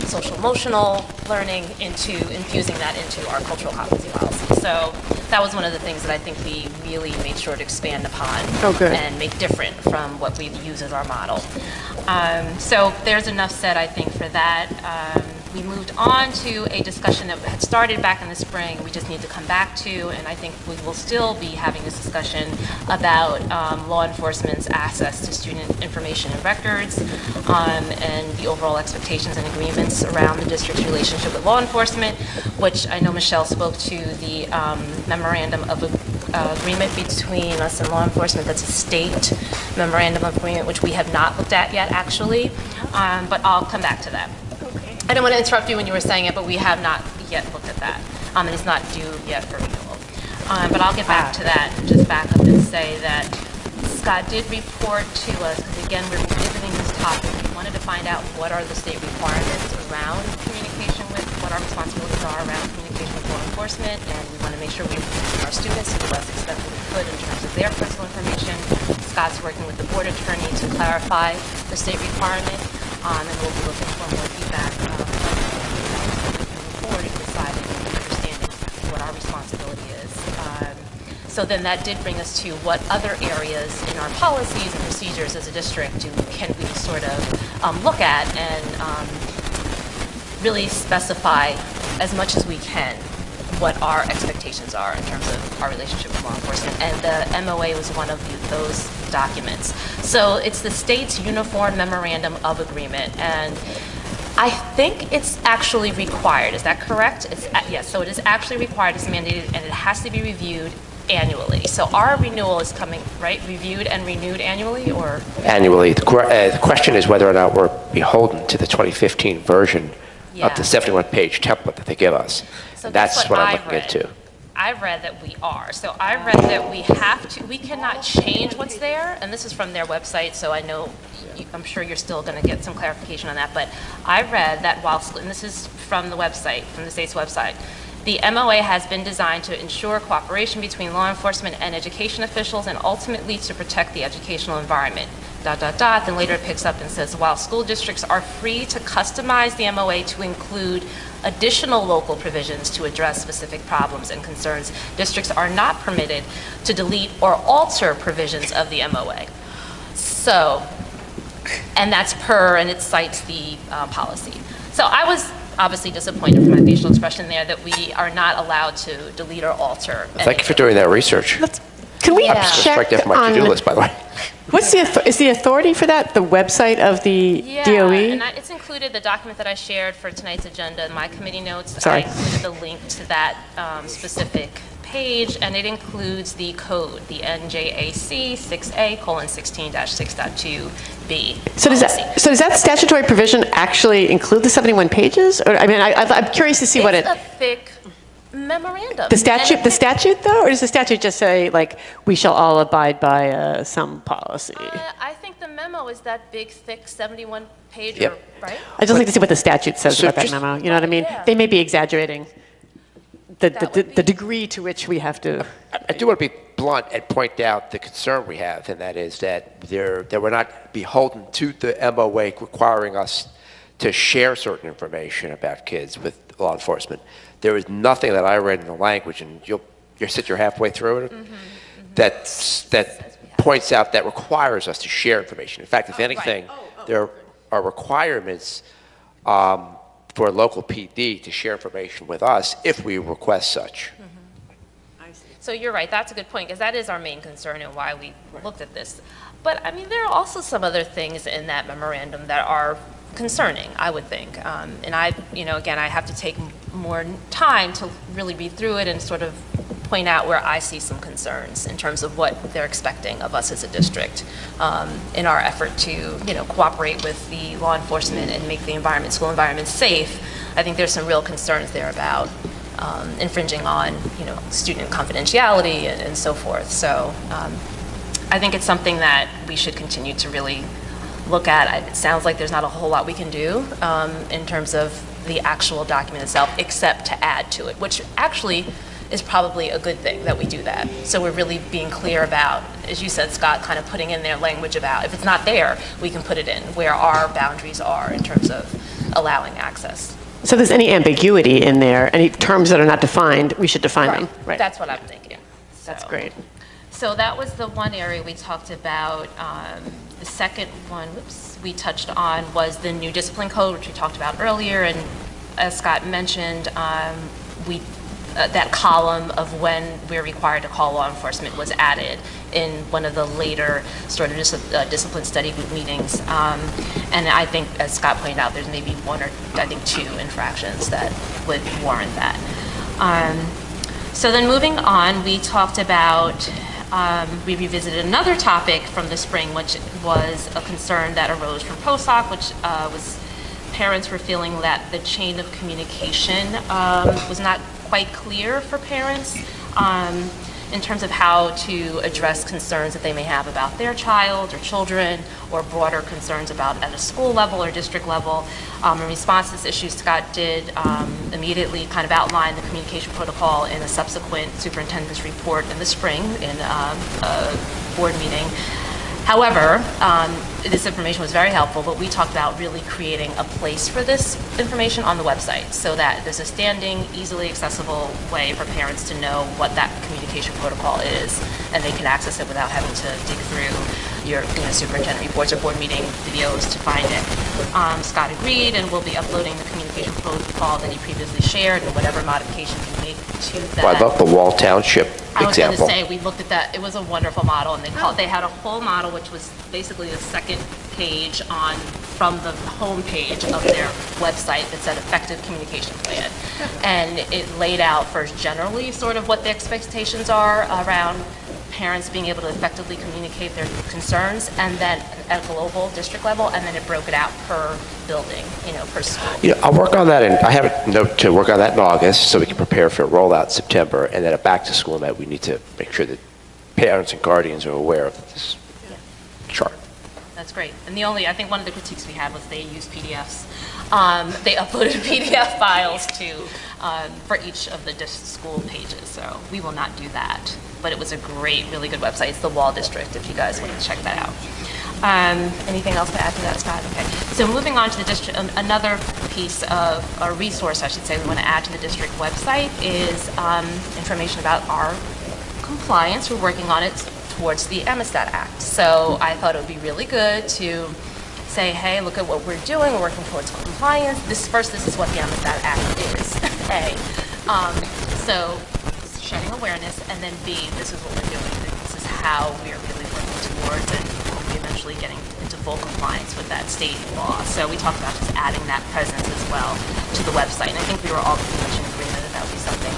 social emotional learning into infusing that into our cultural competency policy. So that was one of the things that I think we really made sure to expand upon and make different from what we use as our model. So there's enough said, I think, for that. We moved on to a discussion that had started back in the spring. We just need to come back to, and I think we will still be having this discussion about law enforcement's access to student information and records, and the overall expectations and agreements around the district's relationship with law enforcement, which I know Michelle spoke to the memorandum of agreement between us and law enforcement. That's a state memorandum of agreement, which we have not looked at yet, actually, but I'll come back to that. I didn't want to interrupt you when you were saying it, but we have not yet looked at that, and it's not due yet for renewal. But I'll get back to that and just back up and say that Scott did report to us, because again, we're revisiting this topic. We wanted to find out what are the state requirements around communication with, what our responsibilities are around communication with law enforcement, and we want to make sure we protect our students to the best extent that we could in terms of their personal information. Scott's working with the board attorney to clarify the state requirement, and we'll be looking for more feedback moving forward in deciding and understanding exactly what our responsibility is. So then that did bring us to what other areas in our policies and procedures as a district can we sort of look at and really specify as much as we can what our expectations are in terms of our relationship with law enforcement. And the MOA was one of those documents. So it's the state's Uniform Memorandum of Agreement. And I think it's actually required. Is that correct? Yes, so it is actually required. It's mandated, and it has to be reviewed annually. So our renewal is coming, right? Reviewed and renewed annually, or? Annually. The question is whether or not we're beholden to the 2015 version of the 71-page template that they give us. So that's what I'm looking read. into. I read that we are. So I read that we cannot change what's there, and this is from their website, so I know, I'm sure you're still going to get some clarification on that, but I read that and this is from the website, from the state's website, the MOA has been designed to ensure cooperation between law enforcement and education officials and ultimately to protect the educational environment. ... Then later it picks up and says, while school districts are free to customize the MOA to include additional local provisions to address specific problems and concerns, districts are not permitted to delete or alter provisions of the MOA. So, and that's and it cites the policy. So I was obviously disappointed from my facial expression there that we are not allowed to delete or alter. Thank you for doing that research. Can we I'm just check strike that from my to-do on, list, by the way. is the authority for that the website of the Yeah, DOE? and it's included the document that I shared for tonight's agenda, my committee notes. Sorry. I included the link to that specific page, and it includes the code, the NJAC 6A:16-6.2B. So does that statutory provision actually include the 71 pages? Or I mean, I'm curious to see what it. It's a thick memorandum. The statute though, or does the statute just say like we shall all abide by some policy? I think the memo is that big, thick 71-pager, Yep. right? I just like to see what the statute says So about that just- memo. You know what I mean? Yeah. They may be exaggerating the That would the degree to which we have to. I do want to be blunt and point out the concern we have, and that is that we're not beholden to the MOA requiring us to share certain information about kids with law enforcement. There is nothing that I read in the language, and you'll sit here halfway through it, that points out that requires us to share information. In fact, if anything, there are requirements for local PD to share information with us if we request such. So you're right, that's a good point, because that is our main concern and why we looked at this. But I mean, there are also some other things in that memorandum that are concerning, I would think. And again, I have to take more time to really read through it and sort of point out where I see some concerns in terms of what they're expecting of us as a district in our effort to, cooperate with the law enforcement and make the school environment safe. I think there's some real concerns there about infringing on, student confidentiality and so forth. So I think it's something that we should continue to really look at. It sounds like there's not a whole lot we can do in terms of the actual document itself, except to add to it, which actually is probably a good thing that we do that. So we're really being clear about, as you said, Scott, kind of putting in their language about if it's not there, we can put it in, where our boundaries are in terms of allowing access. So if there's any ambiguity in there, any terms that are not defined, we should define them. Right. That's what I'm thinking. That's great. So that was the one area we talked about. The second one, we touched on was the new discipline code, which we talked about earlier. And as Scott mentioned, that column of when we're required to call law enforcement was added in one of the later sort of discipline study group meetings. And I think, as Scott pointed out, there's maybe one or I think two infractions that would warrant that. So then moving on, we talked about, we revisited another topic from the spring, which was a concern that arose from POSOC, which was parents were feeling that the chain of communication was not quite clear for parents in terms of how to address concerns that they may have about their child or children, or broader concerns about at a school level or district level. In response to this issue, Scott did immediately kind of outline the communication protocol in a subsequent superintendent's report in the spring in a board meeting. However, this information was very helpful, but we talked about really creating a place for this information on the website so that there's a standing, easily accessible way for parents to know what that communication protocol is, and they can access it without having to dig through your superintendent reports or board meeting videos to find it. Scott agreed, and we'll be uploading the communication protocol that he previously shared and whatever modifications we make to that. Well, I love the Wall Township I was going example. to say, we looked at that. It was a wonderful model, and they had a whole model, which was basically the second page from the home page of their website that said effective communication plan. And it laid out first generally sort of what the expectations are around parents being able to effectively communicate their concerns, and then at a global district level, and then it broke it out per building, per school. I'll work on that, and I have a note to work on that in August so we can prepare for a rollout in September, and then a back to school night, we need to make sure that parents and guardians are aware of this chart. That's great. And I think one of the critiques we had was they used PDFs. They uploaded PDF files for each of the school pages, so we will not do that. But it was a great, really good website. It's the Wall District, if you guys want to check that out. Anything else to add to that, Scott? Okay. So moving on to the district, another piece of a resource, I should say, we want to add to the district website is information about our compliance. We're working on it towards the Amistad Act. So I thought it would be really good to say, hey, look at what we're doing. We're working towards compliance. This is what the Amistad Act is. A. So shedding awareness, and then B, this is what we're doing. This is how we are really working towards and hopefully eventually getting into full compliance with that state law. So we talked about just adding that presence as well to the website. And I think we were all pretty much in agreement that that would be something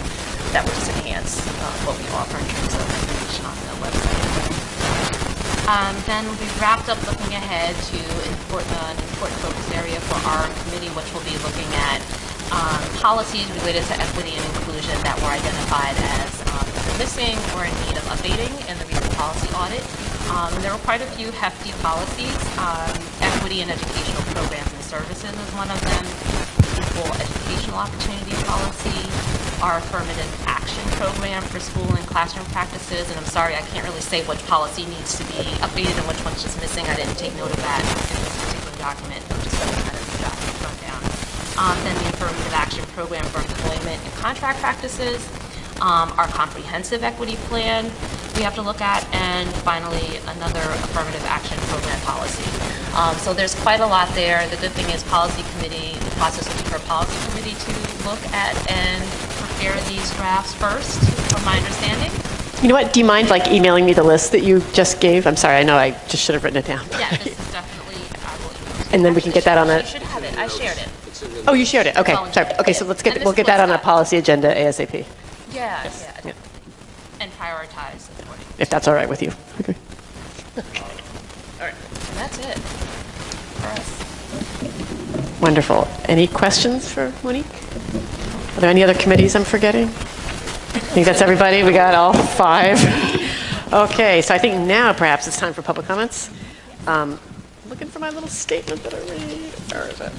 that would just enhance what we offer in terms of information on the website. Then we wrapped up looking ahead to an important focus area for our committee, which will be looking at policies related to equity and inclusion that were identified as missing or in need of updating in the recent policy audit. And there were quite a few hefty policies. Equity and educational programs and services is one of them. Equal educational opportunity policy. Our affirmative action program for school and classroom practices. And I'm sorry, I can't really say which policy needs to be updated and which one's just missing. I didn't take note of that in this particular document. I'm just going to kind of the document rundown. Then the affirmative action program for employment and contract practices, our comprehensive equity plan we have to look at, and finally another affirmative action program policy. So there's quite a lot there. The good thing is the process will be for a policy committee to look at and prepare these drafts first, from my understanding. You know what, do you mind emailing me the list that you just gave? I'm sorry, I know I just should have written it down. Yeah, this is definitely, I will email it. And then we can get that on a... You should have it, I shared it. Oh, you shared it, okay, sorry. Okay, so we'll get that on a policy agenda ASAP. Yeah. Yeah. And prioritize accordingly. If that's all right with you. Okay. All right. And that's it for us. Wonderful. Any questions for Monique? Are there any other committees I'm forgetting? I think that's everybody. We got all 5. Okay, so I think now perhaps it's time for public comments. Looking for my little statement that I read. Where is it?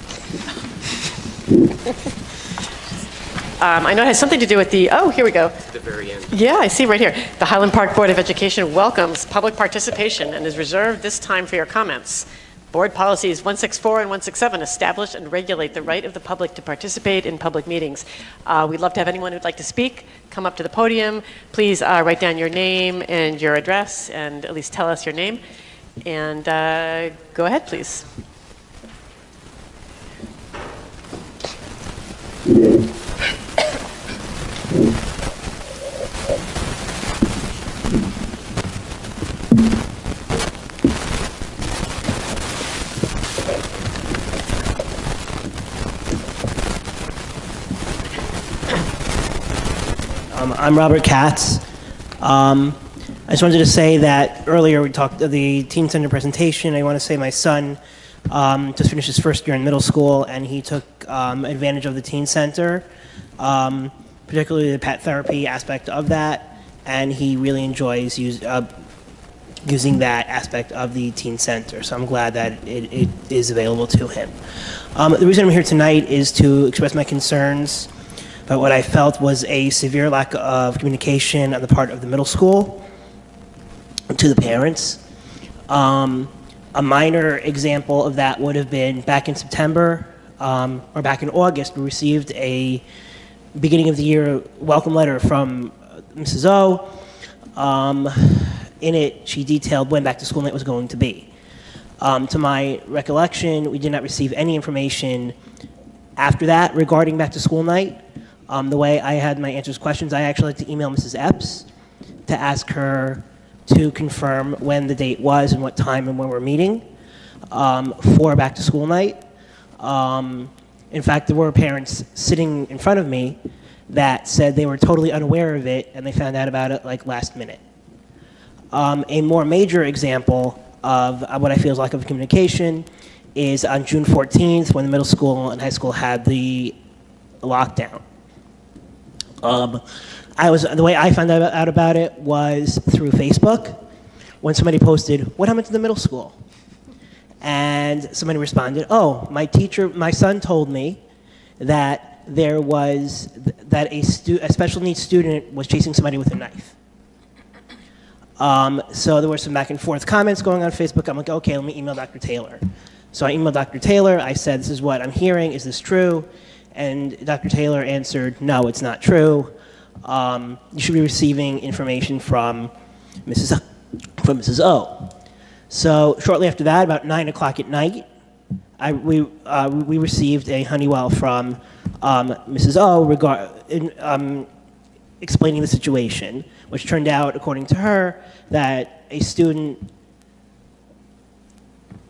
I know it has something to do with here we go. At the very end. Yeah, I see right here. The Highland Park Board of Education welcomes public participation and is reserved this time for your comments. Board policies 164 and 167 establish and regulate the right of the public to participate in public meetings. We'd love to have anyone who'd like to speak come up to the podium. Please write down your name and your address, and at least tell us your name. And go ahead, please. I'm Robert Katz. I just wanted to say that earlier we talked of the Teen Center presentation. I want to say my son just finished his first year in middle school, and he took advantage of the Teen Center, particularly the pet therapy aspect of that, and he really enjoys using that aspect of the Teen Center. So I'm glad that it is available to him. The reason I'm here tonight is to express my concerns about what I felt was a severe lack of communication on the part of the middle school to the parents. A minor example of that would have been back in September or back in August, we received a beginning of the year welcome letter from Mrs. O. In it, she detailed when back to school night was going to be. To my recollection, we did not receive any information after that regarding back to school night. The way I had my answers to questions, I actually had to email Mrs. Epps to ask her to confirm when the date was and what time and when we're meeting for back to school night. In fact, there were parents sitting in front of me that said they were totally unaware of it and they found out about it like last minute. A more major example of what I feel is lack of communication is on June 14th when the middle school and high school had the lockdown. The way I found out about it was through Facebook when somebody posted, "What happened to the middle school?" And somebody responded, "Oh, my son told me that a special needs student was chasing somebody with a knife." So there were some back and forth comments going on Facebook. I'm like, okay, let me email Dr. Taylor. So I emailed Dr. Taylor. I said, "This is what I'm hearing. Is this true?" And Dr. Taylor answered, "No, it's not true. You should be receiving information from Mrs. O." So shortly after that, about 9 o'clock at night, we received a Honeywell from Mrs. O explaining the situation, which turned out, according to her, that a student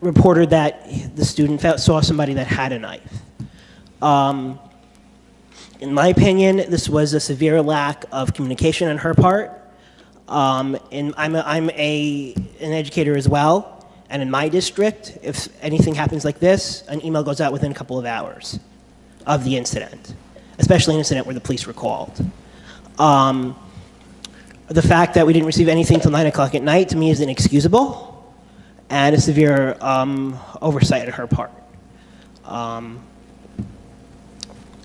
reported that the student saw somebody that had a knife. In my opinion, this was a severe lack of communication on her part. And I'm an educator as well, and in my district, if anything happens like this, an email goes out within a couple of hours of the incident, especially an incident where the police were called. The fact that we didn't receive anything till 9 o'clock at night, to me, is inexcusable and a severe oversight on her part.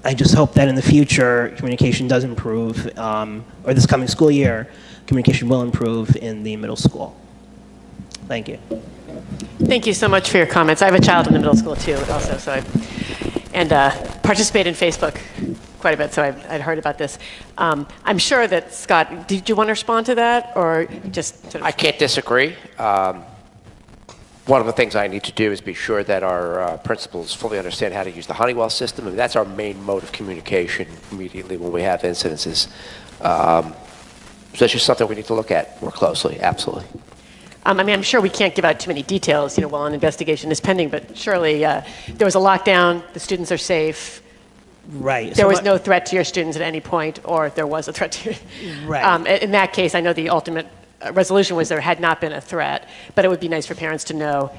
I just hope that in the future, communication does improve, or this coming school year, communication will improve in the middle school. Thank you. Thank you so much for your comments. I have a child in the middle school too, also, so participate in Facebook quite a bit, so I'd heard about this. I'm sure that, Scott, did you want to respond to that, or just sort of... I can't disagree. One of the things I need to do is be sure that our principals fully understand how to use the Honeywell system. I mean, that's our main mode of communication immediately when we have incidences. So that's just something we need to look at more closely, absolutely. I mean, I'm sure we can't give out too many details, while an investigation is pending, but surely there was a lockdown, the students are safe. Right. There was no threat to your students at any point, or there was a threat to you. Right. In that case, I know the ultimate resolution was there had not been a threat, but it would be nice for parents to know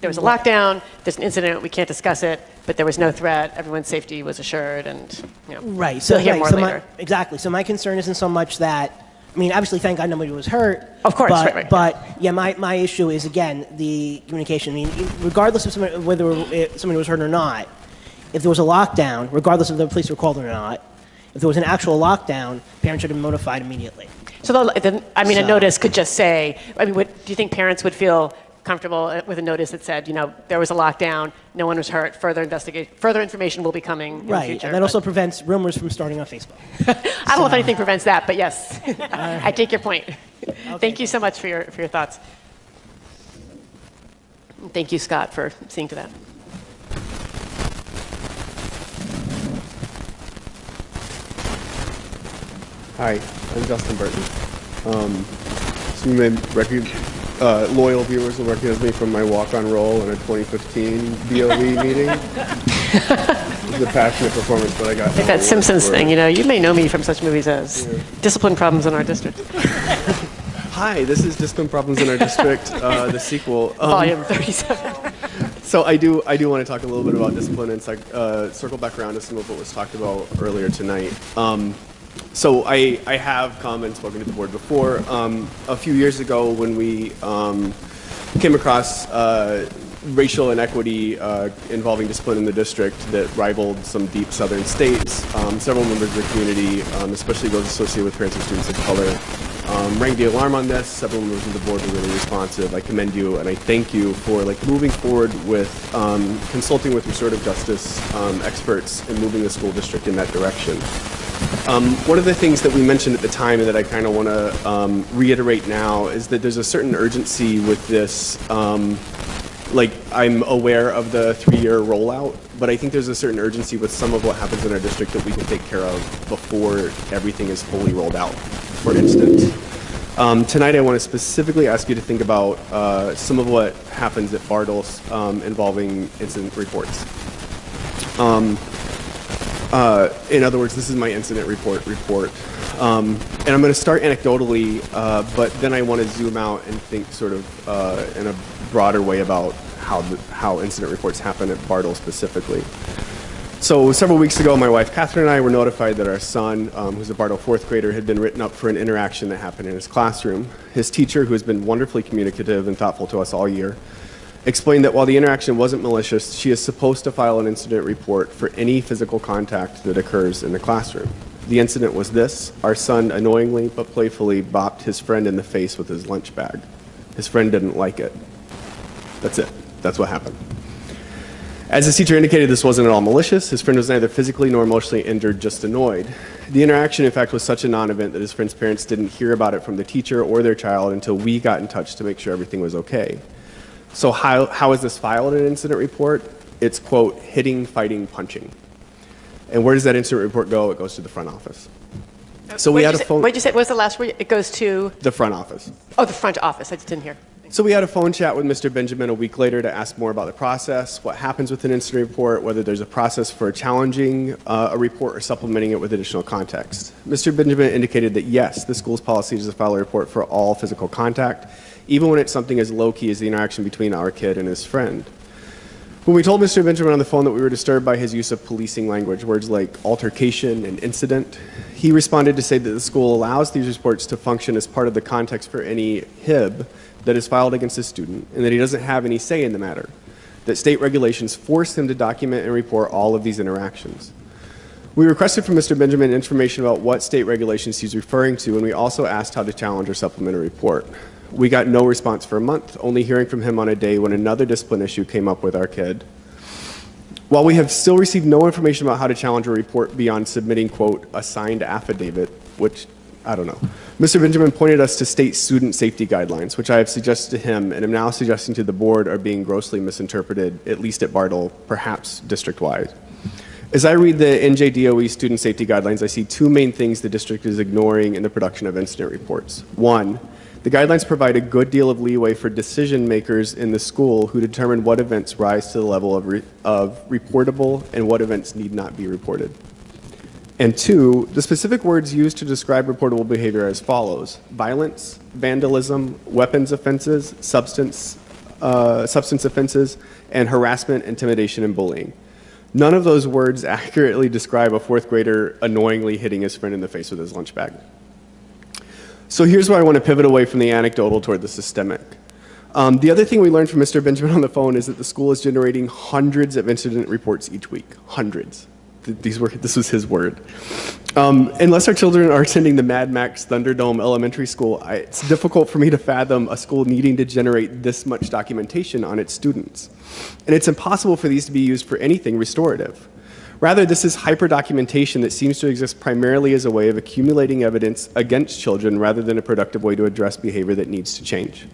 there was a lockdown, there's an incident, we can't discuss it, but there was no threat, everyone's safety was assured, and right. So hear more later. Exactly. So my concern isn't so much that, I mean, obviously, thank God nobody was hurt. Of course, right. But yeah, my issue is, again, the communication. I mean, regardless of whether somebody was hurt or not, if there was a lockdown, regardless of the police were called or not, if there was an actual lockdown, parents should have been notified immediately. So, a notice could just say, do you think parents would feel comfortable with a notice that said, there was a lockdown, no one was hurt, further information will be coming in the future. And that also prevents rumors from starting on Facebook. I don't know if anything prevents that, but yes, I take your point. Okay. Thank you so much for your thoughts. Thank you, Scott, for seeing to that. Hi, I'm Justin Burton. So you may loyal viewers will recognize me from my walk-on role in a 2015 BOE meeting. It was a passionate performance, but I got like that Simpsons thing, you may know me from such movies as Discipline Problems in Our District. Hi, this is Discipline Problems in Our District, the sequel. Volume 37. So I do want to talk a little bit about discipline and circle back around to some of what was talked about earlier tonight. So I have come and spoken to the board before. A few years ago when we came across racial inequity involving discipline in the district that rivaled some deep southern states, several members of the community, especially those associated with parents of students of color, rang the alarm on this. Several members of the board were really responsive. I commend you and I thank you for moving forward with consulting with restorative justice experts and moving the school district in that direction. One of the things that we mentioned at the time and that I kind of want to reiterate now is that there's a certain urgency with this. I'm aware of the 3-year rollout, but I think there's a certain urgency with some of what happens in our district that we can take care of before everything is fully rolled out. For instance, tonight I want to specifically ask you to think about some of what happens at Bartles involving incident reports. In other words, this is my incident report. And I'm going to start anecdotally, but then I want to zoom out and think sort of in a broader way about how incident reports happen at Bartle specifically. So several weeks ago, my wife Catherine and I were notified that our son, who's a Bartle fourth grader, had been written up for an interaction that happened in his classroom. His teacher, who has been wonderfully communicative and thoughtful to us all year, explained that while the interaction wasn't malicious, she is supposed to file an incident report for any physical contact that occurs in the classroom. The incident was this: our son annoyingly but playfully bopped his friend in the face with his lunch bag. His friend didn't like it. That's it. That's what happened. As his teacher indicated, this wasn't at all malicious. His friend was neither physically nor emotionally injured, just annoyed. The interaction, in fact, was such a non-event that his friend's parents didn't hear about it from the teacher or their child until we got in touch to make sure everything was okay. So how is this filed in an incident report? It's, quote, hitting, fighting, punching. And where does that incident report go? It goes to the front office. So we had a phone... What did you say? What was the last word? It goes to... The front office. Oh, the front office. I just didn't hear. So we had a phone chat with Mr. Benjamin a week later to ask more about the process, what happens with an incident report, whether there's a process for challenging a report or supplementing it with additional context. Mr. Benjamin indicated that yes, the school's policy is to file a report for all physical contact, even when it's something as low-key as the interaction between our kid and his friend. When we told Mr. Benjamin on the phone that we were disturbed by his use of policing language, words like altercation and incident, he responded to say that the school allows these reports to function as part of the context for any HIB that is filed against a student, and that he doesn't have any say in the matter, that state regulations force him to document and report all of these interactions. We requested from Mr. Benjamin information about what state regulations he's referring to, and we also asked how to challenge or supplement a report. We got no response for a month, only hearing from him on a day when another discipline issue came up with our kid. While we have still received no information about how to challenge a report beyond submitting, quote, a signed affidavit, which, I don't know. Mr. Benjamin pointed us to state student safety guidelines, which I have suggested to him and am now suggesting to the board are being grossly misinterpreted, at least at Bartle, perhaps district-wide. As I read the NJDOE student safety guidelines, I see two main things the district is ignoring in the production of incident reports. One, the guidelines provide a good deal of leeway for decision makers in the school who determine what events rise to the level of reportable and what events need not be reported. And two, the specific words used to describe reportable behavior are as follows: violence, vandalism, weapons offenses, substance offenses, and harassment, intimidation, and bullying. None of those words accurately describe a fourth grader annoyingly hitting his friend in the face with his lunch bag. So here's where I want to pivot away from the anecdotal toward the systemic. The other thing we learned from Mr. Benjamin on the phone is that the school is generating hundreds of incident reports each week. Hundreds. This was his word. Unless our children are attending the Mad Max Thunderdome Elementary School, it's difficult for me to fathom a school needing to generate this much documentation on its students. And it's impossible for these to be used for anything restorative. Rather, this is hyper-documentation that seems to exist primarily as a way of accumulating evidence against children rather than a productive way to address behavior that needs to change.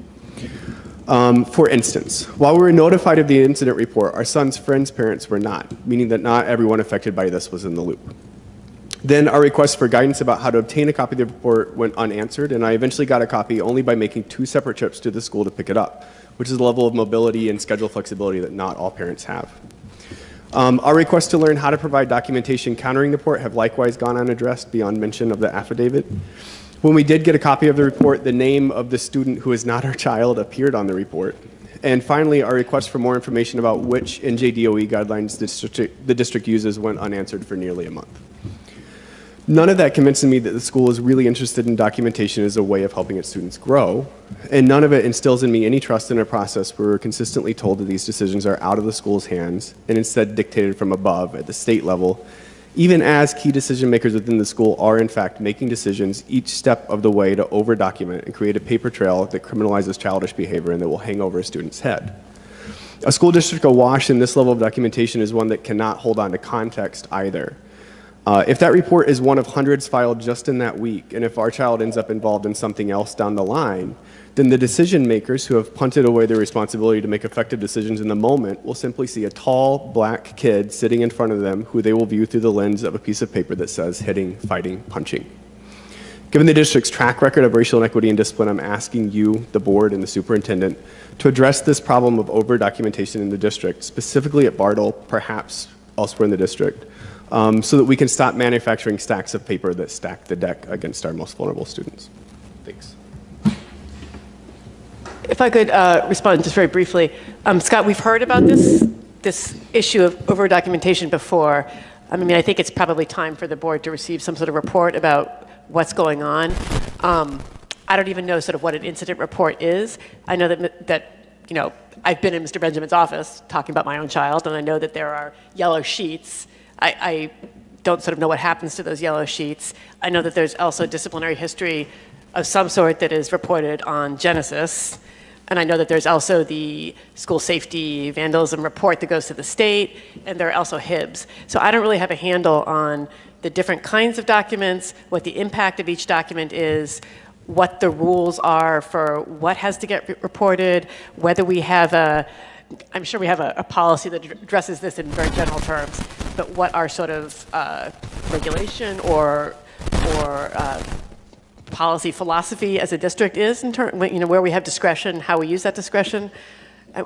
For instance, while we were notified of the incident report, our son's friends' parents were not, meaning that not everyone affected by this was in the loop. Then our request for guidance about how to obtain a copy of the report went unanswered, and I eventually got a copy only by making 2 separate trips to the school to pick it up, which is a level of mobility and schedule flexibility that not all parents have. Our requests to learn how to provide documentation countering the report have likewise gone unaddressed beyond mention of the affidavit. When we did get a copy of the report, the name of the student who is not our child appeared on the report. And finally, our request for more information about which NJDOE guidelines the district uses went unanswered for nearly a month. None of that convinces me that the school is really interested in documentation as a way of helping its students grow, and none of it instills in me any trust in a process where we're consistently told that these decisions are out of the school's hands and instead dictated from above at the state level, even as key decision makers within the school are in fact making decisions each step of the way to over-document and create a paper trail that criminalizes childish behavior and that will hang over a student's head. A school district awash in this level of documentation is one that cannot hold on to context either. If that report is one of hundreds filed just in that week, and if our child ends up involved in something else down the line, then the decision makers who have punted away their responsibility to make effective decisions in the moment will simply see a tall, black kid sitting in front of them who they will view through the lens of a piece of paper that says hitting, fighting, punching. Given the district's track record of racial inequity and discipline, I'm asking you, the board, and the superintendent to address this problem of over-documentation in the district, specifically at Bartle, perhaps elsewhere in the district, so that we can stop manufacturing stacks of paper that stack the deck against our most vulnerable students. Thanks. If I could respond just very briefly. Scott, we've heard about this issue of over-documentation before. I mean, I think it's probably time for the board to receive some sort of report about what's going on. I don't even know sort of what an incident report is. I know that you know, I've been in Mr. Benjamin's office talking about my own child, and I know that there are yellow sheets. I don't sort of know what happens to those yellow sheets. I know that there's also disciplinary history of some sort that is reported on Genesis. And I know that there's also the school safety vandalism report that goes to the state, and there are also HIBs. So I don't really have a handle on the different kinds of documents, what the impact of each document is, what the rules are for what has to get reported, whether we have I'm sure we have a policy that addresses this in very general terms, but what our sort of regulation or policy philosophy as a district is in you know, where we have discretion, how we use that discretion.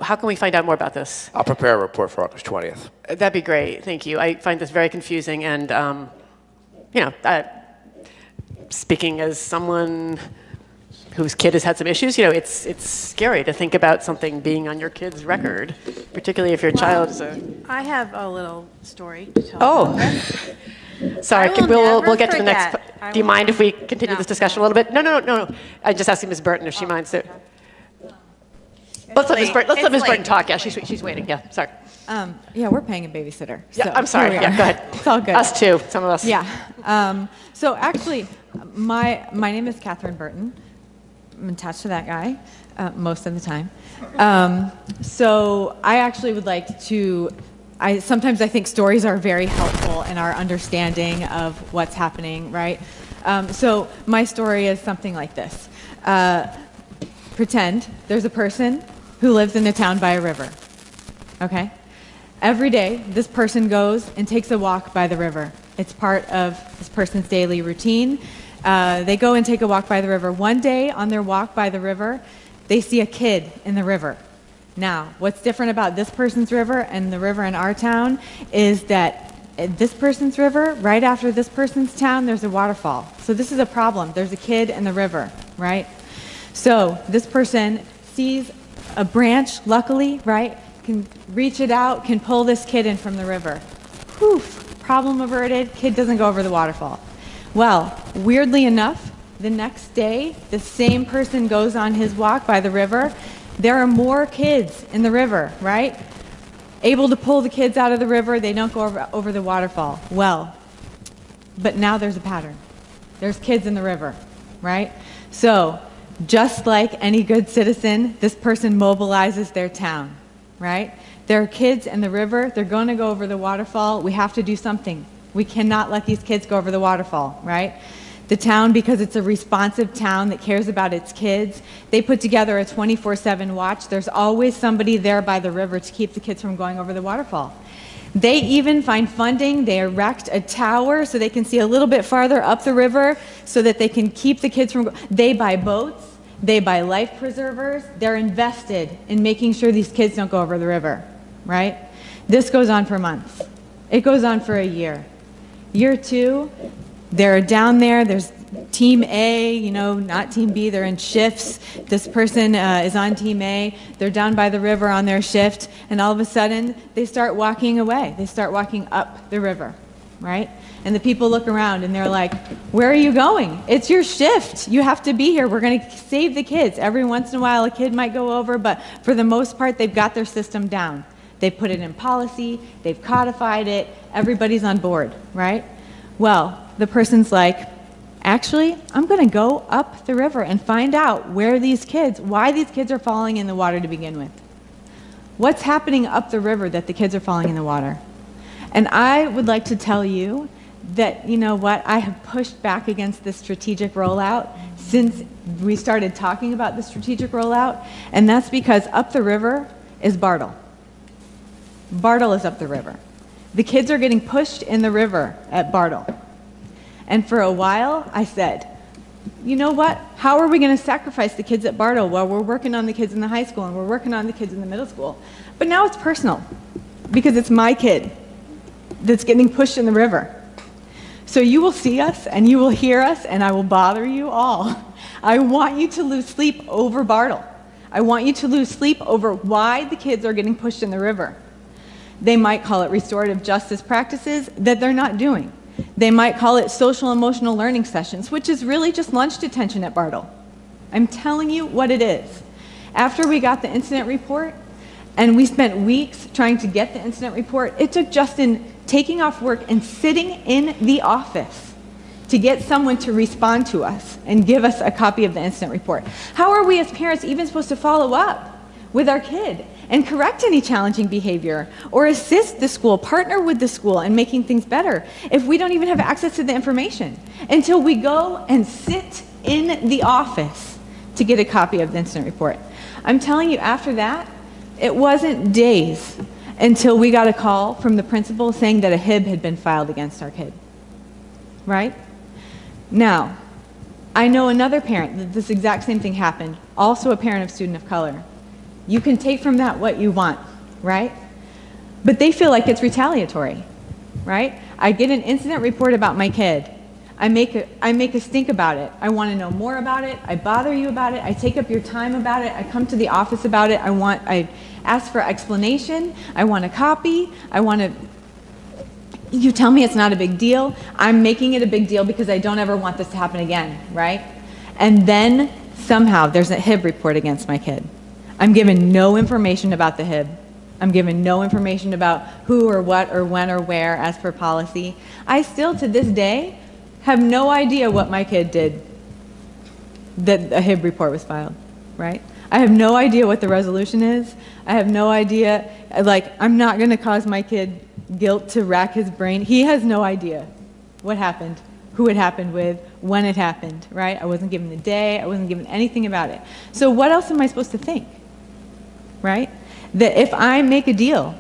How can we find out more about this? I'll prepare a report for August 20th. That'd be great. Thank you. I find this very confusing, and you know, speaking as someone whose kid has had some issues, you know, it's scary to think about something being on your kid's record, particularly if your child is a... I have a little story to tell. Oh. Sorry, we'll get to the next. Do you mind if we continue this discussion a little bit? No. I'm just asking Ms. Burton if she minds. Let's let Ms. Burton talk. Yeah, she's waiting. Yeah, sorry. Yeah, we're paying a babysitter. Yeah, so I'm sorry. Yeah, go ahead. It's all good. Us too, some of us. Yeah. So actually, my name is Catherine Burton. I'm attached to that guy most of the time. So I actually would like to. Sometimes I think stories are very helpful in our understanding of what's happening, right? So my story is something like this. Pretend there's a person who lives in a town by a river, okay? Every day, this person goes and takes a walk by the river. It's part of this person's daily routine. They go and take a walk by the river. One day on their walk by the river, they see a kid in the river. Now, what's different about this person's river and the river in our town is that at this person's river, right after this person's town, there's a waterfall. So this is a problem. There's a kid in the river, right? So this person sees a branch, luckily, right? Can reach it out, can pull this kid in from the river. Poof, problem averted, kid doesn't go over the waterfall. Well, weirdly enough, the next day, the same person goes on his walk by the river. There are more kids in the river, right? Able to pull the kids out of the river, they don't go over the waterfall. Well, but now there's a pattern. There's kids in the river, right? So, just like any good citizen, this person mobilizes their town, right? There are kids in the river, they're going to go over the waterfall, we have to do something. We cannot let these kids go over the waterfall, right? The town, because it's a responsive town that cares about its kids, they put together a 24/7 watch. There's always somebody there by the river to keep the kids from going over the waterfall. They even find funding. They erect a tower so they can see a little bit farther up the river so that they can keep the kids from They buy boats. They buy life preservers. They're invested in making sure these kids don't go over the river, right? This goes on for months. It goes on for a year. Year two, they're down there, there's team A, you know, not team B, they're in shifts. This person is on team A, they're down by the river on their shift, and all of a sudden, they start walking away. They start walking up the river, right? And the people look around and they're like, where are you going? It's your shift. You have to be here. We're going to save the kids. Every once in a while, a kid might go over, but for the most part, they've got their system down. They've put it in policy, they've codified it, everybody's on board, right? Well, the person's like, actually, I'm going to go up the river and find out why these kids are falling in the water to begin with. What's happening up the river that the kids are falling in the water? And I would like to tell you that, you know what, I have pushed back against this strategic rollout since we started talking about the strategic rollout, and that's because up the river is Bartle. Bartle is up the river. The kids are getting pushed in the river at Bartle. And for a while, I said, you know what? How are we going to sacrifice the kids at Bartle while we're working on the kids in the high school and we're working on the kids in the middle school? But now it's personal because it's my kid. that's getting pushed in the river. So you will see us and you will hear us, and I will bother you all. I want you to lose sleep over Bartle. I want you to lose sleep over why the kids are getting pushed in the river. They might call it restorative justice practices that they're not doing. They might call it social emotional learning sessions, which is really just lunch detention at Bartle. I'm telling you what it is. After we got the incident report, and we spent weeks trying to get the incident report, it took Justin taking off work and sitting in the office to get someone to respond to us and give us a copy of the incident report. How are we as parents even supposed to follow up with our kid and correct any challenging behavior or assist the school, partner with the school in making things better if we don't even have access to the information until we go and sit in the office to get a copy of the incident report? I'm telling you, after that, it wasn't days until we got a call from the principal saying that a HIB had been filed against our kid, right? Now, I know another parent that this exact same thing happened, also a parent of student of color. You can take from that what you want, right? But they feel like it's retaliatory, right? I get an incident report about my kid. I make a stink about it. I want to know more about it. I bother you about it. I take up your time about it. I come to the office about it. I ask for explanation. I want a copy. You tell me it's not a big deal. I'm making it a big deal because I don't ever want this to happen again, right? And then somehow there's a HIB report against my kid. I'm given no information about the HIB. I'm given no information about who or what or when or where as per policy. I still, to this day, have no idea what my kid did that a HIB report was filed, right? I have no idea what the resolution is. I have no idea, like, I'm not gonna cause my kid guilt to rack his brain. He has no idea what happened, who it happened with, when it happened, right? I wasn't given the day, I wasn't given anything about it. So what else am I supposed to think, right? That if I make a deal,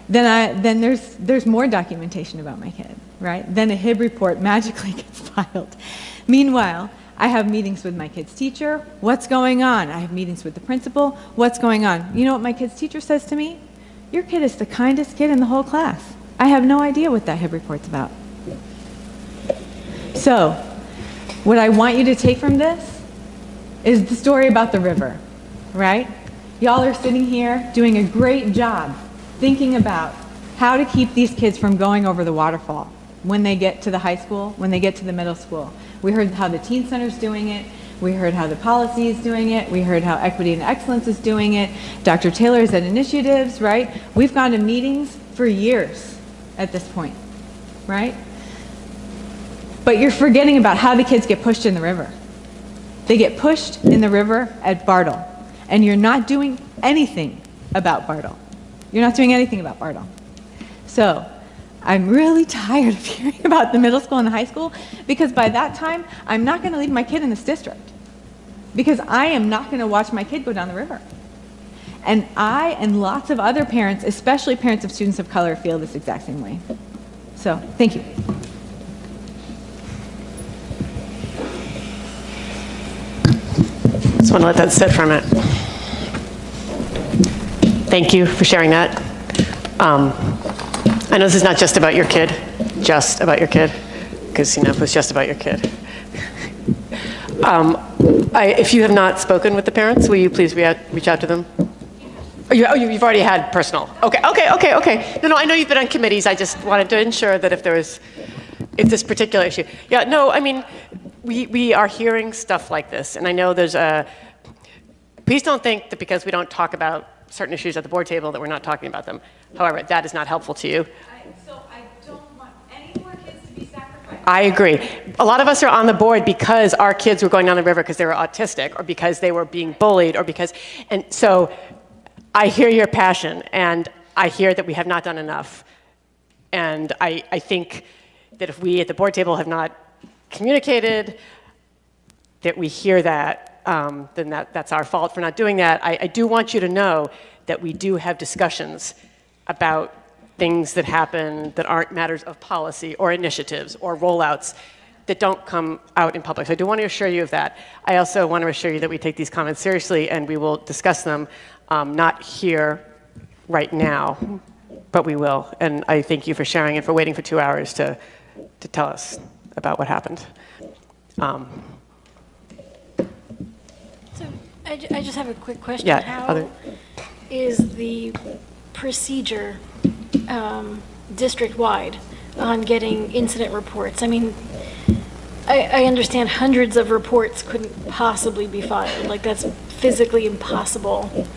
then there's more documentation about my kid, right? Then a HIB report magically gets filed. Meanwhile, I have meetings with my kid's teacher. What's going on? I have meetings with the principal. What's going on? You know what my kid's teacher says to me? Your kid is the kindest kid in the whole class. I have no idea what that HIB report's about. So, what I want you to take from this is the story about the river, right? Y'all are sitting here doing a great job thinking about how to keep these kids from going over the waterfall when they get to the high school, when they get to the middle school. We heard how the Teen Center's doing it. We heard how the policy is doing it. We heard how Equity and Excellence is doing it. Dr. Taylor is at initiatives, right? We've gone to meetings for years at this point, right? But you're forgetting about how the kids get pushed in the river. They get pushed in the river at Bartle, and you're not doing anything about Bartle. You're not doing anything about Bartle. So I'm really tired of hearing about the middle school and the high school, because by that time, I'm not going to leave my kid in this district, because I am not going to watch my kid go down the river. And I and lots of other parents, especially parents of students of color, feel this exact same way. So, thank you. Just want to let that sit for a minute. Thank you for sharing that. I know this is not just about your kid, because, you know, if it's just about your kid. If you have not spoken with the parents, will you please reach out to them? You've already had personal. Okay. No, I know you've been on committees. I just wanted to ensure that if this particular issue. Yeah, no, I mean, we are hearing stuff like this, and I know there's please don't think that because we don't talk about certain issues at the board table that we're not talking about them. However, that is not helpful to you. So I don't want any more kids to be sacrificed. I agree. A lot of us are on the board because our kids were going down the river because they were autistic, or because they were being bullied, or because, and so I hear your passion, and I hear that we have not done enough. And I think that if we at the board table have not communicated that we hear that, then that's our fault for not doing that. I do want you to know that we do have discussions about things that happen that aren't matters of policy or initiatives or rollouts that don't come out in public. So I do want to assure you of that. I also want to assure you that we take these comments seriously, and we will discuss them, not here, right now, but we will. And I thank you for sharing and for waiting for 2 hours to tell us about what happened. So I just have a quick question. Yeah, How is the procedure district-wide on getting incident reports? I mean, I understand hundreds of reports couldn't possibly be filed. Like, that's physically impossible.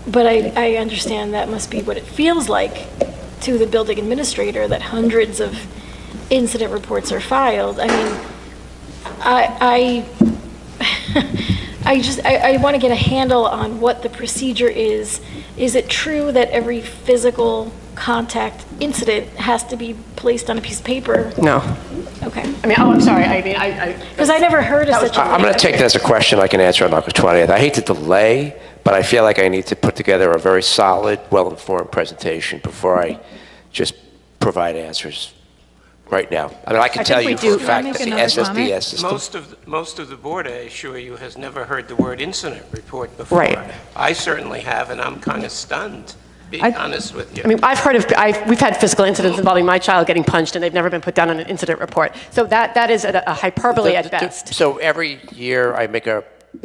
But I understand that must be what it feels like to the building administrator, that hundreds of incident reports are filed. I mean, I want to get a handle on what the procedure is. Is it true that every physical contact incident has to be placed on a piece of paper? No. Okay. I mean, I'm sorry. I mean, because I never heard of such a thing. I'm going to take that as a question I can answer on August 20th. I hate to delay, but I feel like I need to put together a very solid, well-informed presentation before I just provide answers right now. I mean, I can tell you for a fact that the SSDS system... Most of the board, I assure you, has never heard the word incident report before. Right. I certainly have, and I'm kind of stunned, being honest with you. I mean, I've heard of, we've had physical incidents involving my child getting punched, and they've never been put down on an incident report. So that is a hyperbole at best. So every year I make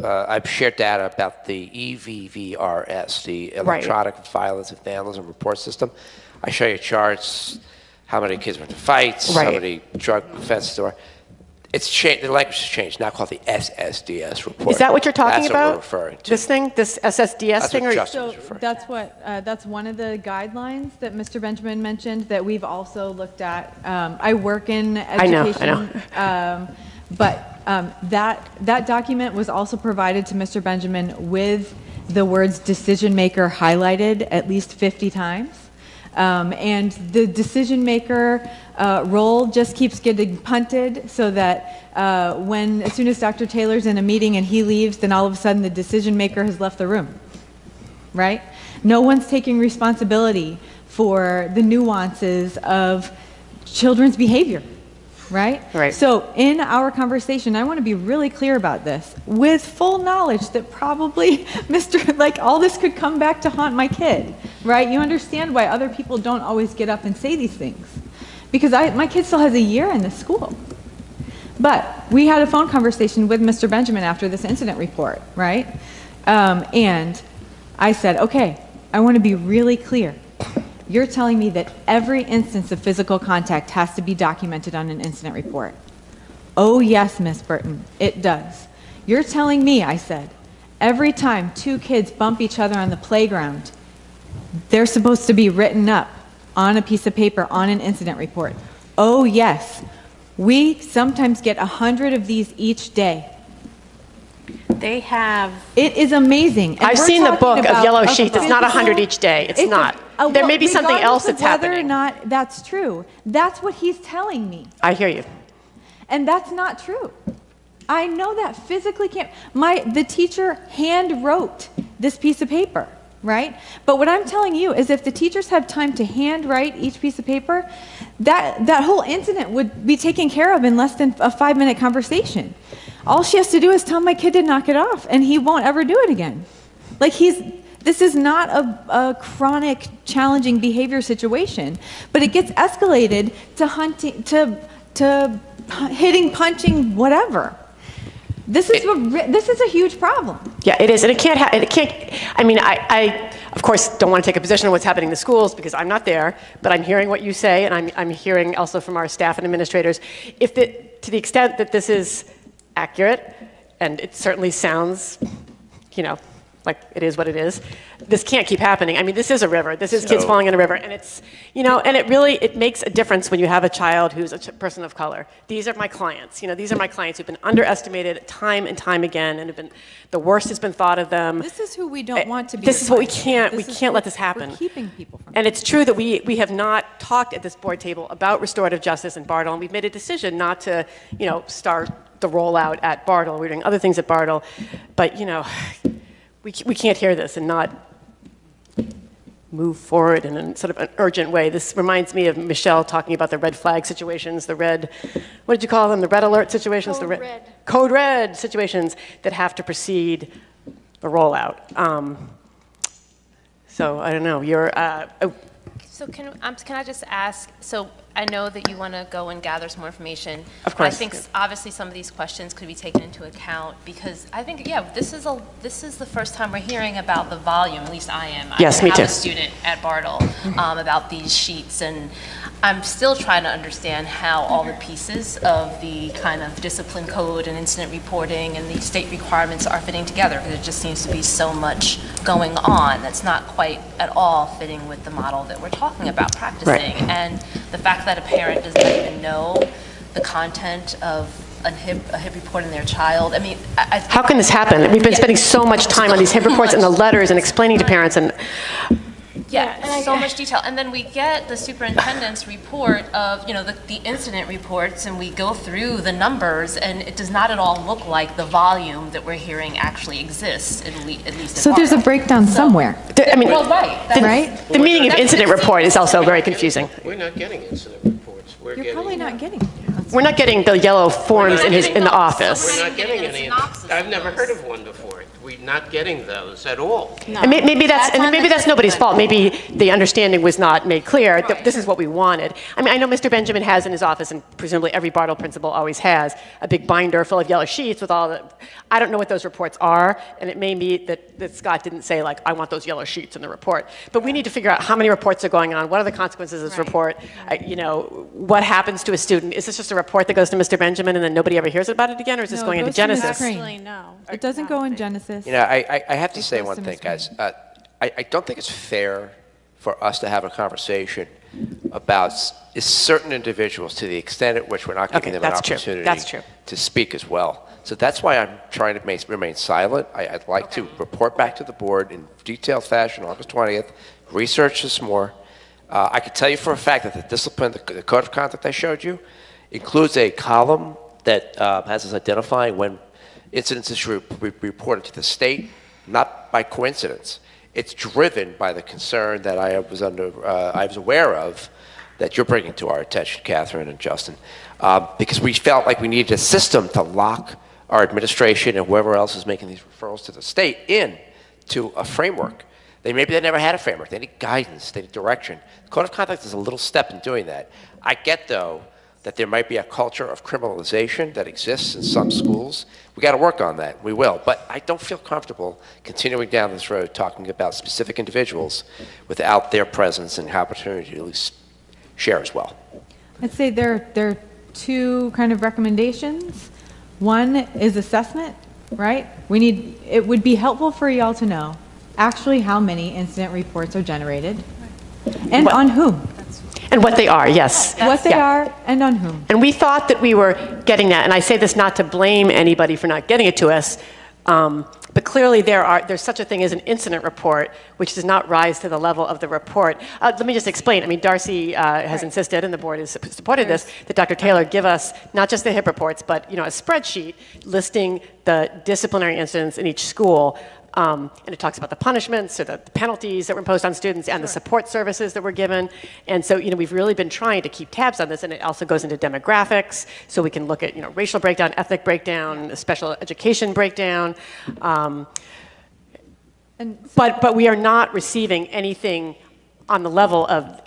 I've shared data about the EVVRS, the Electronic Violence and Vandalism Report System. I show you charts, how many kids went to fights, how many drug offenses there were. It's changed. The language has changed. Now called the SSDS report. Is that what you're talking about? That's what we're referring to. This thing, this SSDS thing? That's one of the guidelines that Mr. Benjamin mentioned that we've also looked at. I work in education. I know. But that document was also provided to Mr. Benjamin with the words decision maker highlighted at least 50 times. And the decision maker role just keeps getting punted so that as soon as Dr. Taylor's in a meeting and he leaves, then all of a sudden the decision maker has left the room, right? No one's taking responsibility for the nuances of children's behavior, right? Right. So in our conversation, I want to be really clear about this, with full knowledge that probably all this could come back to haunt my kid, right? You understand why other people don't always get up and say these things. Because my kid still has a year in this school. But we had a phone conversation with Mr. Benjamin after this incident report, right? And I said, okay, I want to be really clear. You're telling me that every instance of physical contact has to be documented on an incident report. Oh yes, Miss Burton, it does. You're telling me, I said, every time two kids bump each other on the playground, they're supposed to be written up on a piece of paper on an incident report. Oh yes, we sometimes get 100 of these each day. They have... It is amazing. And I've seen the book of yellow sheets. It's not 100 each day. It's not. There may be something else that's happening. Whether or not that's true, that's what he's telling me. I hear you. And that's not true. I know that physically can't. The teacher hand wrote this piece of paper, right? But what I'm telling you is if the teachers have time to hand write each piece of paper, that whole incident would be taken care of in less than a 5-minute conversation. All she has to do is tell my kid to knock it off, and he won't ever do it again. This is not a chronic, challenging behavior situation, but it gets escalated to hunting, to hitting, punching, whatever. This is a huge problem. Yeah, it is, and it can't. I mean, I of course don't want to take a position on what's happening in the schools because I'm not there, but I'm hearing what you say, and I'm hearing also from our staff and administrators. To the extent that this is accurate, and it certainly sounds, like it is what it is. This can't keep happening. I mean, this is a river. This is kids falling in a river, and it's, and it makes a difference when you have a child who's a person of color. These are my clients. These are my clients who've been underestimated time and time again, and the worst has been thought of them. This is who we don't want to be. This is what we can't let this happen. We're keeping people from And it's true that we have not talked at this board table about restorative justice in Bartle, and we've made a decision not to, start the rollout at Bartle. We're doing other things at Bartle, but we can't hear this and not move forward in a sort of an urgent way. This reminds me of Michelle talking about the red flag situations, what did you call them? The red alert situations? Code red situations that have to precede the rollout. So I don't know. So can I just ask, so I know that you want to go and gather some more information. Of course. I think obviously some of these questions could be taken into account because I think, yeah, this is the first time we're hearing about the volume, at least I am. Yes, me too. I'm a student at Bartle about these sheets, and I'm still trying to understand how all the pieces of the kind of discipline code and incident reporting and the state requirements are fitting together, because it just seems to be so much going on that's not quite at all fitting with the model that we're talking about practicing. Right. And the fact that a parent does not even know the content of a HIP report in their child. I mean, How can this happen? We've been spending so much time on these HIP reports and the letters and explaining to parents, and yeah, so much detail. And then we get the superintendent's report of, the incident reports, and we go through the numbers, and it does not at all look like the volume that we're hearing actually exists, at least. So there's a breakdown somewhere. Well, right. The meaning of incident report is also very confusing. We're not getting incident reports. You're probably not getting. We're not getting the yellow forms in the office. We're not getting any. I've never heard of one before. We're not getting those at all. And maybe that's nobody's fault. Maybe the understanding was not made clear that this is what we wanted. I mean, I know Mr. Benjamin has in his office, and presumably every Bartle principal always has, a big binder full of yellow sheets with all the. I don't know what those reports are, and it may be that Scott didn't say, like, I want those yellow sheets in the report. But we need to figure out how many reports are going on, what are the consequences of this report, what happens to a student. Is this just a report that goes to Mr. Benjamin and then nobody ever hears about it again, or is this going into Genesis? Actually, no. It doesn't go in Genesis. I have to say one thing, guys. I don't think it's fair for us to have a conversation about certain individuals to the extent at which we're not giving them an opportunity to speak as well. So that's why I'm trying to remain silent. I'd like to report back to the board in detailed fashion August 20th, research this more. I can tell you for a fact that the discipline, the code of conduct I showed you, includes a column that has us identifying when incidents are reported to the state, not by coincidence. It's driven by the concern that I was aware of that you're bringing to our attention, Catherine and Justin, because we felt like we needed a system to lock our administration and whoever else is making these referrals to the state in to a framework. Maybe they never had a framework. They need guidance. They need direction. The code of conduct is a little step in doing that. I get, though, that there might be a culture of criminalization that exists in some schools. We got to work on that. We will. But I don't feel comfortable continuing down this road talking about specific individuals without their presence and opportunity to at least share as well. I'd say there are two kind of recommendations. One is assessment, right? It would be helpful for y'all to know actually how many incident reports are generated and on whom. And what they are, yes. What they are and on whom. And we thought that we were getting that, and I say this not to blame anybody for not getting it to us, but clearly there's such a thing as an incident report, which does not rise to the level of the report. Let me just explain. I mean, Darcy has insisted, and the board has supported this, that Dr. Taylor give us not just the HIP reports, but a spreadsheet listing the disciplinary incidents in each school. And it talks about the punishments or the penalties that were imposed on students and the support services that were given. And so, we've really been trying to keep tabs on this, and it also goes into demographics, so we can look at, racial breakdown, ethnic breakdown, special education breakdown. But we are not receiving anything on the level of,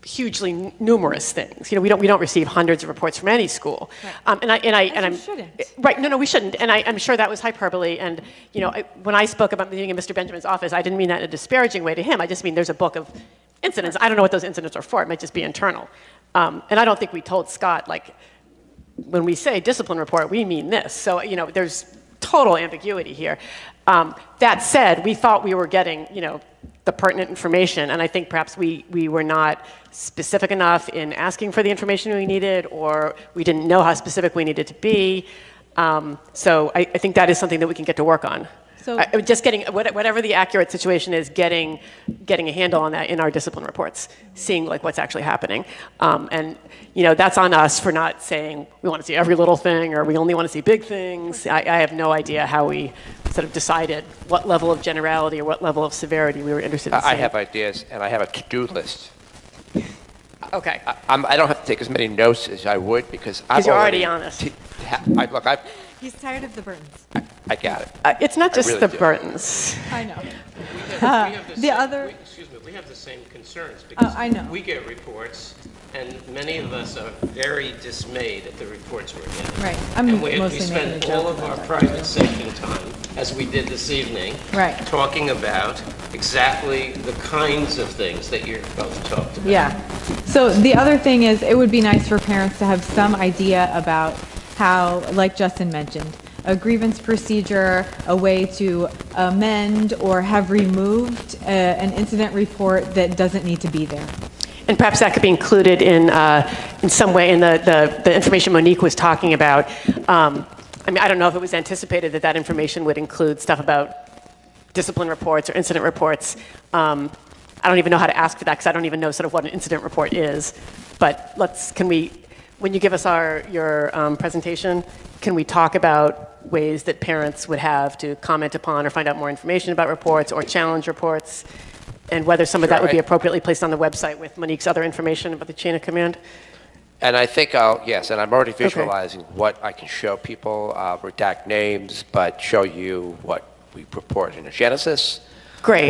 hugely numerous things. We don't receive hundreds of reports from any school. Right. Shouldn't. Right. No, we shouldn't. And I'm sure that was hyperbole. And when I spoke about being in Mr. Benjamin's office, I didn't mean that in a disparaging way to him. I just mean there's a book of incidents. I don't know what those incidents are for. It might just be internal. And I don't think we told Scott, when we say discipline report, we mean this. So there's total ambiguity here. That said, we thought we were getting the pertinent information, and I think perhaps we were not specific enough in asking for the information we needed, or we didn't know how specific we needed to be. So I think that is something that we can get to work on. So just getting whatever the accurate situation is, getting a handle on that in our discipline reports, seeing what's actually happening, and that's on us for not saying we want to see every little thing or we only want to see big things. I have no idea how we sort of decided what level of generality or what level of severity we were interested in seeing. I have ideas, and I have a to-do list. Okay. I don't have to take as many notes as I would because you're already honest. Look, He's tired of the burdens. I got it. It's not just really the do. Burtons. I know. We have the same concerns because I know. we get reports, and many of us are very dismayed at the reports we're getting. Right. I'm And we mostly making a spend joke all of about our that. private session time, as we did this evening, Right. talking about exactly the kinds of things that you're both talked about. Yeah. So the other thing is, it would be nice for parents to have some idea about how, like Justin mentioned, a grievance procedure, a way to amend or have removed an incident report that doesn't need to be there. And perhaps that could be included in some way in the information Monique was talking about. I mean, I don't know if it was anticipated that that information would include stuff about discipline reports or incident reports. I don't even know how to ask for that because I don't even know sort of what an incident report is. But when you give us your presentation, can we talk about ways that parents would have to comment upon or find out more information about reports or challenge reports, and whether some of that would be appropriately placed on the website with Monique's other information about the chain of command? And I think yes, and I'm already visualizing what I can show people, redact names, but show you what we report in a Genesis. Great,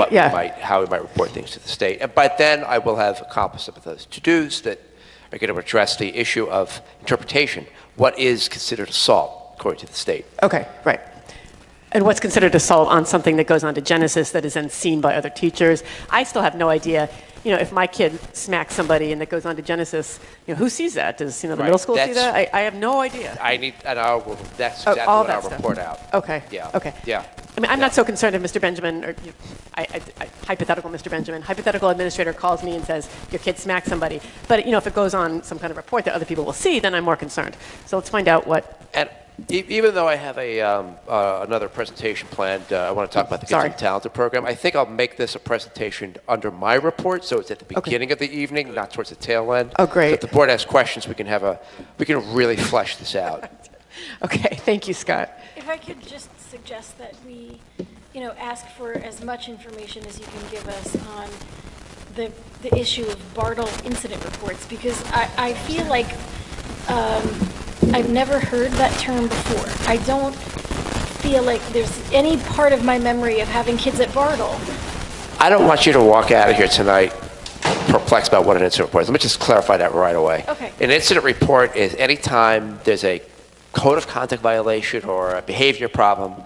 How we might report things to the state. But then I will have accomplished some of those to-dos that are going to address the issue of interpretation. What is considered assault, according to the state? Okay, right. And what's considered assault on something that goes on to Genesis that is then seen by other teachers? I still have no idea. If my kid smacks somebody and that goes on to Genesis, who sees that? Does the middle school see that? I have no idea. That's exactly what I'll report out. Okay. Yeah. Okay. Yeah. I mean, I'm not so concerned if Mr. Benjamin, or hypothetical Mr. Benjamin, hypothetical administrator calls me and says, your kid smacked somebody. But, if it goes on some kind of report that other people will see, then I'm more concerned. So let's find out what... And even though I have another presentation planned, I want to talk about the Gifted and Talented program. I think I'll make this a presentation under my report, so it's at the beginning of the evening, not towards the tail end. Oh, great. So if the board has questions, we can really flesh this out. Okay, thank you, Scott. If I could just suggest that we, ask for as much information as you can give us on the issue of Bartle incident reports, because I feel like I've never heard that term before. I don't feel like there's any part of my memory of having kids at Bartle. I don't want you to walk out of here tonight perplexed about what an incident report is. Let me just clarify that right away. Okay. An incident report is any time there's a code of conduct violation or a behavior problem,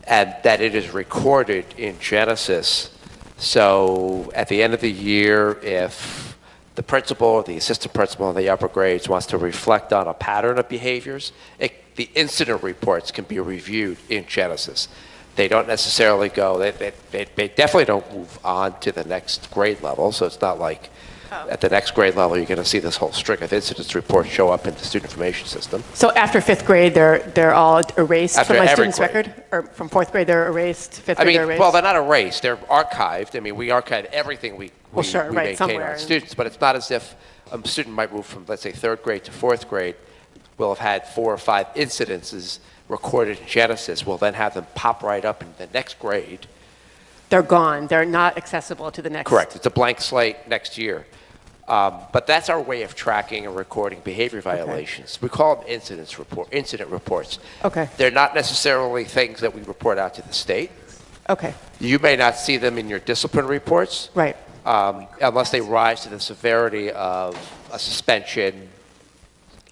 and that it is recorded in Genesis. So at the end of the year, if the principal or the assistant principal in the upper grades wants to reflect on a pattern of behaviors, the incident reports can be reviewed in Genesis. They don't necessarily go, they definitely don't move on to the next grade level, so it's not like at the next grade level you're going to see this whole string of incidents reports show up in the student information system. So after fifth grade, they're all erased After from my every student's grade. record? Or from fourth grade, they're erased? Fifth grade, they're erased? Well, they're not erased. They're archived. I mean, we archive everything we sure, right, maintain somewhere. on students, but it's not as if a student might move from, let's say, third grade to fourth grade, will have had 4 or 5 incidences recorded in Genesis. We'll then have them pop right up in the next grade. They're gone. They're not accessible to the next. Correct. It's a blank slate next year. But that's our way of tracking and recording behavior violations. We call them incident reports. Okay. They're not necessarily things that we report out to the state. Okay. You may not see them in your discipline reports. Right. Unless they rise to the severity of a suspension.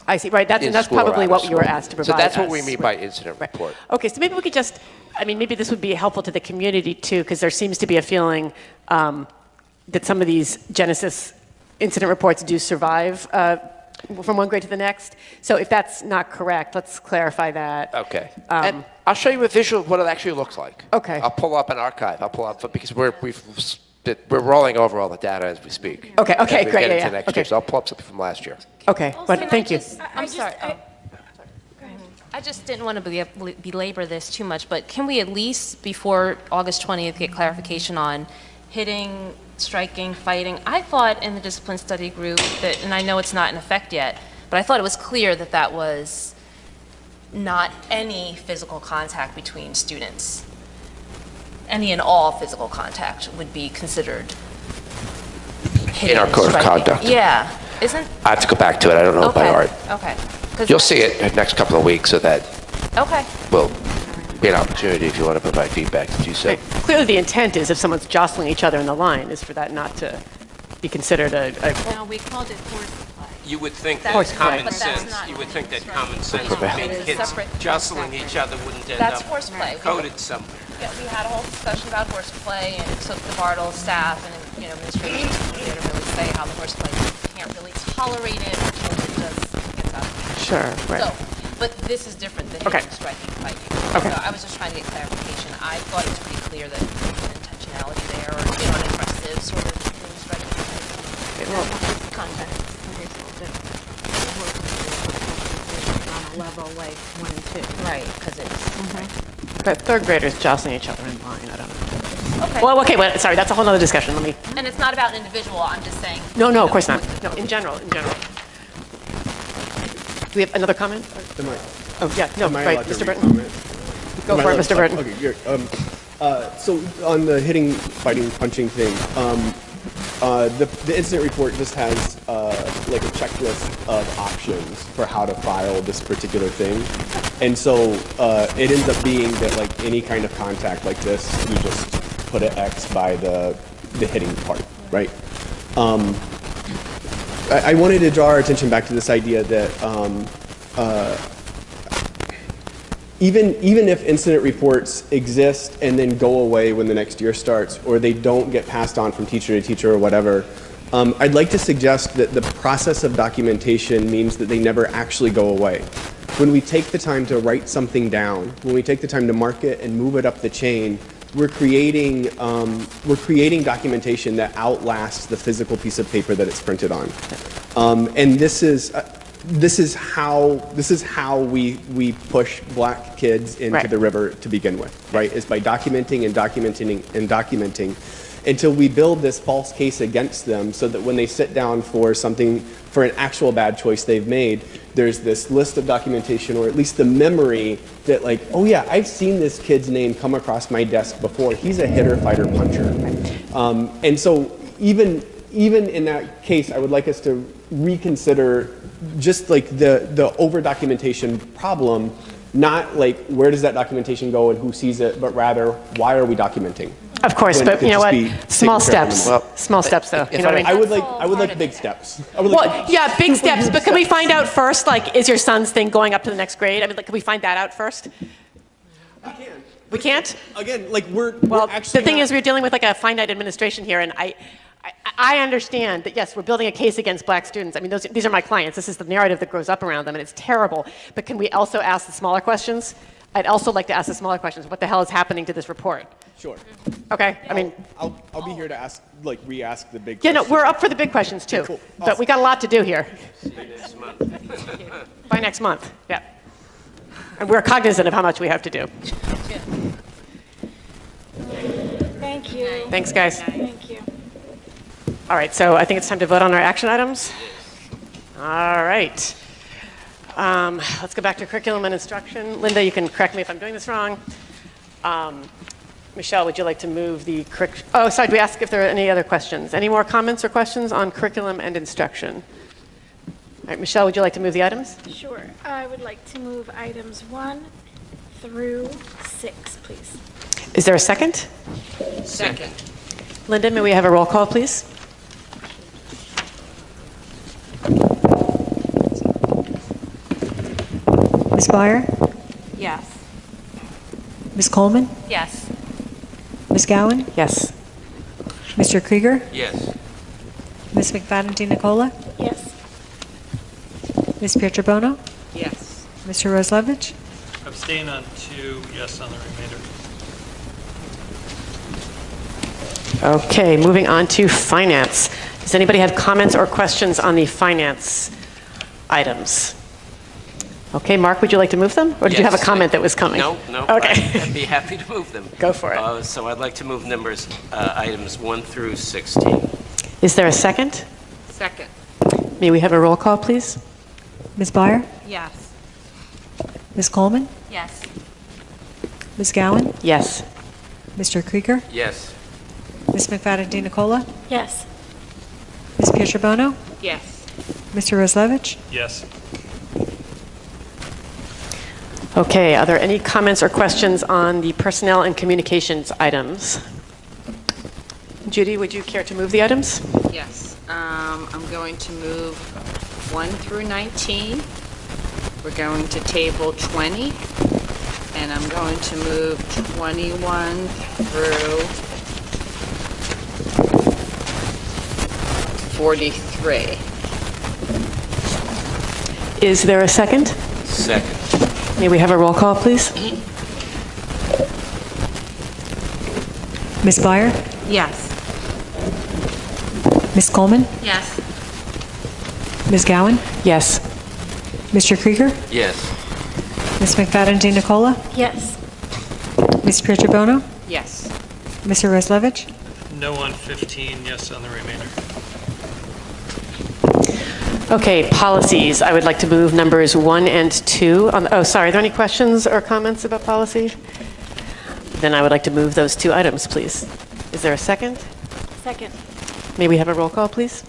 I see. Right. That's school or probably out of what you were school. asked to provide So that's what us. we mean by incident report. Okay. So maybe we could just, maybe this would be helpful to the community too, because there seems to be a feeling that some of these Genesis incident reports do survive from one grade to the next. So if that's not correct, let's clarify that. Okay. And I'll show you a visual of what it actually looks like. Okay. I'll pull up an archive. Because we're rolling over all the data as we speak. Okay, As we great, get into yeah. next Okay. year. So I'll pull up something from last year. Okay, but thank you. I'm sorry. I just didn't want to belabor this too much, but can we at least, before August 20th, get clarification on hitting, striking, fighting? I thought in the discipline study group that, and I know it's not in effect yet, but I thought it was clear that that was not any physical contact between students. Any and all physical contact would be considered hitting, In our code of striking. conduct. Yeah, isn't? I have to go back to it. I don't know it by heart. Okay. 'Cause You'll see it in the next couple of weeks, so that Okay. we'll be an opportunity if you want to provide feedback to do so. Clearly, the intent is if someone's jostling each other in the line, is for that not to be considered a No, we called it horseplay. You would think that Horse play. common But that's sense, not you would it. think that That's common right. sense No, would mean it's a kids separate- jostling each other wouldn't end That's up horseplay. coded somewhere. Yeah, we had a whole discussion about horseplay, and it took the Bartle staff and, administration there to really say how the horseplay can't really tolerate it because it just gets out of hand. Sure, right. So, but this is different than Okay. hitting, striking, fighting. Okay. So I was just trying to get clarification. I thought it was pretty clear that there was an intentionality there, or, an aggressive sort of hitting, striking, fighting. Context. Okay, so on a level like 1 and 2. Right, because it's... But third graders jostling each other in line, I don't know. Okay. Well, okay, sorry, that's a whole other discussion. Let me. And it's not about an individual, I'm just saying... No, of course not. No, in general. Do we have another comment? Am I, Oh, yeah, no, am I right, allowed to Mr. Burton. re-comment? Go Am I for it, allowed Mr. to- Burton. Okay, good. So on the hitting, fighting, punching thing, the incident report just has like a checklist of options for how to file this particular thing. And so it ends up being that like any kind of contact like this, you just put an X by the hitting part, right? I wanted to draw our attention back to this idea that even if incident reports exist and then go away when the next year starts, or they don't get passed on from teacher to teacher or whatever, I'd like to suggest that the process of documentation means that they never actually go away. When we take the time to write something down, when we take the time to mark it and move it up the chain, we're creating documentation that outlasts the physical piece of paper that it's printed on. And this is how we push black kids into Right. the river to begin with, right? Is by documenting and documenting and documenting until we build this false case against them so that when they sit down for an actual bad choice they've made, there's this list of documentation, or at least the memory that like, oh yeah, I've seen this kid's name come across my desk before. He's a hitter, fighter, puncher. And so even in that case, I would like us to reconsider just like the over documentation problem, not like where does that documentation go and who sees it, but rather why are we documenting? Of course, When but it could you know just what? be Small taken care of in steps. the moment. Small steps, though. You know what I mean? I would like big steps. I would like Well, yeah, big steps. But can we find out first, like, is your son's thing going up to the next grade? I mean, like, can we find that out first? We can't? Again, like we're actually. The thing is, we're dealing with like a finite administration here, and I understand that yes, we're building a case against black students. I mean, these are my clients. This is the narrative that grows up around them, and it's terrible. But can we also ask the smaller questions? I'd also like to ask the smaller questions. What the hell is happening to this report? Sure. Okay. I mean, I'll be here to ask, like, re-ask the big. yeah, no, questions. we're up for the big questions too. Cool. But we got a lot to do here. Next month. By next month, yeah. And we're cognizant of how much we have to do. Thank you. Thanks, guys. Thank you. All right, so I think it's time to vote on our action items. All right. Let's go back to curriculum and instruction. Linda, you can correct me if I'm doing this wrong. Michelle, would you like to move the Oh, sorry, do we ask if there are any other questions? Any more comments or questions on curriculum and instruction? All right, Michelle, would you like to move the items? Sure. I would like to move items 1 through 6, please. Is there a second? Second. Linda, may we have a roll call, please? Ms. Byer? Yes. Ms. Coleman? Yes. Ms. Gowan? Yes. Mr. Krieger? Yes. Ms. McFadden DiNicola? Yes. Ms. Pietrobono? Yes. Mr. Roslevich? Abstain on 2, yes on the remainder. Okay, moving on to finance. Does anybody have comments or questions on the finance items? Okay, Mark, would you like to move them? Or did you have a Yes. comment that was coming? No. Okay. I'd be happy to move them. Go for it. So I'd like to move items 1 through 16. Is there a second? Second. May we have a roll call, please? Ms. Byer? Yes. Ms. Coleman? Yes. Ms. Gowan? Yes. Mr. Krieger? Yes. Ms. McFadden DiNicola? Yes. Ms. Pietrobono? Yes. Mr. Roslevich? Yes. Okay, are there any comments or questions on the personnel and communications items? Judy, would you care to move the items? Yes, I'm going to move 1 through 19. We're going to table 20, and I'm going to move 21 through 43. Is there a second? Second. May we have a roll call, please? Ms. Byer? Yes. Ms. Coleman? Yes. Ms. Gowan? Yes. Mr. Krieger? Yes. Ms. McFadden DiNicola? Yes. Ms. Pietrobono? Yes. Mr. Reslevich? No on 15, yes on the remainder. Okay, policies. I would like to move numbers 1 and 2. Oh, sorry, are there any questions or comments about policy? Then I would like to move those 2 items, please. Is there a second? Second. May we have a roll call, please?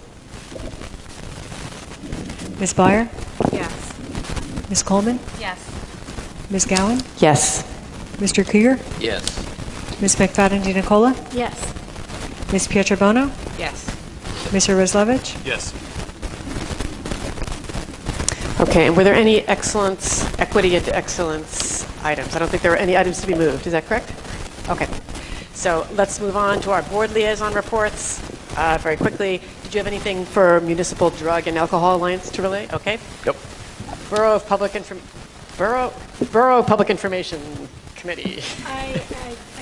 Ms. Byer? Yes. Ms. Coleman? Yes. Ms. Gowan? Yes. Mr. Krieger? Yes. Ms. McFadden DiNicola? Yes. Ms. Pietrobono? Yes. Mr. Reslevich? Yes. Okay, and were there any excellence, equity into excellence items? I don't think there were any items to be moved. Is that correct? Okay. So let's move on to our board liaison reports very quickly. Did you have anything for Municipal Drug and Alcohol Alliance to relate? Okay. Nope. Borough Public Information Committee. I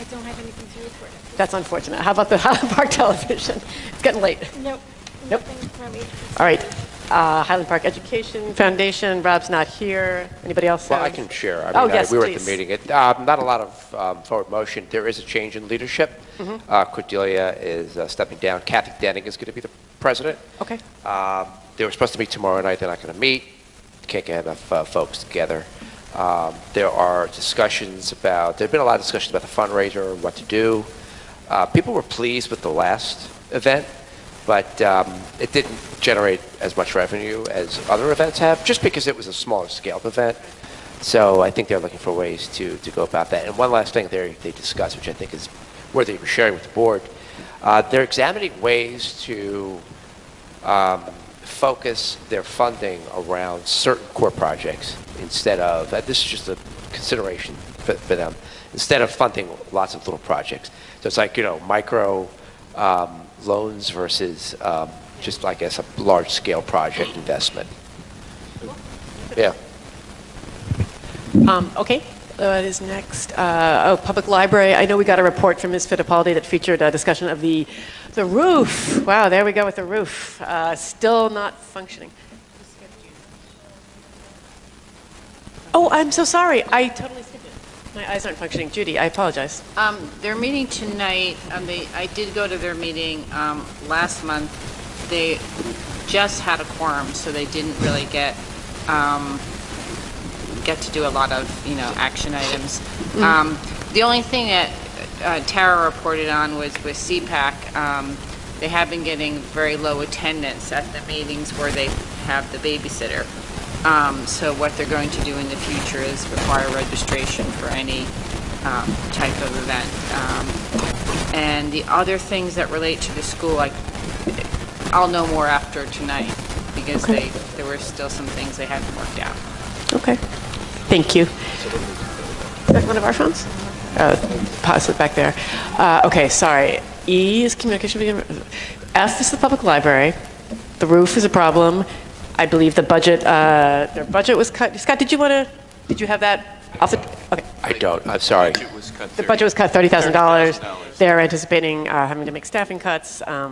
don't have anything to report. That's unfortunate. How about the Highland Park Television? It's getting late. Nope. Nope. Nothing from me. All right. Highland Park Education Foundation. Rob's not here. Anybody else? Well, I have- can share. I Oh, mean, yes, we were please. at the meeting. Not a lot of forward motion. There is a change in leadership. Cordelia is stepping down. Kathy Denning is going to be the president. Okay. They were supposed to meet tomorrow night. They're not going to meet. Can't get enough folks together. There are discussions about, there's been a lot of discussions about the fundraiser and what to do. People were pleased with the last event, but it didn't generate as much revenue as other events have, just because it was a smaller scaled event. So I think they're looking for ways to go about that. And one last thing they discussed, which I think is worthy of sharing with the board, they're examining ways to focus their funding around certain core projects instead of, this is just a consideration for them, instead of funding lots of little projects. So it's like, micro loans versus just, I guess, a large-scale project investment. Yeah. Okay. What is next? Public Library. I know we got a report from Ms. Fittipaldi that featured a discussion of the roof. Wow, there we go with the roof. Still not functioning. Oh, I'm so sorry. I totally skipped it. My eyes aren't functioning. Judy, I apologize. Their meeting tonight, I did go to their meeting last month. They just had a quorum, so they didn't really get to do a lot of, action items. The only thing that Tara reported on was with CPAC. They have been getting very low attendance at the meetings where they have the babysitter. So what they're going to do in the future is require registration for any type of event. And the other things that relate to the school, I'll know more after tonight, because there were still some things they hadn't worked out. Okay. Thank you. Is that one of our phones? Pause it back there. Okay, sorry. E is communication. Ask this to the public library. The roof is a problem. I believe the budget, their budget was cut. Scott, did you have that off the, okay. I don't, I'm sorry. The budget was cut $30,000. They're anticipating having to make staffing cuts. Yeah,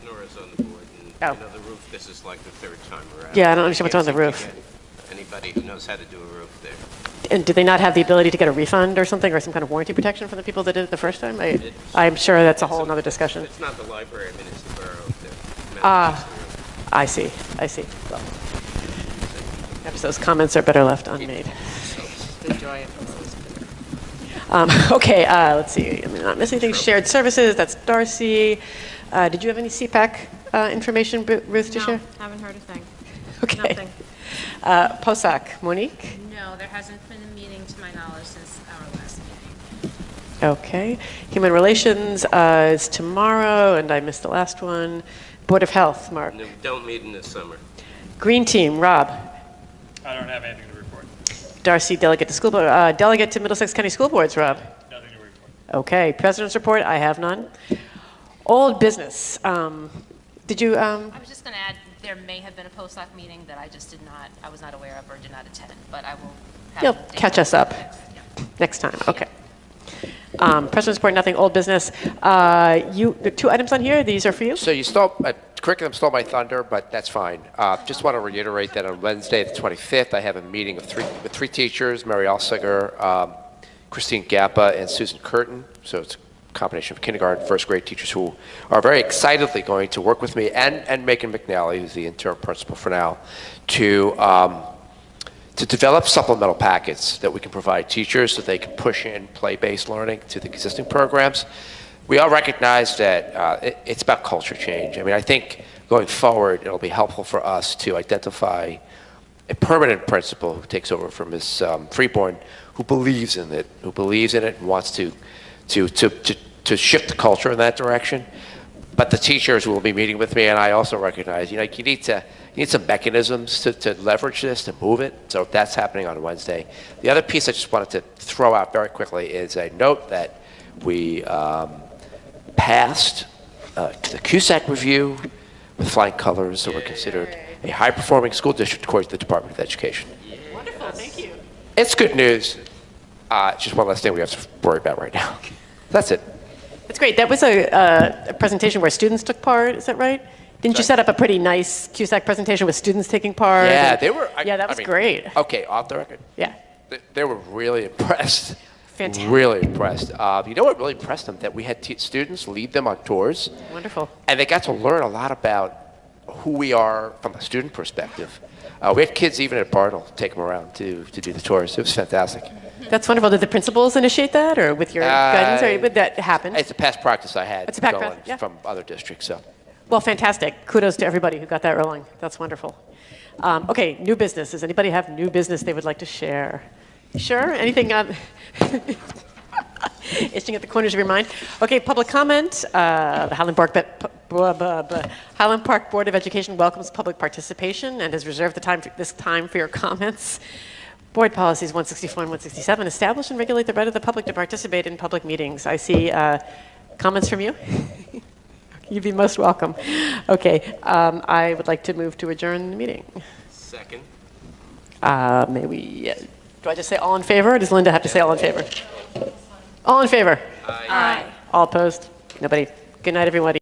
Nora's on the board. And, the roof, this is like the third time around. Yeah, I don't understand what's on the roof. Anybody who knows how to do a roof there. And do they not have the ability to get a refund or something, or some kind of warranty protection for the people that did it the first time? I'm sure that's a whole other discussion. It's not the library, I mean, it's the borough. I see. Well, perhaps those comments are better left unmade. The joy of Okay, let's see. I'm not missing anything. Shared services, that's Darcy. Did you have any CPAC information, Ruth, to share? No, haven't heard a thing. Okay. Nothing. POSAC, Monique? No, there hasn't been a meeting to my knowledge since our last meeting. Okay. Human Relations is tomorrow, and I missed the last one. Board of Health, Mark. No, don't meet in the summer. Green Team, Rob. I don't have anything to report. Darcy, delegate to school board. Delegate to Middlesex County School Boards, Rob. Nothing to report. Okay. President's report, I have none. Old business. Did you? I was just going to add, there may have been a POSAC meeting that I was not aware of or did not attend, but I will have You'll an update catch us up next time. Okay. President's report, nothing. Old business. The 2 items on here, these are for you? So you curriculum stole my thunder, but that's fine. Just want to reiterate that on Wednesday, the 25th, I have a meeting with three teachers, Mary Alsinger, Christine Gappa, and Susan Curtin. So it's a combination of kindergarten, first grade teachers who are very excitedly going to work with me and Megan McNally, who's the interim principal for now, to develop supplemental packets that we can provide teachers so they can push in play-based learning to the existing programs. We all recognize that it's about culture change. I mean, I think going forward, it'll be helpful for us to identify a permanent principal who takes over from Ms. Freeborn, who believes in it and wants to shift the culture in that direction. But the teachers will be meeting with me, and I also recognize, you need some mechanisms to leverage this, to move it. So that's happening on Wednesday. The other piece I just wanted to throw out very quickly is a note that we passed to the CUSAC review with flying colors, so we're considered a high-performing school district according to the Department of Education. Wonderful, thank you. It's good news. It's just one less thing we have to worry about right now. That's it. That's great. That was a presentation where students took part, is that right? Didn't you set up a pretty nice CUSAC presentation with students taking part? Yeah, they were. That was great. Okay, off the record. Yeah. They were really impressed. Fantastic. Really impressed. You know what really impressed them? That we had students lead them on tours. Wonderful. And they got to learn a lot about who we are from a student perspective. We had kids even at Bartle take them around to do the tours. It was fantastic. That's wonderful. Did the principals initiate that, or with your guidance, or would that happen? It's a past practice I had It's a past practice, yeah. from other districts. So. Well, fantastic. Kudos to everybody who got that rolling. That's wonderful. Okay, new business. Does anybody have new business they would like to share? Sure? Anything itching at the corners of your mind? Okay, public comment. The Highland Park Board of Education welcomes public participation and has reserved this time for your comments. Board policies 164 and 167 establish and regulate the right of the public to participate in public meetings. I see comments from you. You'd be most welcome. Okay, I would like to move to adjourn the meeting. Second. May we, do I just say all in favor, or does Linda have to say all in favor? All in favor? Aye. All opposed? Nobody? Good night, everybody.